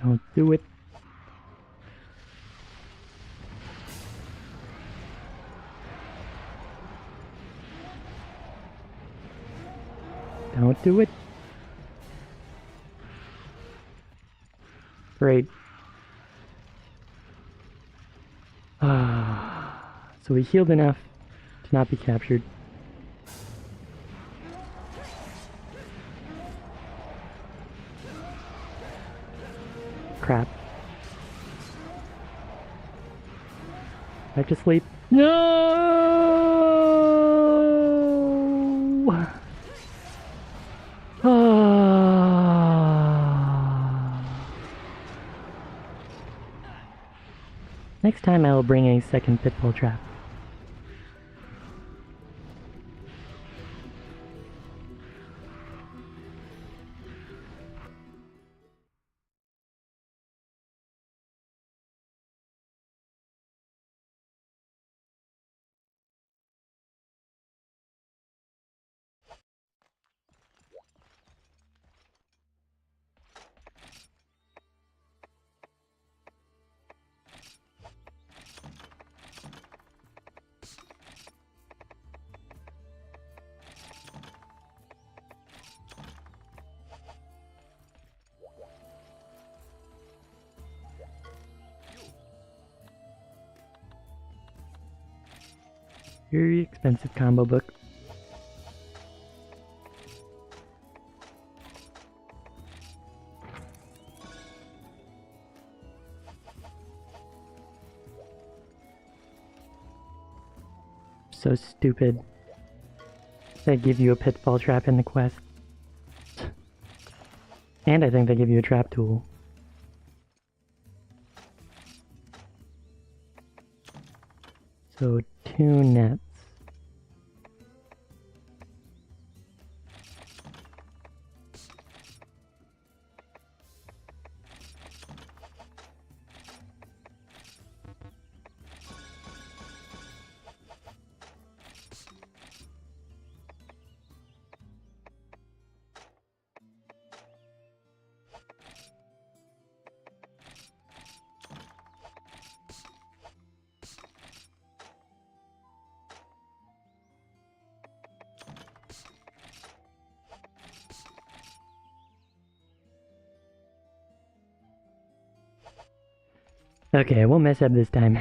Don't do it. Don't do it. Great. So we healed enough to not be captured. Crap. Back to sleep. No! Next time I will bring a second pitfall trap. Very expensive combo book. So stupid. They give you a pitfall trap in the quest. And I think they give you a trap tool. So 2 nets. Okay, we'll mess up this time.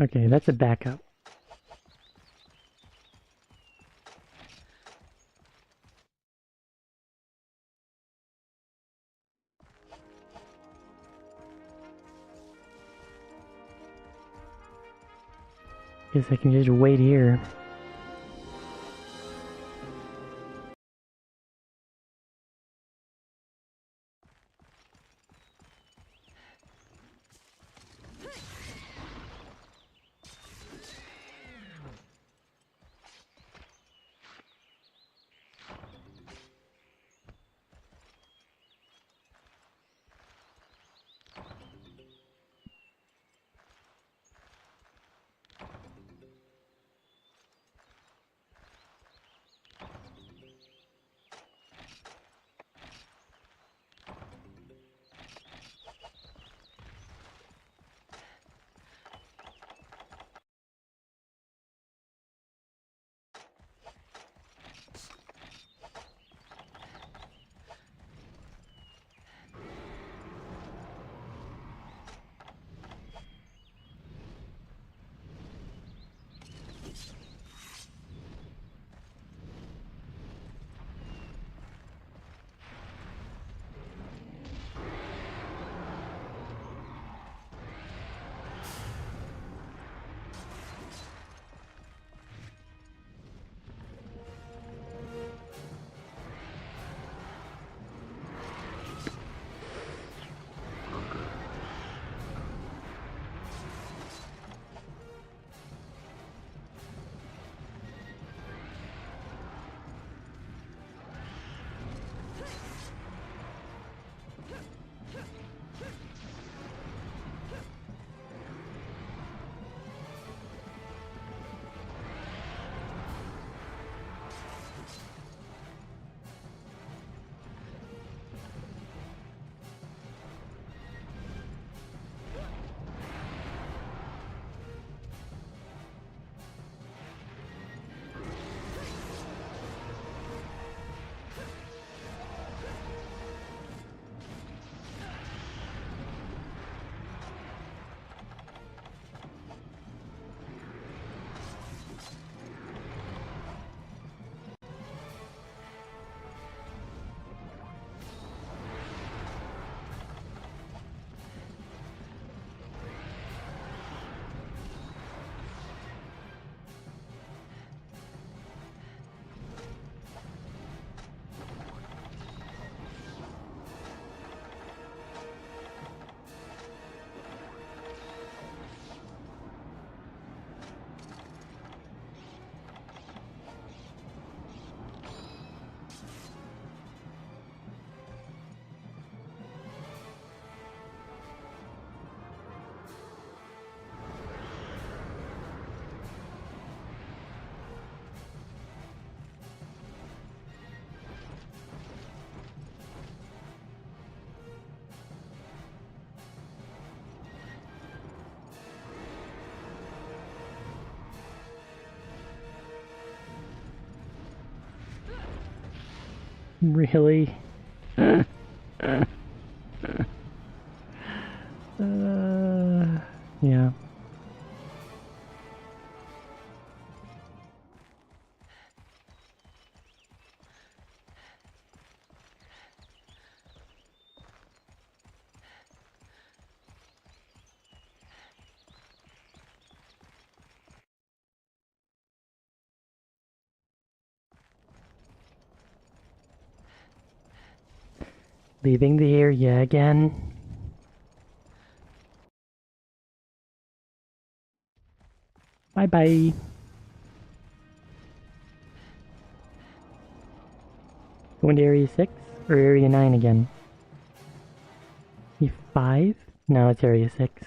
Okay, that's a backup. Guess I can just wait here. Really? Yeah. Leaving the area again. Bye-bye. Going to Area 6 or Area 9 again? E5? No, it's Area 6.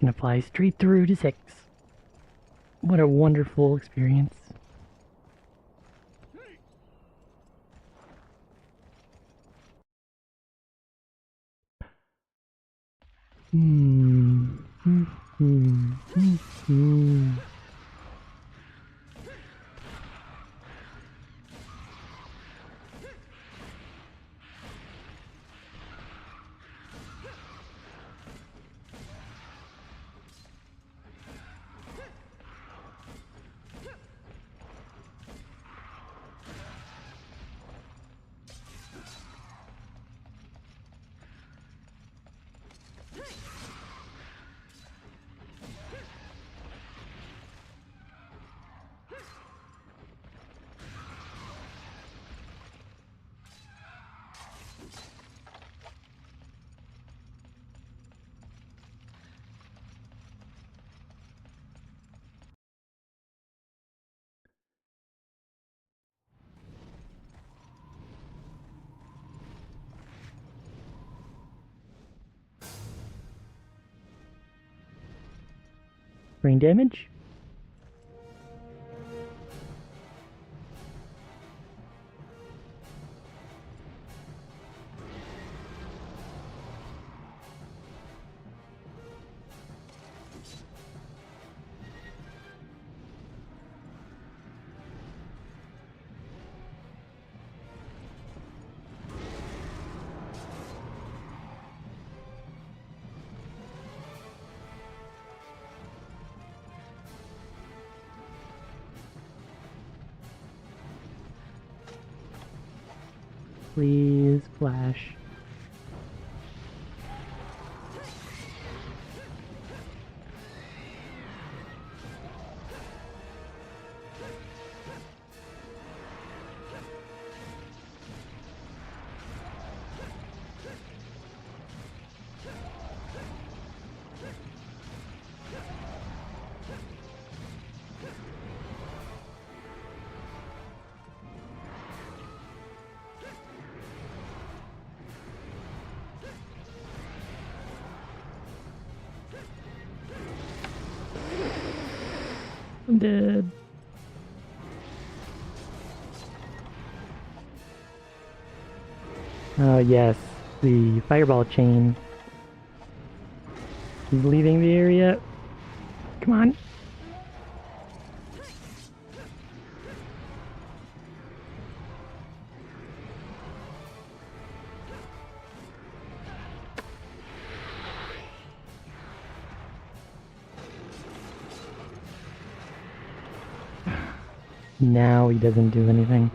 Gonna fly straight through to 6. What a wonderful experience. Brain damage? Please, flash. I'm dead. Oh yes, the fireball chain. He's leaving the area. Come on. Now he doesn't do anything.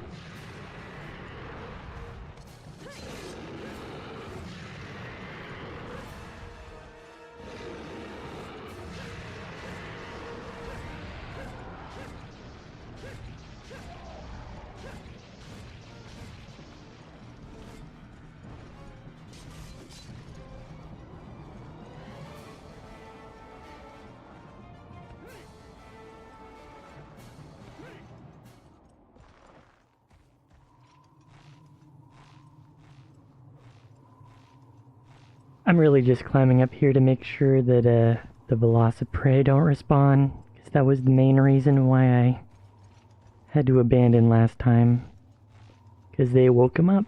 I'm really just climbing up here to make sure that the Velociprey don't respawn, because that was the main reason why I had to abandon last time, because they woke him up.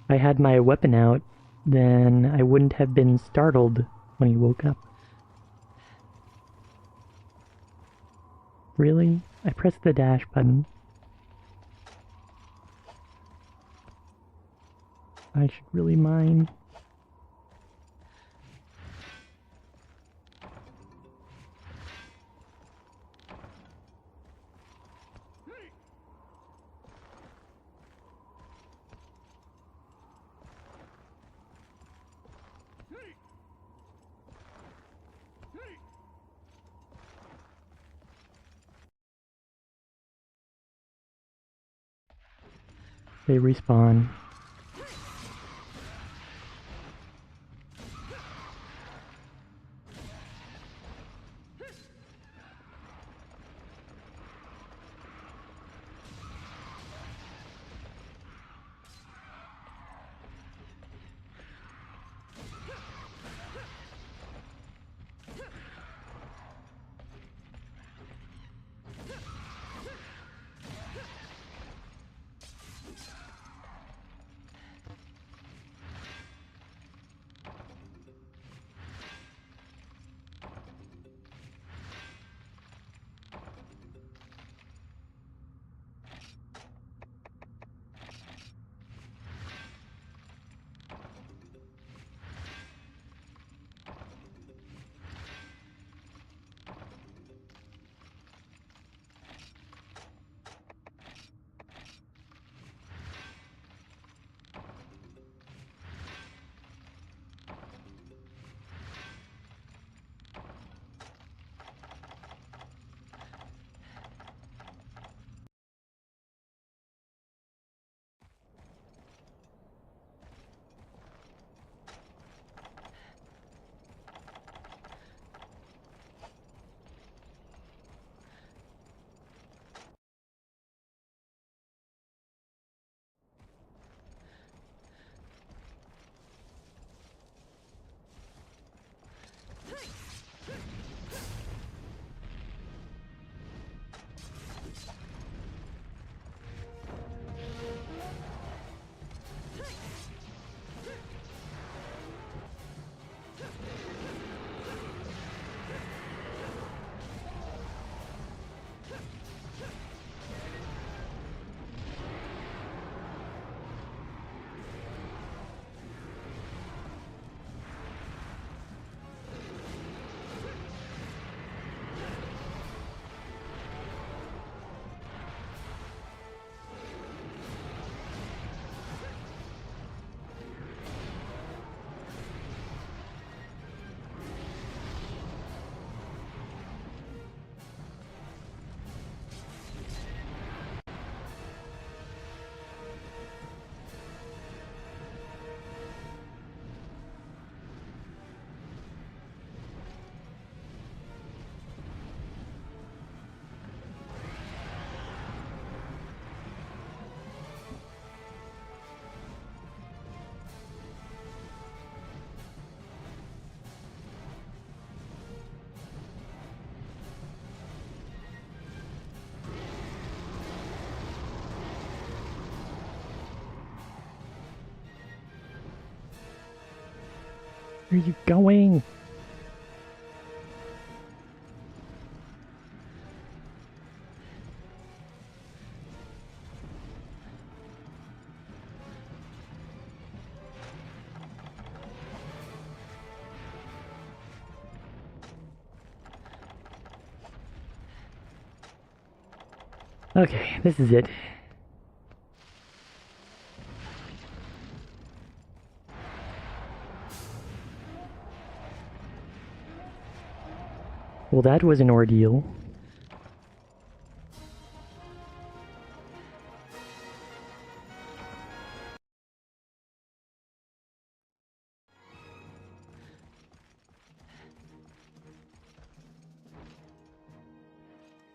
If I had my weapon out, then I wouldn't have been startled when he woke up. Really? I pressed the dash button. I should really mine. They respawn. Where are you going? Okay, this is it. Well, that was an ordeal.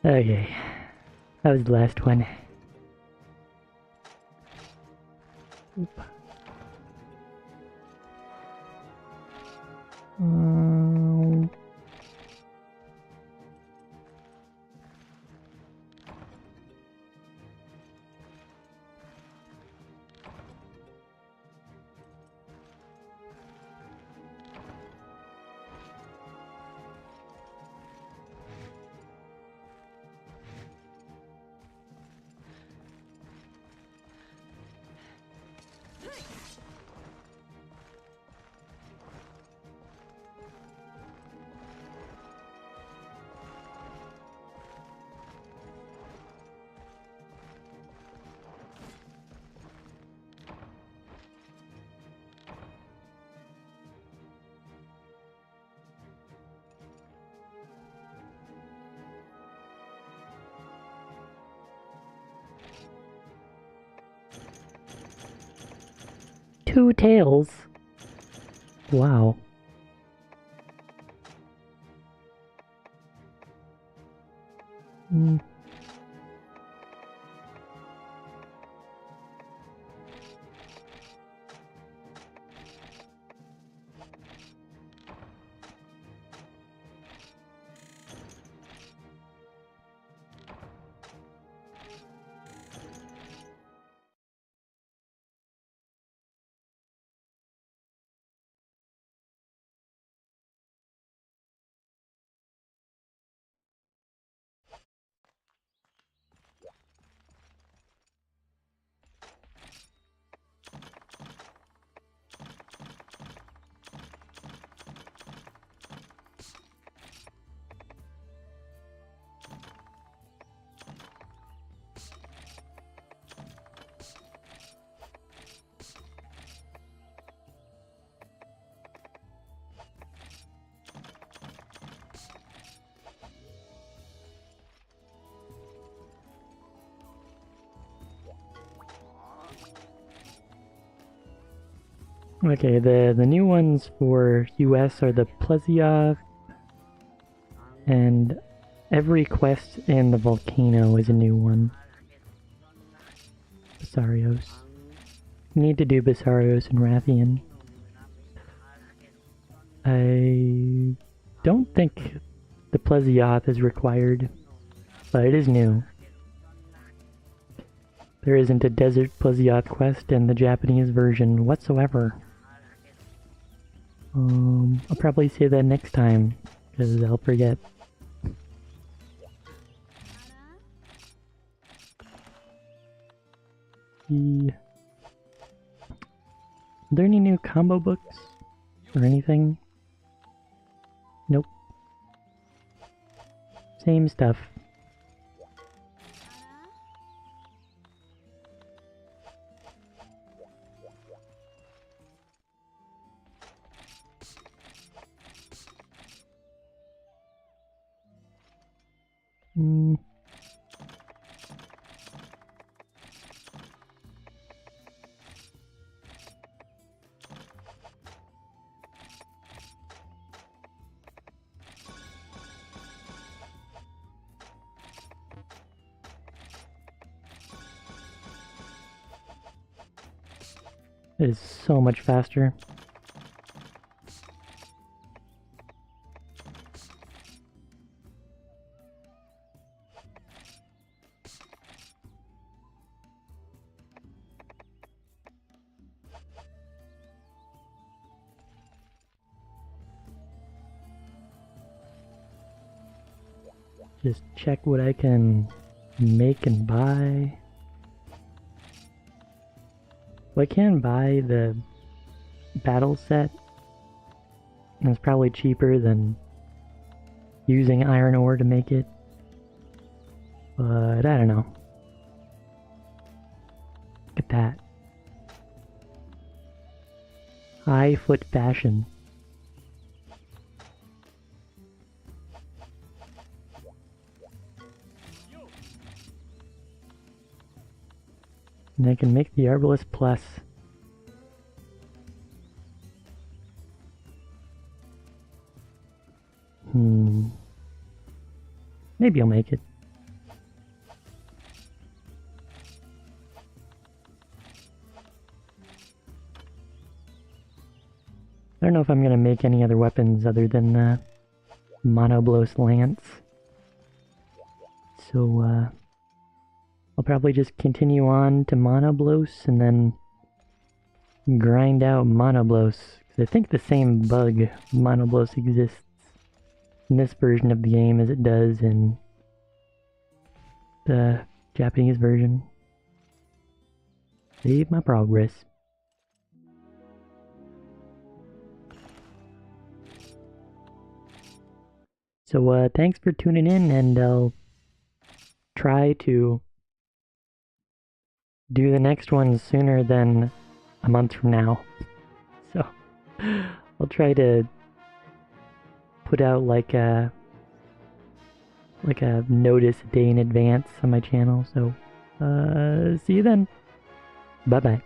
Okay, that was the last one. Oop. 2 tails? Wow. Okay, the new ones for US are the Plesiov, and every quest in the volcano is a new one. Basarios. Need to do Basarios and Rathian. I don't think the Plesioth is required, but it is new. There isn't a Desert Plesioth quest in the Japanese version whatsoever. I'll probably say that next time, because I'll forget. Are there any new combo books? Or anything? Nope. Same stuff. It is so much faster. Just check what I can make and buy. Well, I can buy the battle set, and it's probably cheaper than using iron ore to make it, but I don't know. Look at that. High foot fashion. And I can make the Arbalest Plus. Maybe I'll make it. I don't know if I'm gonna make any other weapons other than the Monoblos Lance. So, I'll probably just continue on to Monoblos and then grind out Monoblos. Because I think the same bug, Monoblos, exists in this version of the game as it does in the Japanese version. Save my progress. So, thanks for tuning in, and I'll try to do the next one sooner than a month from now. So, I'll try to put out like a notice a day in advance on my channel. So, see you then. Bye bye.